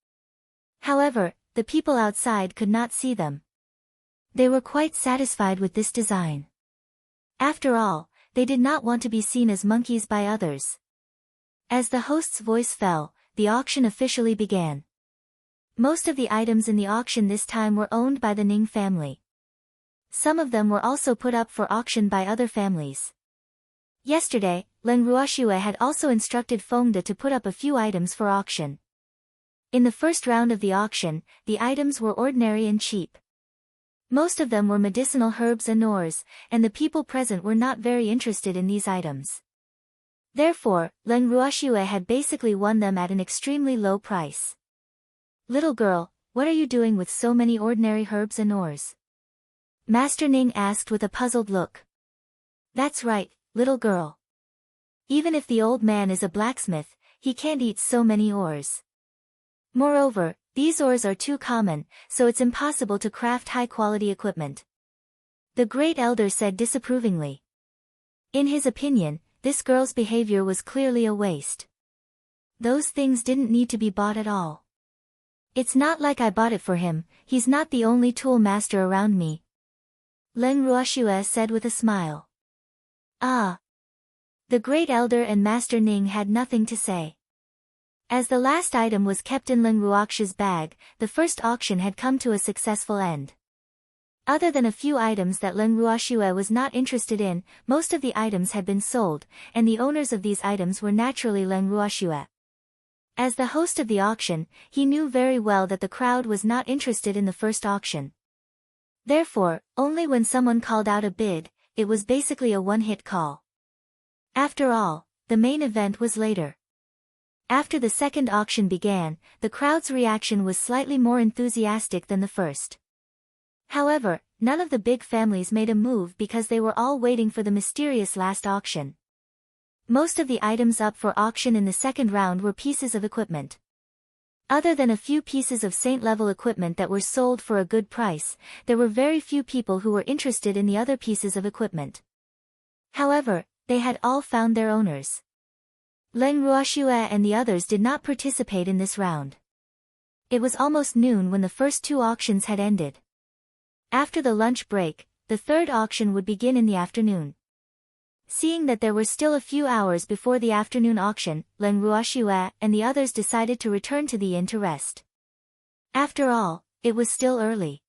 However, the people outside could not see them. They were quite satisfied with this design. After all, they did not want to be seen as monkeys by others. As the host's voice fell, the auction officially began. Most of the items in the auction this time were owned by the Ning family. Some of them were also put up for auction by other families. Yesterday, Leng Ruoxue had also instructed Fengde to put up a few items for auction. In the first round of the auction, the items were ordinary and cheap. Most of them were medicinal herbs and ores, and the people present were not very interested in these items. Therefore, Leng Ruoxue had basically won them at an extremely low price. Little girl, what are you doing with so many ordinary herbs and ores? Master Ning asked with a puzzled look. That's right, little girl. Even if the old man is a blacksmith, he can't eat so many ores. Moreover, these ores are too common, so it's impossible to craft high-quality equipment. The great elder said disapprovingly. In his opinion, this girl's behavior was clearly a waste. Those things didn't need to be bought at all. It's not like I bought it for him, he's not the only tool master around me. Leng Ruoxue said with a smile. Ah. The great elder and Master Ning had nothing to say. As the last item was kept in Leng Ruoxue's bag, the first auction had come to a successful end. Other than a few items that Leng Ruoxue was not interested in, most of the items had been sold, and the owners of these items were naturally Leng Ruoxue. As the host of the auction, he knew very well that the crowd was not interested in the first auction. Therefore, only when someone called out a bid, it was basically a one-hit call. After all, the main event was later. After the second auction began, the crowd's reaction was slightly more enthusiastic than the first. However, none of the big families made a move because they were all waiting for the mysterious last auction. Most of the items up for auction in the second round were pieces of equipment. Other than a few pieces of saint-level equipment that were sold for a good price, there were very few people who were interested in the other pieces of equipment. However, they had all found their owners. Leng Ruoxue and the others did not participate in this round. It was almost noon when the first two auctions had ended. After the lunch break, the third auction would begin in the afternoon. Seeing that there were still a few hours before the afternoon auction, Leng Ruoxue and the others decided to return to the inn to rest. After all, it was still early.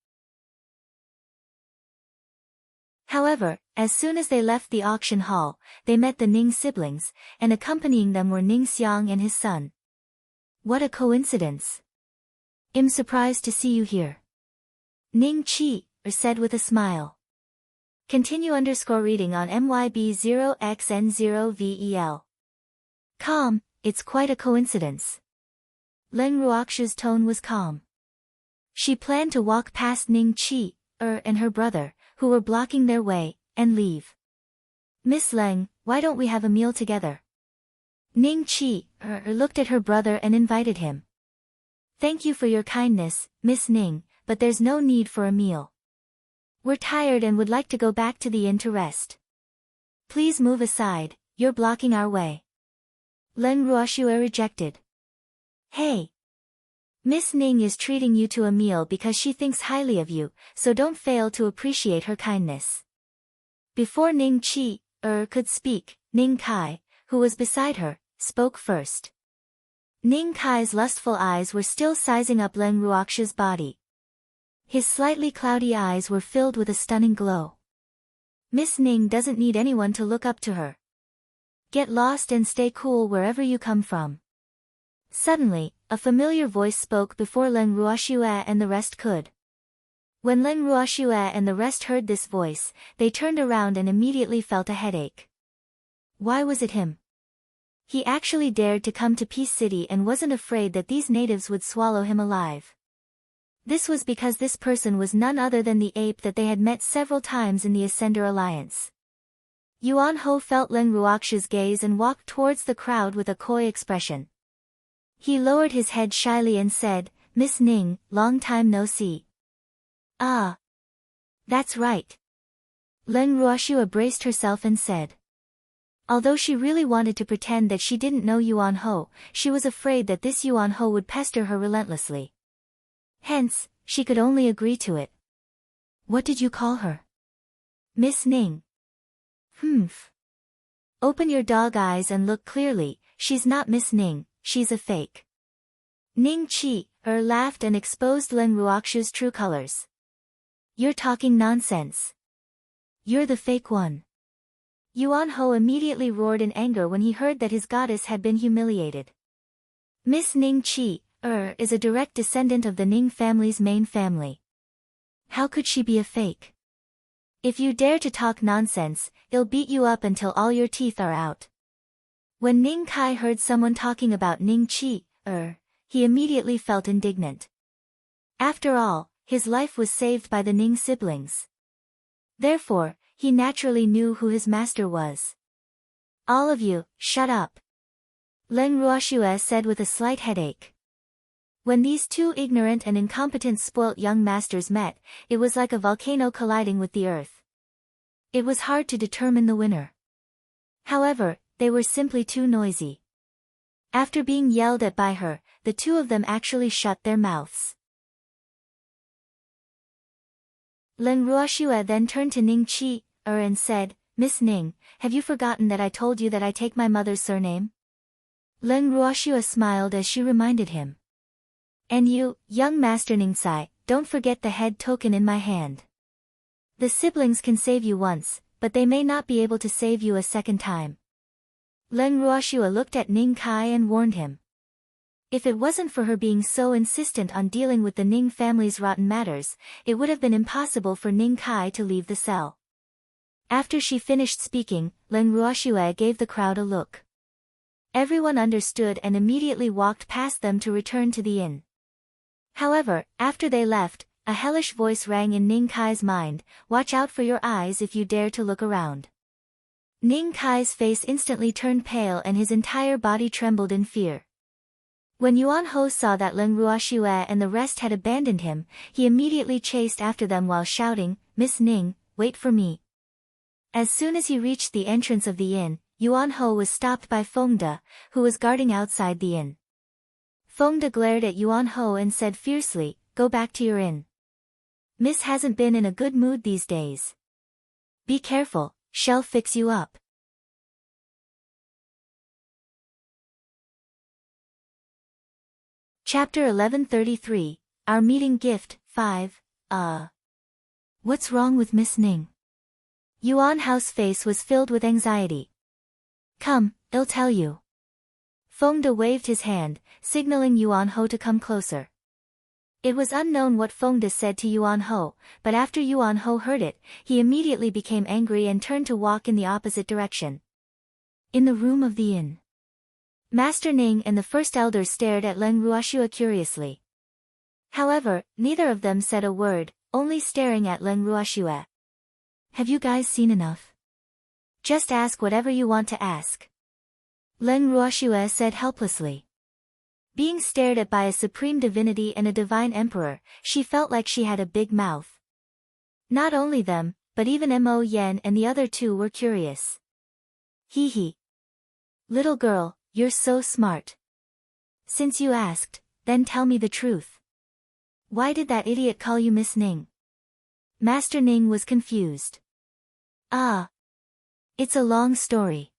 However, as soon as they left the auction hall, they met the Ning siblings, and accompanying them were Ning Xiang and his son. What a coincidence! I'm surprised to see you here. Ning Qi said with a smile. Continue _reading on MYB0XN0VEL. Calm, it's quite a coincidence. Leng Ruoxue's tone was calm. She planned to walk past Ning Qi, and her brother, who were blocking their way, and leave. Miss Leng, why don't we have a meal together? Ning Qi looked at her brother and invited him. Thank you for your kindness, Miss Ning, but there's no need for a meal. We're tired and would like to go back to the inn to rest. Please move aside, you're blocking our way. Leng Ruoxue rejected. Hey! Miss Ning is treating you to a meal because she thinks highly of you, so don't fail to appreciate her kindness. Before Ning Qi could speak, Ning Kai, who was beside her, spoke first. Ning Kai's lustful eyes were still sizing up Leng Ruoxue's body. His slightly cloudy eyes were filled with a stunning glow. Miss Ning doesn't need anyone to look up to her. Get lost and stay cool wherever you come from. Suddenly, a familiar voice spoke before Leng Ruoxue and the rest could. When Leng Ruoxue and the rest heard this voice, they turned around and immediately felt a headache. Why was it him? He actually dared to come to Peace City and wasn't afraid that these natives would swallow him alive. This was because this person was none other than the ape that they had met several times in the Ascender Alliance. Yuan Ho felt Leng Ruoxue's gaze and walked towards the crowd with a coy expression. He lowered his head shyly and said, Miss Ning, long time no see. Ah. That's right. Leng Ruoxue braced herself and said. Although she really wanted to pretend that she didn't know Yuan Ho, she was afraid that this Yuan Ho would pester her relentlessly. Hence, she could only agree to it. What did you call her? Miss Ning. Humph. Open your dog eyes and look clearly, she's not Miss Ning, she's a fake. Ning Qi laughed and exposed Leng Ruoxue's true colors. You're talking nonsense. You're the fake one. Yuan Ho immediately roared in anger when he heard that his goddess had been humiliated. Miss Ning Qi is a direct descendant of the Ning family's main family. How could she be a fake? If you dare to talk nonsense, I'll beat you up until all your teeth are out. When Ning Kai heard someone talking about Ning Qi, he immediately felt indignant. After all, his life was saved by the Ning siblings. Therefore, he naturally knew who his master was. All of you, shut up. Leng Ruoxue said with a slight headache. When these two ignorant and incompetent spoilt young masters met, it was like a volcano colliding with the earth. It was hard to determine the winner. However, they were simply too noisy. After being yelled at by her, the two of them actually shut their mouths. Leng Ruoxue then turned to Ning Qi-er and said, "Miss Ning, have you forgotten that I told you that I take my mother's surname?" Leng Ruoxue smiled as she reminded him. "And you, young Master Ning Sai, don't forget the head token in my hand. The siblings can save you once, but they may not be able to save you a second time." Leng Ruoxue looked at Ning Kai and warned him. If it wasn't for her being so insistent on dealing with the Ning family's rotten matters, it would have been impossible for Ning Kai to leave the cell. After she finished speaking, Leng Ruoxue gave the crowd a look. Everyone understood and immediately walked past them to return to the inn. However, after they left, a hellish voice rang in Ning Kai's mind, "Watch out for your eyes if you dare to look around." Ning Kai's face instantly turned pale and his entire body trembled in fear. When Yuan Ho saw that Leng Ruoxue and the rest had abandoned him, he immediately chased after them while shouting, "Miss Ning, wait for me." As soon as he reached the entrance of the inn, Yuan Ho was stopped by Fengde, who was guarding outside the inn. Fengde glared at Yuan Ho and said fiercely, "Go back to your inn. Miss hasn't been in a good mood these days. Be careful, she'll fix you up." Chapter 1133, Our Meeting Gift, 5, What's wrong with Miss Ning? Yuan Hao's face was filled with anxiety. "Come, I'll tell you." Fengde waved his hand, signaling Yuan Ho to come closer. It was unknown what Fengde said to Yuan Ho, but after Yuan Ho heard it, he immediately became angry and turned to walk in the opposite direction. In the room of the inn, Master Ning and the first elder stared at Leng Ruoxue curiously. However, neither of them said a word, only staring at Leng Ruoxue. "Have you guys seen enough? Just ask whatever you want to ask," Leng Ruoxue said helplessly. Being stared at by a supreme divinity and a divine emperor, she felt like she had a big mouth. Not only them, but even Mo Yen and the other two were curious. "Hee hee. Little girl, you're so smart. Since you asked, then tell me the truth. Why did that idiot call you Miss Ning?" Master Ning was confused. "Ah. It's a long story,"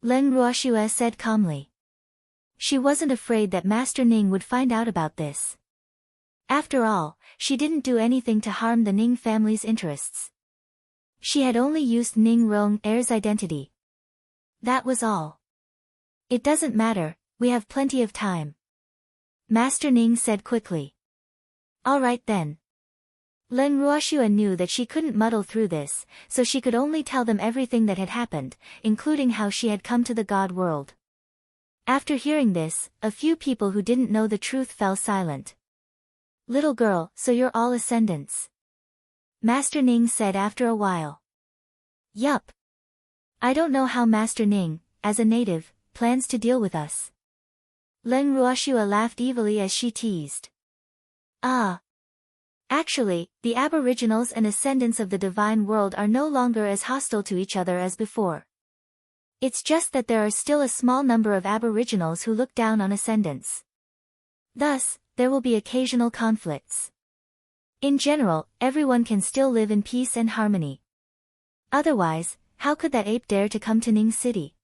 Leng Ruoxue said calmly. She wasn't afraid that Master Ning would find out about this. After all, she didn't do anything to harm the Ning family's interests. She had only used Ning Rong-er's identity. That was all. "It doesn't matter, we have plenty of time," Master Ning said quickly. "All right then." Leng Ruoxue knew that she couldn't muddle through this, so she could only tell them everything that had happened, including how she had come to the God world. After hearing this, a few people who didn't know the truth fell silent. "Little girl, so you're all ascendants?" Master Ning said after a while. "Yup. I don't know how Master Ning, as a native, plans to deal with us." Leng Ruoxue laughed evilly as she teased. "Ah. Actually, the aboriginals and ascendants of the divine world are no longer as hostile to each other as before. It's just that there are still a small number of aboriginals who look down on ascendants. Thus, there will be occasional conflicts. In general, everyone can still live in peace and harmony. Otherwise, how could that ape dare to come to Ning City?"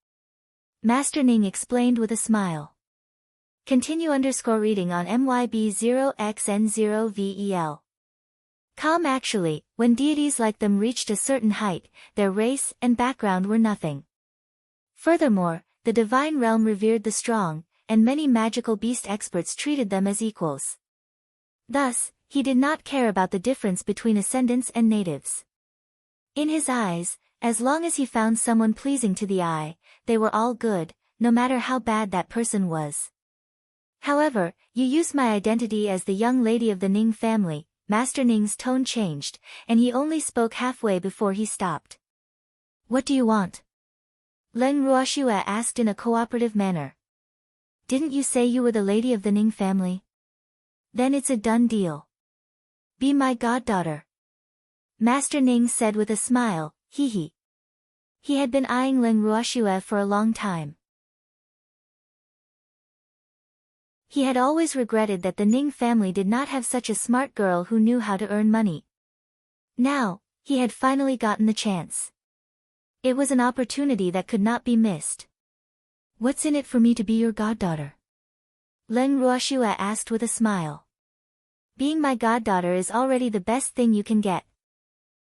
Master Ning explained with a smile. Continue _reading on MYB0XN0VEL. Actually, when deities like them reached a certain height, their race and background were nothing. Furthermore, the divine realm revered the strong, and many magical beast experts treated them as equals. Thus, he did not care about the difference between ascendants and natives. In his eyes, as long as he found someone pleasing to the eye, they were all good, no matter how bad that person was. "However, you use my identity as the young lady of the Ning family." Master Ning's tone changed, and he only spoke halfway before he stopped. "What do you want?" Leng Ruoxue asked in a cooperative manner. "Didn't you say you were the lady of the Ning family? Then it's a done deal. Be my goddaughter," Master Ning said with a smile, "Hee hee." He had been eyeing Leng Ruoxue for a long time. He had always regretted that the Ning family did not have such a smart girl who knew how to earn money. Now, he had finally gotten the chance. It was an opportunity that could not be missed. "What's in it for me to be your goddaughter?" Leng Ruoxue asked with a smile. "Being my goddaughter is already the best thing you can get.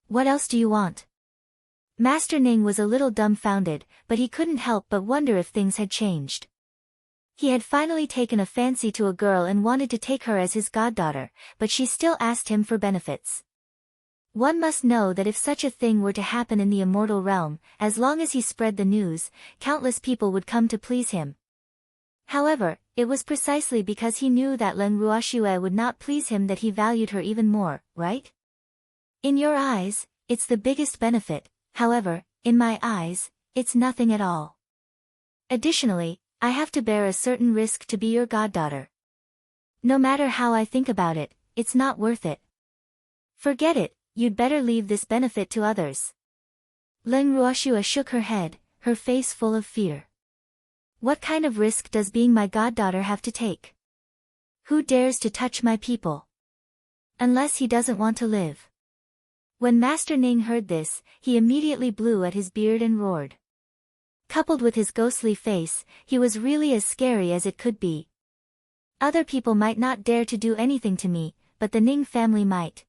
What else do you want?" Master Ning was a little dumbfounded, but he couldn't help but wonder if things had changed. He had finally taken a fancy to a girl and wanted to take her as his goddaughter, but she still asked him for benefits. One must know that if such a thing were to happen in the immortal realm, as long as he spread the news, countless people would come to please him. However, it was precisely because he knew that Leng Ruoxue would not please him that he valued her even more, right? "In your eyes, it's the biggest benefit, however, in my eyes, it's nothing at all. Additionally, I have to bear a certain risk to be your goddaughter. No matter how I think about it, it's not worth it. Forget it, you'd better leave this benefit to others." Leng Ruoxue shook her head, her face full of fear. "What kind of risk does being my goddaughter have to take? Who dares to touch my people? Unless he doesn't want to live." When Master Ning heard this, he immediately blew at his beard and roared. Coupled with his ghostly face, he was really as scary as it could be. "Other people might not dare to do anything to me, but the Ning family might.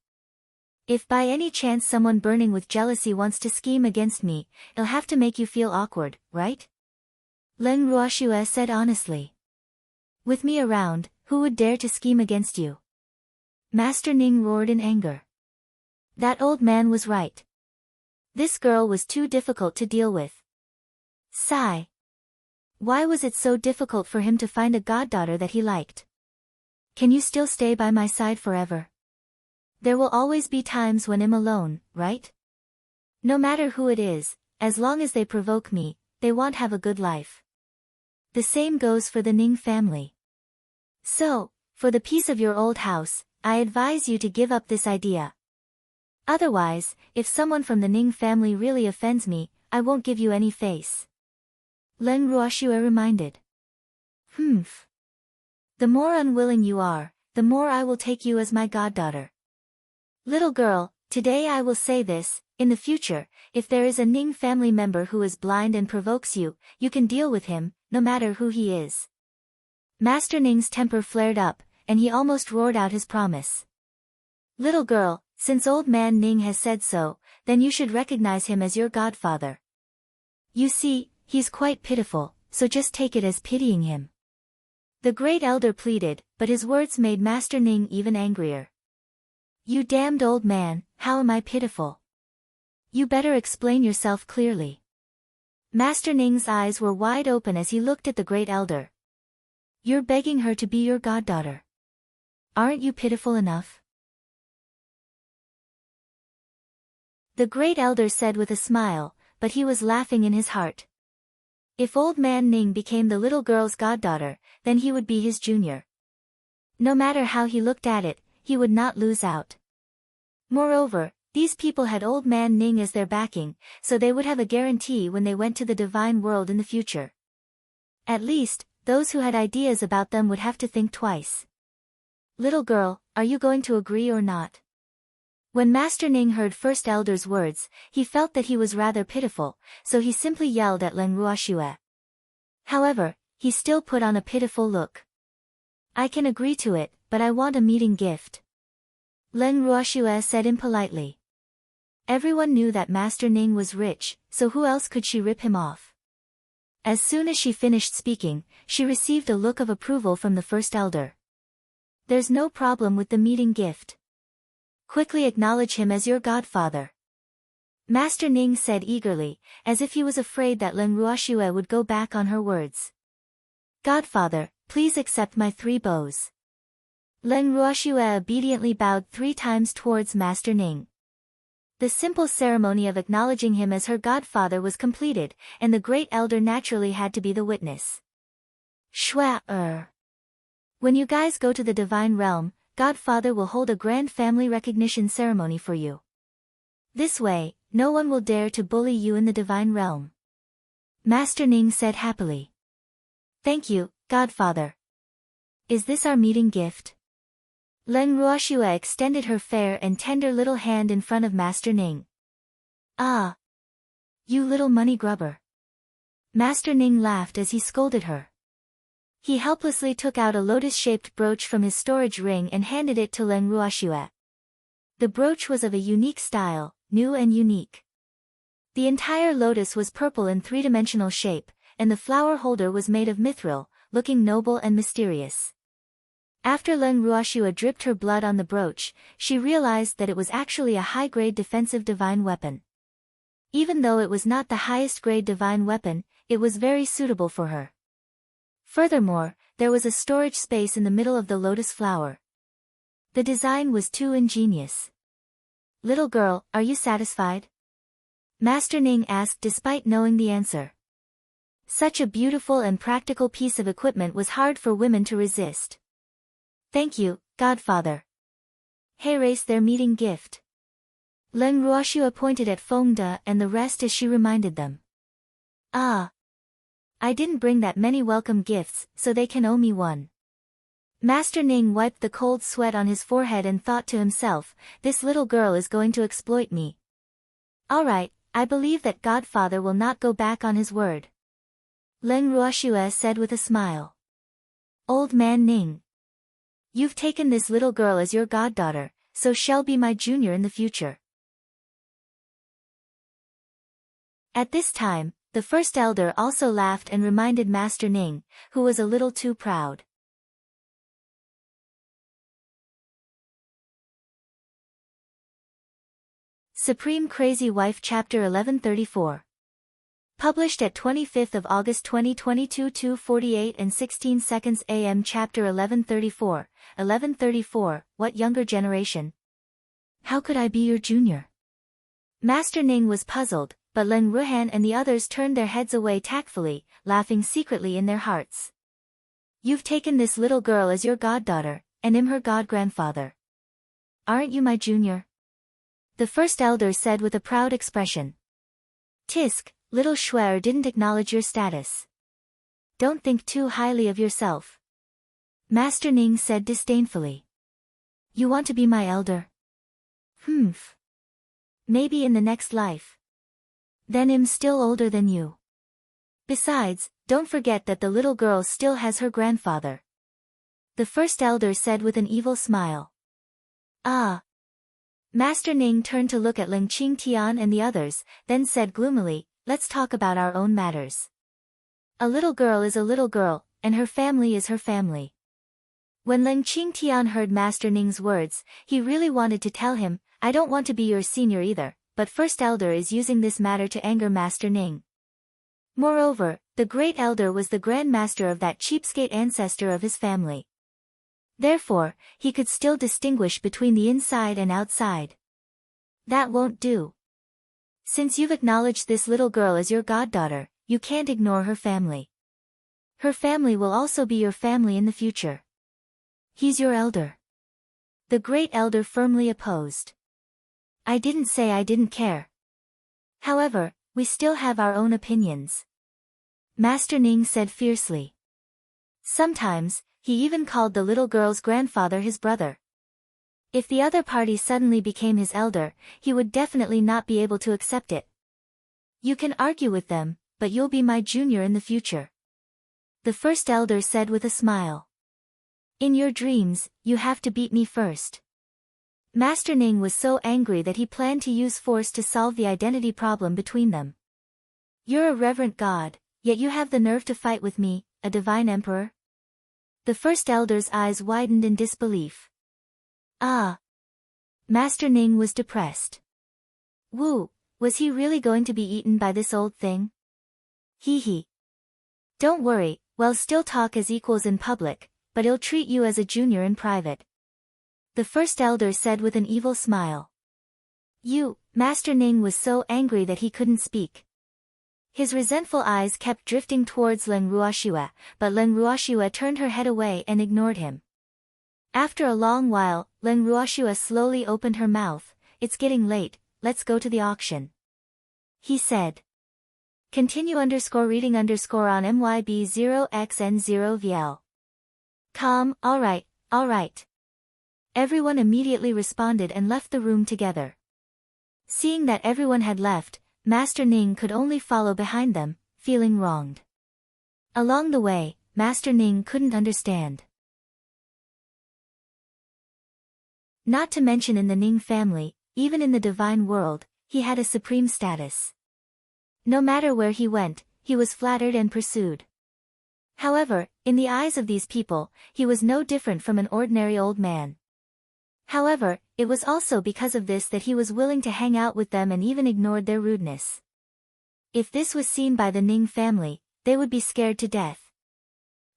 If by any chance someone burning with jealousy wants to scheme against me, it'll have to make you feel awkward, right?" Leng Ruoxue said honestly. "With me around, who would dare to scheme against you?" Master Ning roared in anger. That old man was right. This girl was too difficult to deal with. Sigh. Why was it so difficult for him to find a goddaughter that he liked? "Can you still stay by my side forever? There will always be times when I'm alone, right? No matter who it is, as long as they provoke me, they won't have a good life. The same goes for the Ning family. So, for the peace of your old house, I advise you to give up this idea. Otherwise, if someone from the Ning family really offends me, I won't give you any face." Leng Ruoxue reminded. "Humph. The more unwilling you are, the more I will take you as my goddaughter. Little girl, today I will say this, in the future, if there is a Ning family member who is blind and provokes you, you can deal with him, no matter who he is." Master Ning's temper flared up, and he almost roared out his promise. "Little girl, since old man Ning has said so, then you should recognize him as your godfather. You see, he's quite pitiful, so just take it as pitying him." The great elder pleaded, but his words made Master Ning even angrier. "You damned old man, how am I pitiful? You better explain yourself clearly." Master Ning's eyes were wide open as he looked at the great elder. "You're begging her to be your goddaughter. Aren't you pitiful enough?" The great elder said with a smile, but he was laughing in his heart. If old man Ning became the little girl's goddaughter, then he would be his junior. No matter how he looked at it, he would not lose out. Moreover, these people had old man Ning as their backing, so they would have a guarantee when they went to the divine world in the future. At least, those who had ideas about them would have to think twice. "Little girl, are you going to agree or not?" When Master Ning heard First Elder's words, he felt that he was rather pitiful, so he simply yelled at Leng Ruoxue. However, he still put on a pitiful look. "I can agree to it, but I want a meeting gift," Leng Ruoxue said impolitely. Everyone knew that Master Ning was rich, so who else could she rip him off? As soon as she finished speaking, she received a look of approval from the First Elder. "There's no problem with the meeting gift. Quickly acknowledge him as your godfather," Master Ning said eagerly, as if he was afraid that Leng Ruoxue would go back on her words. "Godfather, please accept my 3 bows." Leng Ruoxue obediently bowed 3 times towards Master Ning. The simple ceremony of acknowledging him as her godfather was completed, and the great elder naturally had to be the witness. Shwa. When you guys go to the divine realm, Godfather will hold a grand family recognition ceremony for you. This way, no one will dare to bully you in the divine realm. Master Ning said happily. Thank you, Godfather. Is this our meeting gift? Leng Ruoxue extended her fair and tender little hand in front of Master Ning. Ah! You little money grubber. Master Ning laughed as he scolded her. He helplessly took out a lotus-shaped brooch from his storage ring and handed it to Leng Ruoxue. The brooch was of a unique style, new and unique. The entire lotus was purple in three-dimensional shape, and the flower holder was made of mithril, looking noble and mysterious. After Leng Ruoxue dripped her blood on the brooch, she realized that it was actually a high-grade defensive divine weapon. Even though it was not the highest-grade divine weapon, it was very suitable for her. Furthermore, there was a storage space in the middle of the lotus flower. The design was too ingenious. Little girl, are you satisfied? Master Ning asked despite knowing the answer. Such a beautiful and practical piece of equipment was hard for women to resist. Thank you, Godfather. Hey, race their meeting gift. Leng Ruoxue pointed at Fengde and the rest as she reminded them. Ah! I didn't bring that many welcome gifts, so they can owe me one. Master Ning wiped the cold sweat on his forehead and thought to himself, this little girl is going to exploit me. Alright, I believe that Godfather will not go back on his word. Leng Ruoxue said with a smile. Old man Ning. You've taken this little girl as your goddaughter, so she'll be my junior in the future. At this time, the first elder also laughed and reminded Master Ning, who was a little too proud. Supreme Crazy Wife Chapter 1134. Published at 25th of August 2022 2:48 and 16 seconds AM. Chapter 1134. 1134, what younger generation? How could I be your junior? Master Ning was puzzled, but Leng Ruhan and the others turned their heads away tactfully, laughing secretly in their hearts. You've taken this little girl as your goddaughter, and am her god-grandfather. Aren't you my junior? The first elder said with a proud expression. Tisk, little Shuer didn't acknowledge your status. Don't think too highly of yourself. Master Ning said disdainfully. You want to be my elder? Humph. Maybe in the next life. Then I'm still older than you. Besides, don't forget that the little girl still has her grandfather. The first elder said with an evil smile. Ah. Master Ning turned to look at Ling Qingtian and the others, then said gloomily, let's talk about our own matters. A little girl is a little girl, and her family is her family. When Ling Qingtian heard Master Ning's words, he really wanted to tell him, I don't want to be your senior either, but First Elder is using this matter to anger Master Ning. Moreover, the Great Elder was the Grand Master of that cheapskate ancestor of his family. Therefore, he could still distinguish between the inside and outside. That won't do. Since you've acknowledged this little girl as your goddaughter, you can't ignore her family. Her family will also be your family in the future. He's your elder. The Great Elder firmly opposed. I didn't say I didn't care. However, we still have our own opinions. Master Ning said fiercely. Sometimes, he even called the little girl's grandfather his brother. If the other party suddenly became his elder, he would definitely not be able to accept it. You can argue with them, but you'll be my junior in the future. The first elder said with a smile. In your dreams, you have to beat me first. Master Ning was so angry that he planned to use force to solve the identity problem between them. You're a reverent god, yet you have the nerve to fight with me, a divine emperor? The first elder's eyes widened in disbelief. Ah! Master Ning was depressed. Woo, was he really going to be eaten by this old thing? Hee hee. Don't worry, we'll still talk as equals in public, but he'll treat you as a junior in private. The first elder said with an evil smile. Master Ning was so angry that he couldn't speak. His resentful eyes kept drifting towards Leng Ruoxue, but Leng Ruoxue turned her head away and ignored him. After a long while, Leng Ruoxue slowly opened her mouth. It's getting late, let's go to the auction. he said. Continue_reading_on MYB0XN0VL. Calm, alright. Everyone immediately responded and left the room together. Seeing that everyone had left, Master Ning could only follow behind them, feeling wronged. Along the way, Master Ning couldn't understand. Not to mention in the Ning family, even in the divine world, he had a supreme status. No matter where he went, he was flattered and pursued. However, in the eyes of these people, he was no different from an ordinary old man. However, it was also because of this that he was willing to hang out with them and even ignored their rudeness. If this was seen by the Ning family, they would be scared to death.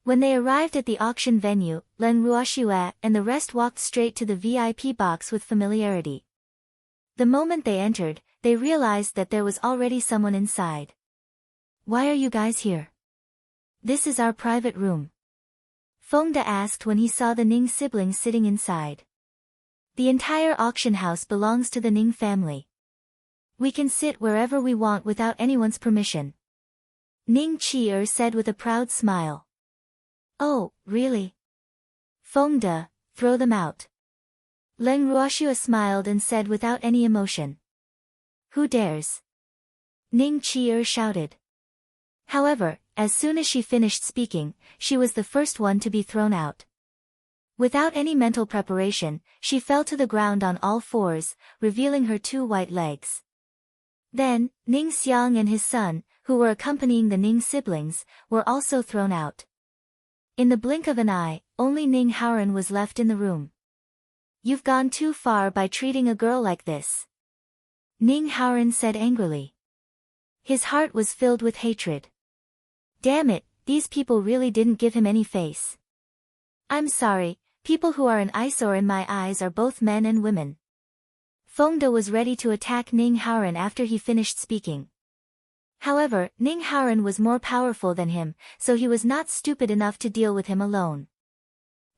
When they arrived at the auction venue, Leng Ruoxue and the rest walked straight to the VIP box with familiarity. The moment they entered, they realized that there was already someone inside. "Why are you guys here?" "This is our private room," Fengde asked when he saw the Ning siblings sitting inside. "The entire auction house belongs to the Ning family. We can sit wherever we want without anyone's permission," Ning Qi'er said with a proud smile. "Oh, really?" Fengde, "Throw them out." Leng Ruoxue smiled and said without any emotion. "Who dares?" Ning Qi'er shouted. However, as soon as she finished speaking, she was the first one to be thrown out. Without any mental preparation, she fell to the ground on all fours, revealing her 2 white legs. Then, Ning Xiang and his son, who were accompanying the Ning siblings, were also thrown out. In the blink of an eye, only Ning Haoran was left in the room. "You've gone too far by treating a girl like this," Ning Haoran said angrily. His heart was filled with hatred. Damn it, these people really didn't give him any face. "I'm sorry, people who are an eyesore in my eyes are both men and women." Fengde was ready to attack Ning Haoran after he finished speaking. However, Ning Haoran was more powerful than him, so he was not stupid enough to deal with him alone.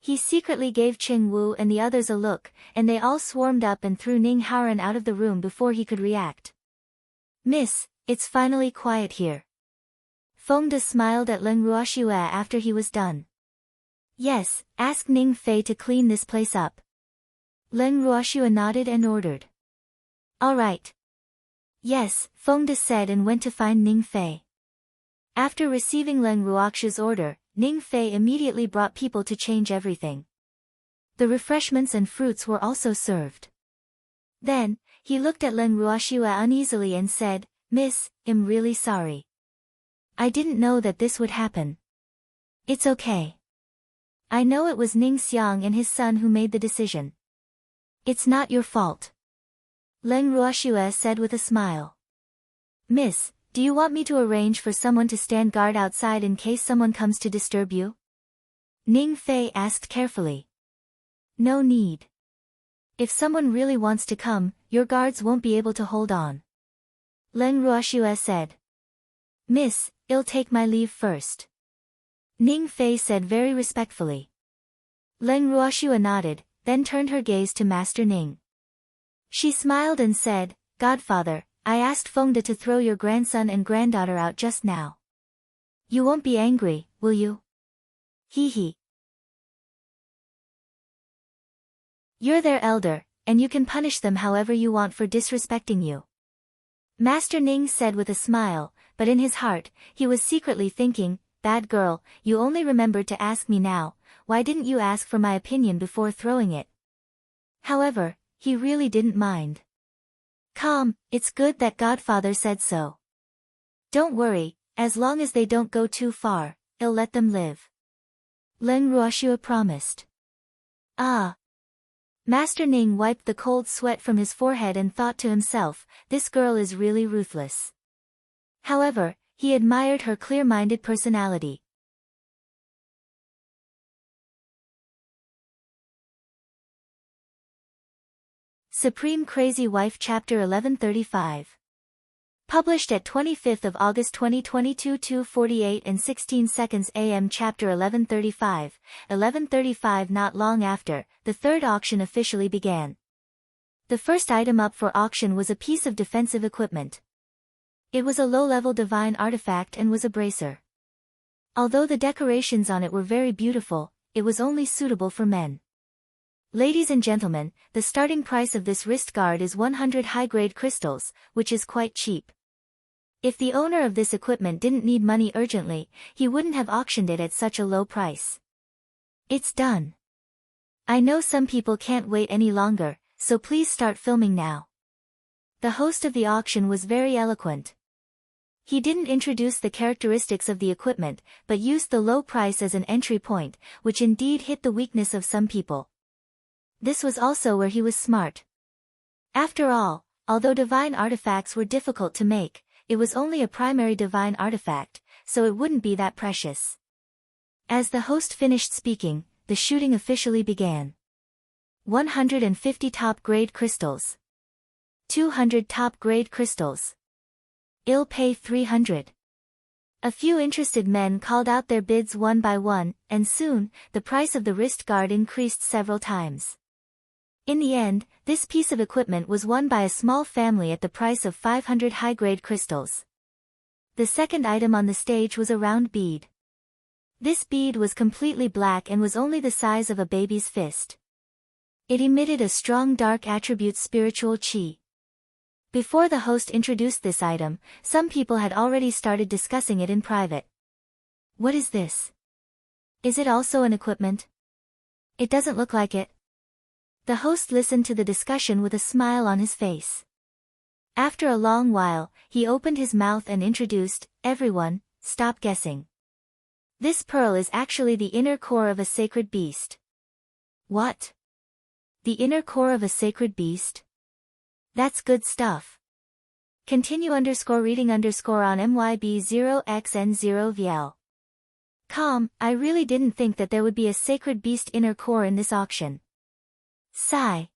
He secretly gave Qing Wu and the others a look, and they all swarmed up and threw Ning Haoran out of the room before he could react. "Miss, it's finally quiet here." Fengde smiled at Leng Ruoxue after he was done. "Yes, ask Ning Fei to clean this place up." Leng Ruoxue nodded and ordered. "All right." "Yes," Fengde said and went to find Ning Fei. After receiving Leng Ruoxue's order, Ning Fei immediately brought people to change everything. The refreshments and fruits were also served. Then, he looked at Leng Ruoxue uneasily and said, "Miss, I'm really sorry. I didn't know that this would happen." "It's okay. I know it was Ning Xiang and his son who made the decision. It's not your fault," Leng Ruoxue said with a smile. "Miss, do you want me to arrange for someone to stand guard outside in case someone comes to disturb you?" Ning Fei asked carefully. "No need. If someone really wants to come, your guards won't be able to hold on," Leng Ruoxue said. "Miss, I'll take my leave first," Ning Fei said very respectfully. Leng Ruoxue nodded, then turned her gaze to Master Ning. She smiled and said, "Godfather, I asked Fengde to throw your grandson and granddaughter out just now. You won't be angry, will you?" "Hee hee. You're their elder, and you can punish them however you want for disrespecting you," Master Ning said with a smile, but in his heart, he was secretly thinking, "Bad girl, you only remembered to ask me now, why didn't you ask for my opinion before throwing it?" However, he really didn't mind. "Calm, it's good that Godfather said so. Don't worry, as long as they don't go too far, I'll let them live," Leng Ruoxue promised. "Ah." Master Ning wiped the cold sweat from his forehead and thought to himself, this girl is really ruthless. However, he admired her clear-minded personality. Supreme Crazy Wife Chapter 1135. Published at 25th of August 2022 2:48 and 16 seconds AM. Chapter 1135. Not long after, the third auction officially began. The first item up for auction was a piece of defensive equipment. It was a low-level divine artifact and was a bracer. Although the decorations on it were very beautiful, it was only suitable for men. Ladies and gentlemen, the starting price of this wrist guard is 100 high-grade crystals, which is quite cheap. If the owner of this equipment didn't need money urgently, he wouldn't have auctioned it at such a low price. It's done. I know some people can't wait any longer, so please start filming now. The host of the auction was very eloquent. He didn't introduce the characteristics of the equipment, but used the low price as an entry point, which indeed hit the weakness of some people. This was also where he was smart. After all, although divine artifacts were difficult to make, it was only a primary divine artifact, so it wouldn't be that precious. As the host finished speaking, the shooting officially began. 150 top-grade crystals. 200 top-grade crystals. I'll pay 300. A few interested men called out their bids one by one, and soon, the price of the wrist guard increased several times. In the end, this piece of equipment was won by a small family at the price of 500 high-grade crystals. The second item on the stage was a round bead. This bead was completely black and was only the size of a baby's fist. It emitted a strong dark attribute spiritual chi. Before the host introduced this item, some people had already started discussing it in private. What is this? Is it also an equipment? It doesn't look like it. The host listened to the discussion with a smile on his face. After a long while, he opened his mouth and introduced, "Everyone, stop guessing. This pearl is actually the inner core of a sacred beast." What? The inner core of a sacred beast? That's good stuff. Continue _reading on MYB0XN0VL. I really didn't think that there would be a sacred beast inner core in this auction. Sigh.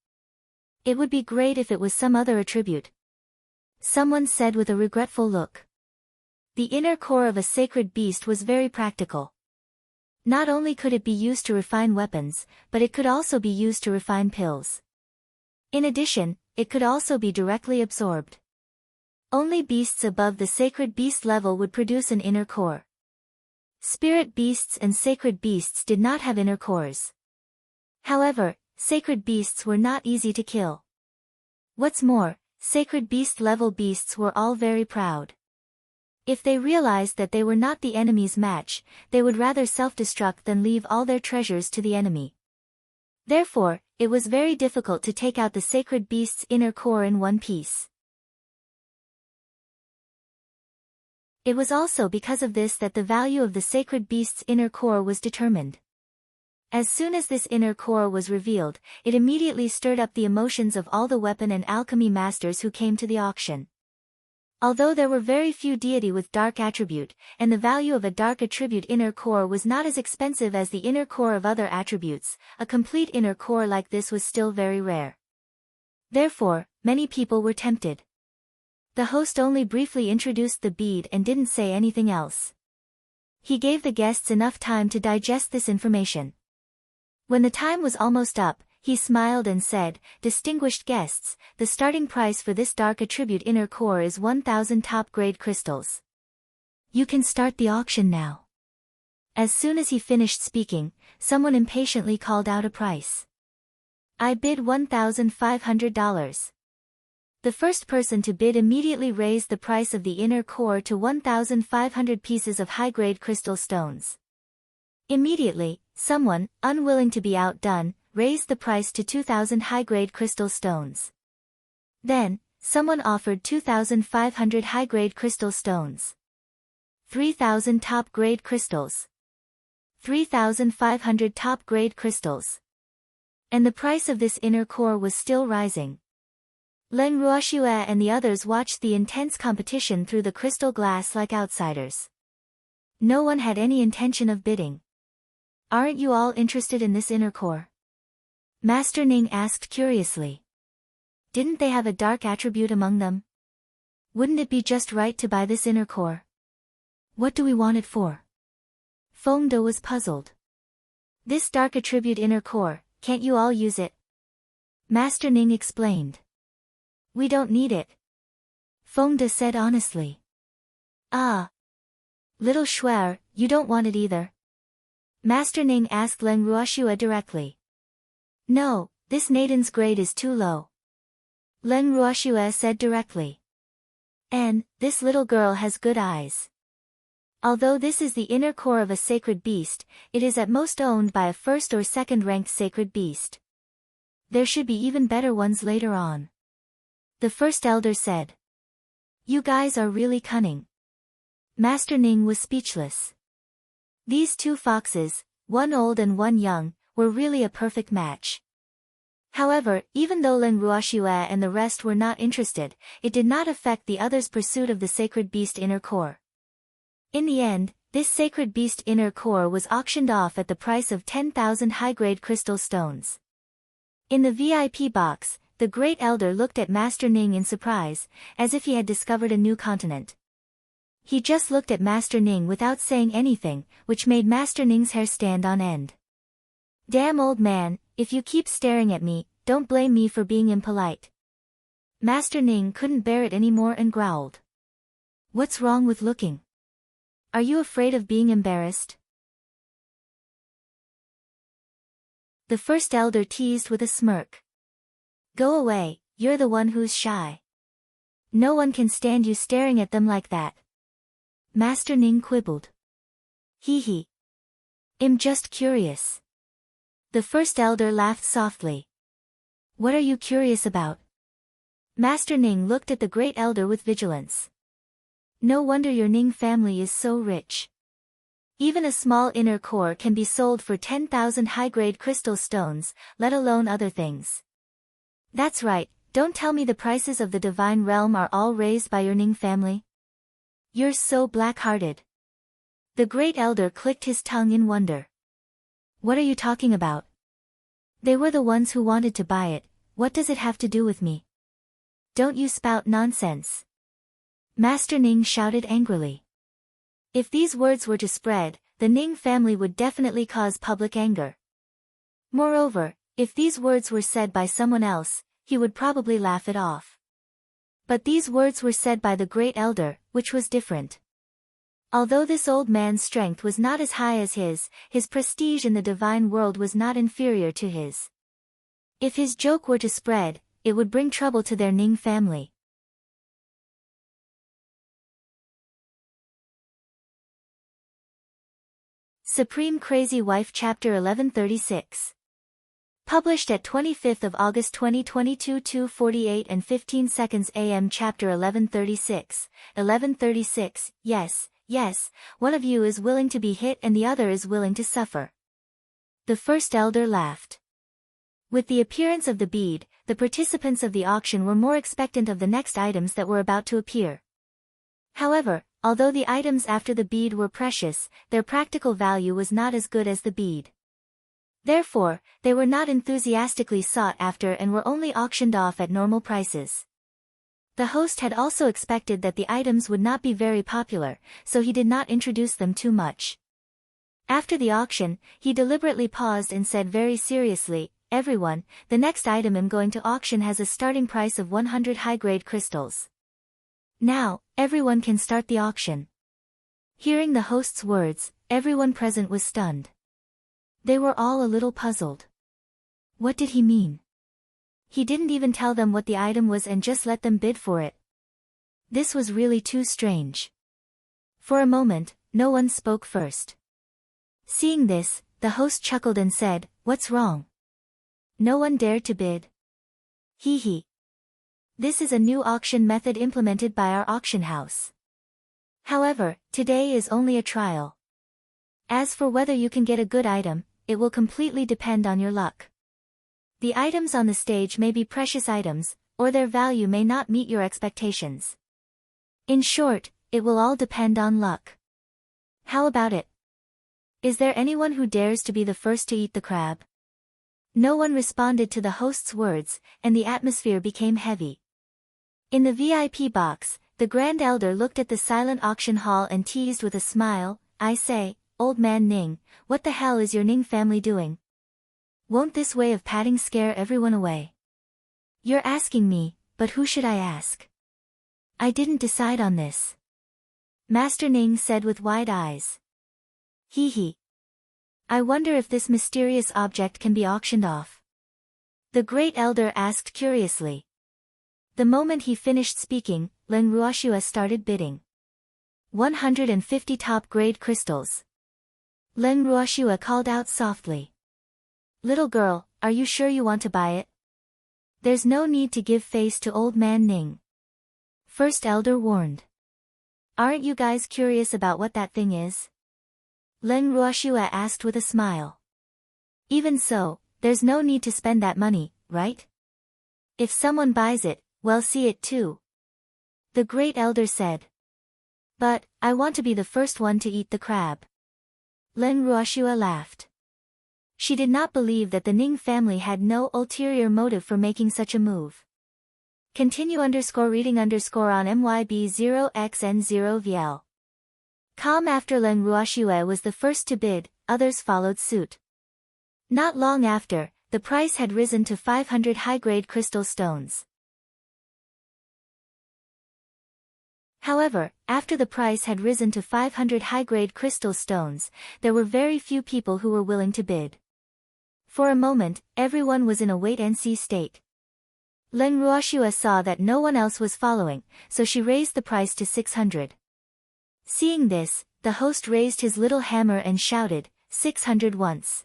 It would be great if it was some other attribute. Someone said with a regretful look. The inner core of a sacred beast was very practical. Not only could it be used to refine weapons, but it could also be used to refine pills. In addition, it could also be directly absorbed. Only beasts above the sacred beast level would produce an inner core. Spirit beasts and sacred beasts did not have inner cores. However, sacred beasts were not easy to kill. What's more, sacred beast level beasts were all very proud. If they realized that they were not the enemy's match, they would rather self-destruct than leave all their treasures to the enemy. Therefore, it was very difficult to take out the sacred beast's inner core in one piece. It was also because of this that the value of the sacred beast's inner core was determined. As soon as this inner core was revealed, it immediately stirred up the emotions of all the weapon and alchemy masters who came to the auction. Although there were very few deity with dark attribute, and the value of a dark attribute inner core was not as expensive as the inner core of other attributes, a complete inner core like this was still very rare. Therefore, many people were tempted. The host only briefly introduced the bead and didn't say anything else. He gave the guests enough time to digest this information. When the time was almost up, he smiled and said, "Distinguished guests, the starting price for this dark attribute inner core is 1,000 top-grade crystals. You can start the auction now." As soon as he finished speaking, someone impatiently called out a price. "I bid $1,500. The first person to bid immediately raised the price of the inner core to 1,500 pieces of high-grade crystal stones. Immediately, someone, unwilling to be outdone, raised the price to 2,000 high-grade crystal stones. Then, someone offered 2,500 high-grade crystal stones. 3,000 top-grade crystals. 3,500 top-grade crystals. And the price of this inner core was still rising. Leng and the others watched the intense competition through the crystal glass like outsiders. No one had any intention of bidding. "Aren't you all interested in this inner core?" Master Ning asked curiously. "Didn't they have a dark attribute among them? Wouldn't it be just right to buy this inner core? What do we want it for?" Fengde was puzzled. "This dark attribute inner core, can't you all use it?" Master Ning explained. "We don't need it," Fengde said honestly. Ah. Little Shuer, you don't want it either? Master Ning asked Leng Ruoxue directly. No, this maiden's grade is too low. Leng Ruoxue said directly. And, this little girl has good eyes. Although this is the inner core of a sacred beast, it is at most owned by a first or second ranked sacred beast. There should be even better ones later on. The first elder said. You guys are really cunning. Master Ning was speechless. These two foxes, one old and one young, were really a perfect match. However, even though Leng Ruoxue and the rest were not interested, it did not affect the others' pursuit of the sacred beast inner core. In the end, this sacred beast inner core was auctioned off at the price of 10,000 high-grade crystal stones. In the VIP box, the Great Elder looked at Master Ning in surprise, as if he had discovered a new continent. He just looked at Master Ning without saying anything, which made Master Ning's hair stand on end. Damn old man, if you keep staring at me, don't blame me for being impolite. Master Ning couldn't bear it anymore and growled. What's wrong with looking? Are you afraid of being embarrassed? The first elder teased with a smirk. Go away, you're the one who's shy. No one can stand you staring at them like that. Master Ning quibbled. Hee hee. I'm just curious. The first elder laughed softly. What are you curious about? Master Ning looked at the Great Elder with vigilance. No wonder your Ning family is so rich. Even a small inner core can be sold for 10,000 high-grade crystal stones, let alone other things. That's right, don't tell me the prices of the divine realm are all raised by your Ning family. You're so black-hearted. The Great Elder clicked his tongue in wonder. What are you talking about? They were the ones who wanted to buy it, what does it have to do with me? Don't you spout nonsense. Master Ning shouted angrily. If these words were to spread, the Ning family would definitely cause public anger. Moreover, if these words were said by someone else, he would probably laugh it off. But these words were said by the Great Elder, which was different. Although this old man's strength was not as high as his prestige in the divine world was not inferior to his. If his joke were to spread, it would bring trouble to their Ning family. Supreme Crazy Wife Chapter 1136. Published at 25th of August 2022 2:48 and 15 seconds AM. Chapter 1136. 1136, yes, one of you is willing to be hit and the other is willing to suffer. The first elder laughed. With the appearance of the bead, the participants of the auction were more expectant of the next items that were about to appear. However, although the items after the bead were precious, their practical value was not as good as the bead. Therefore, they were not enthusiastically sought after and were only auctioned off at normal prices. The host had also expected that the items would not be very popular, so he did not introduce them too much. After the auction, he deliberately paused and said very seriously, everyone, the next item I'm going to auction has a starting price of 100 high-grade crystals. Now, everyone can start the auction. Hearing the host's words, everyone present was stunned. They were all a little puzzled. What did he mean? He didn't even tell them what the item was and just let them bid for it. This was really too strange. For a moment, no one spoke first. Seeing this, the host chuckled and said, "What's wrong? No one dared to bid? Hee hee. This is a new auction method implemented by our auction house. However, today is only a trial. As for whether you can get a good item, it will completely depend on your luck. The items on the stage may be precious items, or their value may not meet your expectations. In short, it will all depend on luck. How about it? Is there anyone who dares to be the first to eat the crab?" No one responded to the host's words, and the atmosphere became heavy. In the VIP box, the Grand Elder looked at the silent auction hall and teased with a smile, "I say, old man Ning, what the hell is your Ning family doing? Won't this way of patting scare everyone away? You're asking me, but who should I ask? I didn't decide on this. Master Ning said with wide eyes. Hee hee. I wonder if this mysterious object can be auctioned off. The great elder asked curiously. The moment he finished speaking, Leng Ruoxue started bidding. 150 top-grade crystals. Leng Ruoxue called out softly. Little girl, are you sure you want to buy it? There's no need to give face to old man Ning. First elder warned. Aren't you guys curious about what that thing is? Leng Ruoxue asked with a smile. Even so, there's no need to spend that money, right? If someone buys it, well, see it too. The great elder said. But, I want to be the first one to eat the crab. Leng Ruoxue laughed. She did not believe that the Ning family had no ulterior motive for making such a move. Continue _reading _ on MYB0xN0VL. Calm. After Leng Ruoxue was the first to bid, others followed suit. Not long after, the price had risen to 500 high-grade crystal stones. However, after the price had risen to 500 high-grade crystal stones, there were very few people who were willing to bid. For a moment, everyone was in a wait-and-see state. Leng Ruoxue saw that no one else was following, so she raised the price to 600. Seeing this, the host raised his little hammer and shouted, 600 once.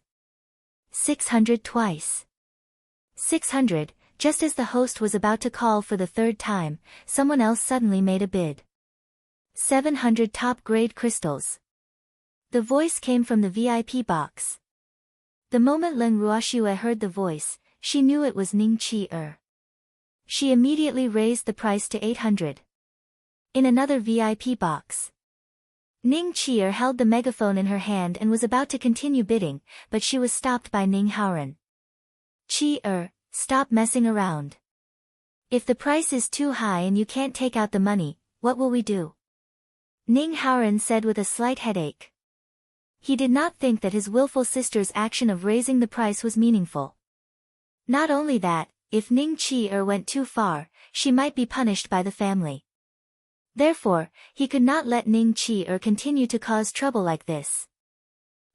600 twice. 600, just as the host was about to call for the third time, someone else suddenly made a bid. 700 top-grade crystals. The voice came from the VIP box. The moment Leng Ruoxue heard the voice, she knew it was Ning Qi. She immediately raised the price to 800. In another VIP box, Ning Qi held the megaphone in her hand and was about to continue bidding, but she was stopped by Ning Haoran. Qi, stop messing around. If the price is too high and you can't take out the money, what will we do? Ning Haoran said with a slight headache. He did not think that his willful sister's action of raising the price was meaningful. Not only that, if Ning Qi went too far, she might be punished by the family. Therefore, he could not let Ning Qi continue to cause trouble like this.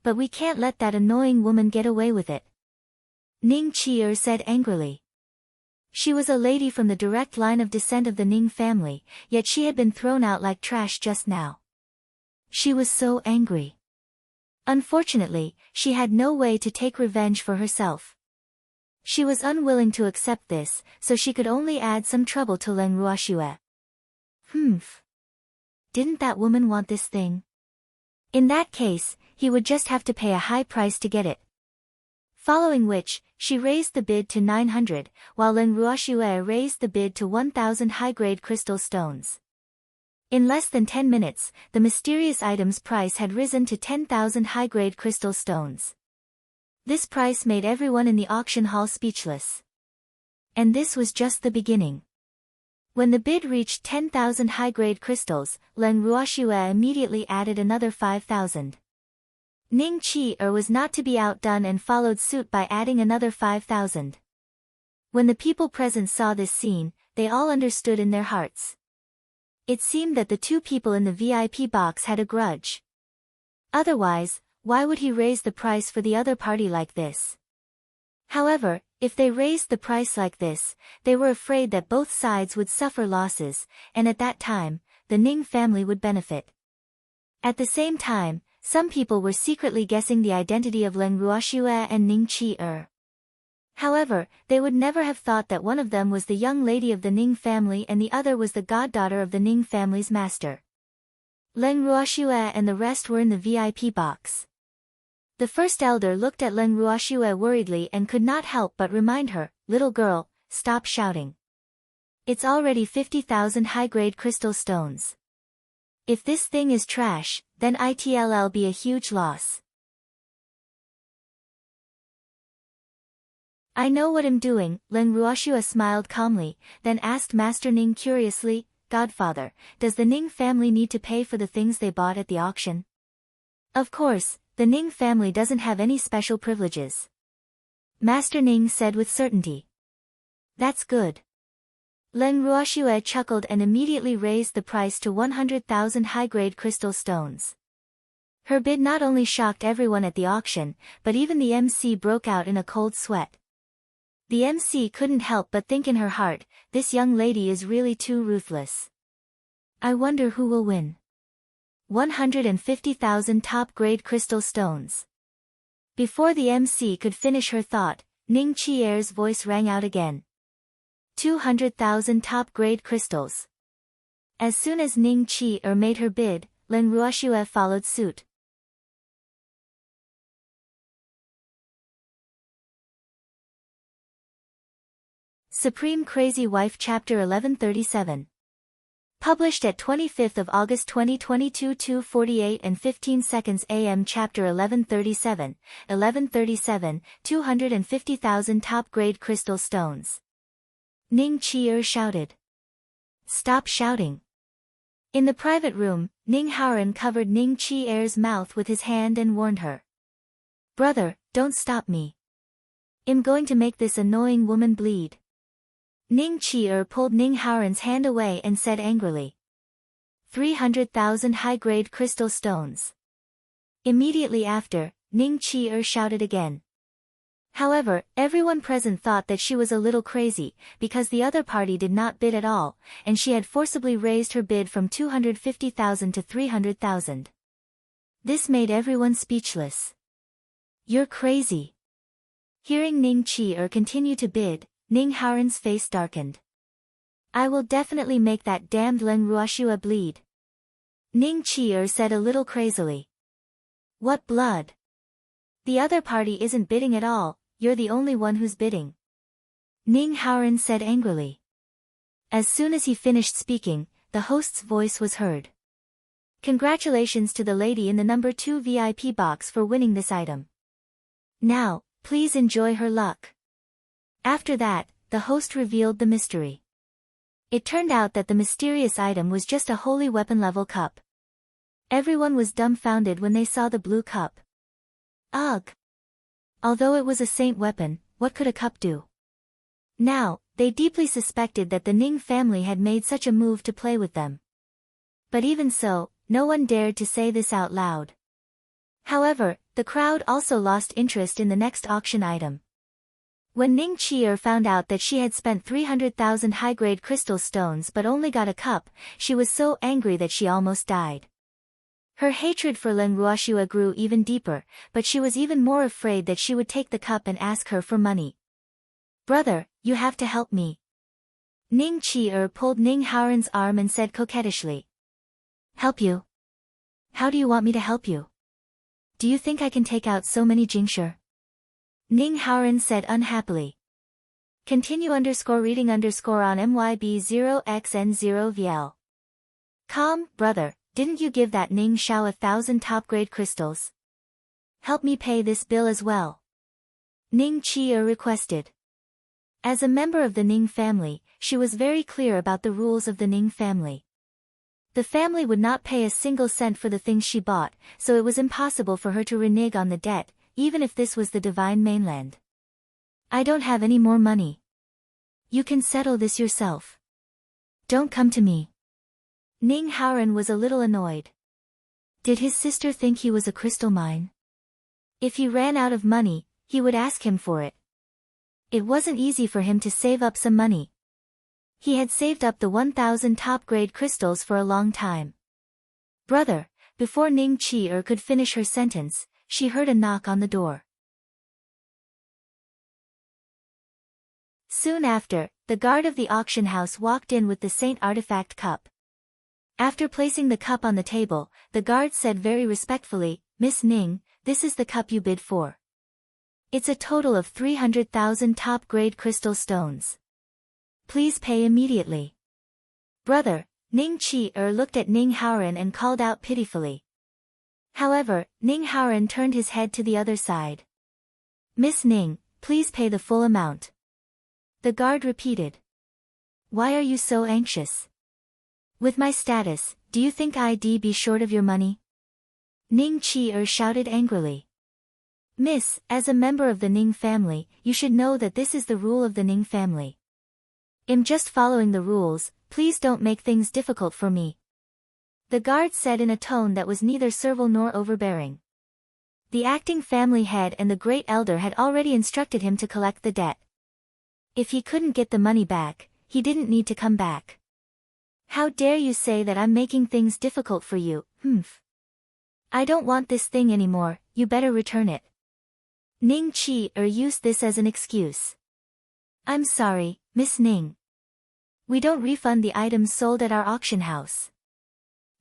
But we can't let that annoying woman get away with it, Ning Qi said angrily. She was a lady from the direct line of descent of the Ning family, yet she had been thrown out like trash just now. She was so angry. Unfortunately, she had no way to take revenge for herself. She was unwilling to accept this, so she could only add some trouble to Leng Ruoxue. Didn't that woman want this thing? In that case, he would just have to pay a high price to get it. Following which, she raised the bid to 900, while Leng Ruoxue raised the bid to 1,000 high-grade crystal stones. In less than 10 minutes, the mysterious item's price had risen to 10,000 high-grade crystal stones. This price made everyone in the auction hall speechless. And this was just the beginning. When the bid reached 10,000 high-grade crystals, Leng Ruoxue immediately added another 5,000. Ning Qi was not to be outdone and followed suit by adding another 5,000. When the people present saw this scene, they all understood in their hearts. It seemed that the two people in the VIP box had a grudge. Otherwise, why would he raise the price for the other party like this? However, if they raised the price like this, they were afraid that both sides would suffer losses, and at that time, the Ning family would benefit. At the same time, some people were secretly guessing the identity of Leng Ruoxue and Ning Qi. However, they would never have thought that one of them was the young lady of the Ning family and the other was the goddaughter of the Ning family's master. Leng Ruoxue and the rest were in the VIP box. The first elder looked at Leng Ruoxue worriedly and could not help but remind her, "Little girl, stop shouting. It's already 50,000 high-grade crystal stones. If this thing is trash, then it'll be a huge loss." "I know what I'm doing," Leng Ruoxue smiled calmly, then asked Master Ning curiously, "Godfather, does the Ning family need to pay for the things they bought at the auction?" "Of course, the Ning family doesn't have any special privileges," Master Ning said with certainty. "That's good." Leng Ruoxue chuckled and immediately raised the price to 100,000 high-grade crystal stones. Her bid not only shocked everyone at the auction, but even the MC broke out in a cold sweat. The MC couldn't help but think in her heart, this young lady is really too ruthless. I wonder who will win. 150,000 top-grade crystal stones. Before the MC could finish her thought, Ning Qier's voice rang out again. 200,000 top-grade crystals. As soon as Ning Qier made her bid, Leng Ruoxue followed suit. Supreme Crazy Wife Chapter 1137. Published at 25th of August 2022 2:48 and 15 seconds AM. Chapter 1137, 250,000 top-grade crystal stones. Ning Qier shouted. Stop shouting. In the private room, Ning Haoran covered Ning Qier's mouth with his hand and warned her. Brother, don't stop me. I'm going to make this annoying woman bleed. Ning Qier pulled Ning Haoran's hand away and said angrily. 300,000 high-grade crystal stones. Immediately after, Ning Qier shouted again. However, everyone present thought that she was a little crazy, because the other party did not bid at all, and she had forcibly raised her bid from 250,000 to 300,000. This made everyone speechless. You're crazy. Hearing Ning Qier continue to bid, Ning Haoran's face darkened. I will definitely make that damned Leng Ruoxue bleed. Ning Qier said a little crazily. What blood? The other party isn't bidding at all, you're the only one who's bidding. Ning Haoran said angrily. As soon as he finished speaking, the host's voice was heard. Congratulations to the lady in the number 2 VIP box for winning this item. Now, please enjoy her luck. After that, the host revealed the mystery. It turned out that the mysterious item was just a holy weapon level cup. Everyone was dumbfounded when they saw the blue cup. Ugh! Although it was a saint weapon, what could a cup do? Now, they deeply suspected that the Ning family had made such a move to play with them. But even so, no one dared to say this out loud. However, the crowd also lost interest in the next auction item. When Ning Qier found out that she had spent 300,000 high-grade crystal stones but only got a cup, she was so angry that she almost died. Her hatred for Leng Ruoxue grew even deeper, but she was even more afraid that she would take the cup and ask her for money. Brother, you have to help me. Ning Qier pulled Ning Haoran's arm and said coquettishly. Help you? How do you want me to help you? Do you think I can take out so many Jingshi? Ning Haoran said unhappily. Continue _reading on MYB0XN0VL. Calm, brother, didn't you give that Ning Xiao 1,000 top-grade crystals? Help me pay this bill as well. Ning Qier requested. As a member of the Ning family, she was very clear about the rules of the Ning family. The family would not pay a single cent for the things she bought, so it was impossible for her to renege on the debt, even if this was the divine mainland. I don't have any more money. You can settle this yourself. Don't come to me. Ning Haoran was a little annoyed. Did his sister think he was a crystal mine? If he ran out of money, he would ask him for it. It wasn't easy for him to save up some money. He had saved up the 1,000 top-grade crystals for a long time. Brother, before Ning Qier could finish her sentence, she heard a knock on the door. Soon after, the guard of the auction house walked in with the Saint Artifact cup. After placing the cup on the table, the guard said very respectfully, Miss Ning, this is the cup you bid for. It's a total of 300,000 top-grade crystal stones. Please pay immediately. Brother, Ning Qier looked at Ning Haoran and called out pitifully. However, Ning Haoran turned his head to the other side. Miss Ning, please pay the full amount. The guard repeated. Why are you so anxious? With my status, do you think I'd be short of your money? Ning Qier shouted angrily. Miss, as a member of the Ning family, you should know that this is the rule of the Ning family. I'm just following the rules, please don't make things difficult for me. The guard said in a tone that was neither servile nor overbearing. The acting family head and the great elder had already instructed him to collect the debt. If he couldn't get the money back, he didn't need to come back. How dare you say that I'm making things difficult for you, humph. I don't want this thing anymore, you better return it. Ning Chi used this as an excuse. I'm sorry, Miss Ning. We don't refund the items sold at our auction house.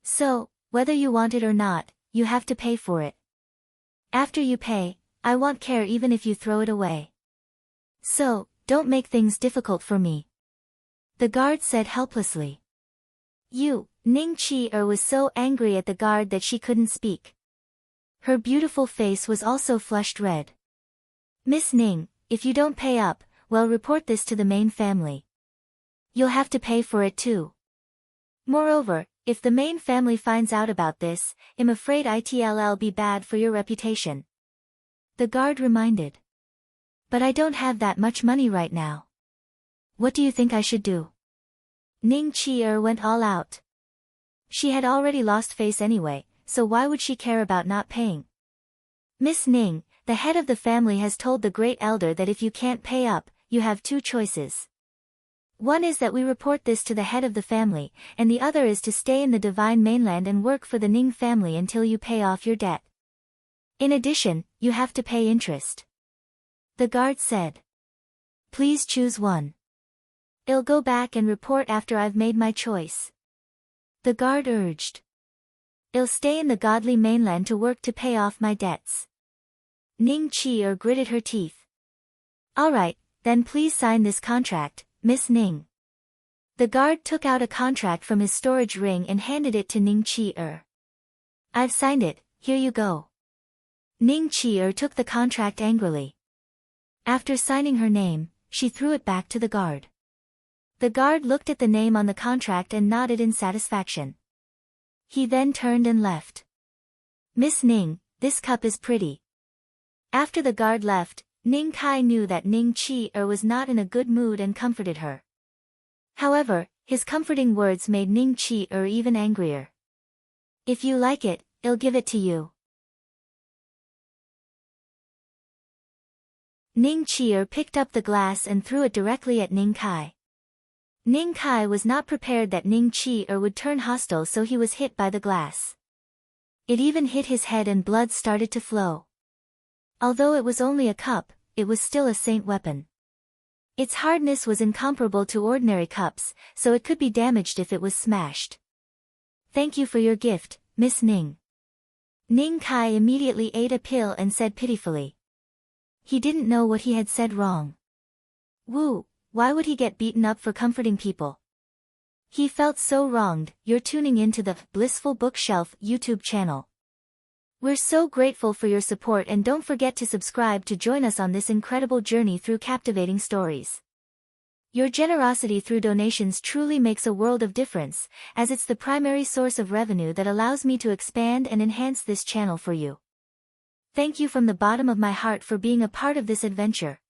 So, whether you want it or not, you have to pay for it. After you pay, I won't care even if you throw it away. So, don't make things difficult for me. The guard said helplessly. Ning Chi was so angry at the guard that she couldn't speak. Her beautiful face was also flushed red. Miss Ning, if you don't pay up, well, report this to the main family. You'll have to pay for it too. Moreover, if the main family finds out about this, I'm afraid it'll be bad for your reputation. The guard reminded. But I don't have that much money right now. What do you think I should do? Ning Chi went all out. She had already lost face anyway, so why would she care about not paying? Miss Ning, the head of the family has told the great elder that if you can't pay up, you have two choices. One is that we report this to the head of the family, and the other is to stay in the divine mainland and work for the Ning family until you pay off your debt. In addition, you have to pay interest. The guard said. Please choose one. I'll go back and report after I've made my choice. The guard urged. I'll stay in the godly mainland to work to pay off my debts. Ning Chi gritted her teeth. All right, then please sign this contract, Miss Ning. The guard took out a contract from his storage ring and handed it to Ning Chi. I've signed it, here you go. Ning Chi took the contract angrily. After signing her name, she threw it back to the guard. The guard looked at the name on the contract and nodded in satisfaction. He then turned and left. Miss Ning, this cup is pretty. After the guard left, Ning Kai knew that Ning Chi was not in a good mood and comforted her. However, his comforting words made Ning Chi even angrier. If you like it, I'll give it to you. Ning Chi picked up the glass and threw it directly at Ning Kai. Ning Kai was not prepared that Ning Chi would turn hostile, so he was hit by the glass. It even hit his head and blood started to flow. Although it was only a cup, it was still a saint weapon. Its hardness was incomparable to ordinary cups, so it could be damaged if it was smashed. Thank you for your gift, Miss Ning. Ning Kai immediately ate a pill and said pitifully. He didn't know what he had said wrong. Why would he get beaten up for comforting people? He felt so wronged. You're tuning into the Blissful Bookshelf YouTube channel. We're so grateful for your support, and don't forget to subscribe to join us on this incredible journey through captivating stories. Your generosity through donations truly makes a world of difference, as it's the primary source of revenue that allows me to expand and enhance this channel for you. Thank you from the bottom of my heart for being a part of this adventure.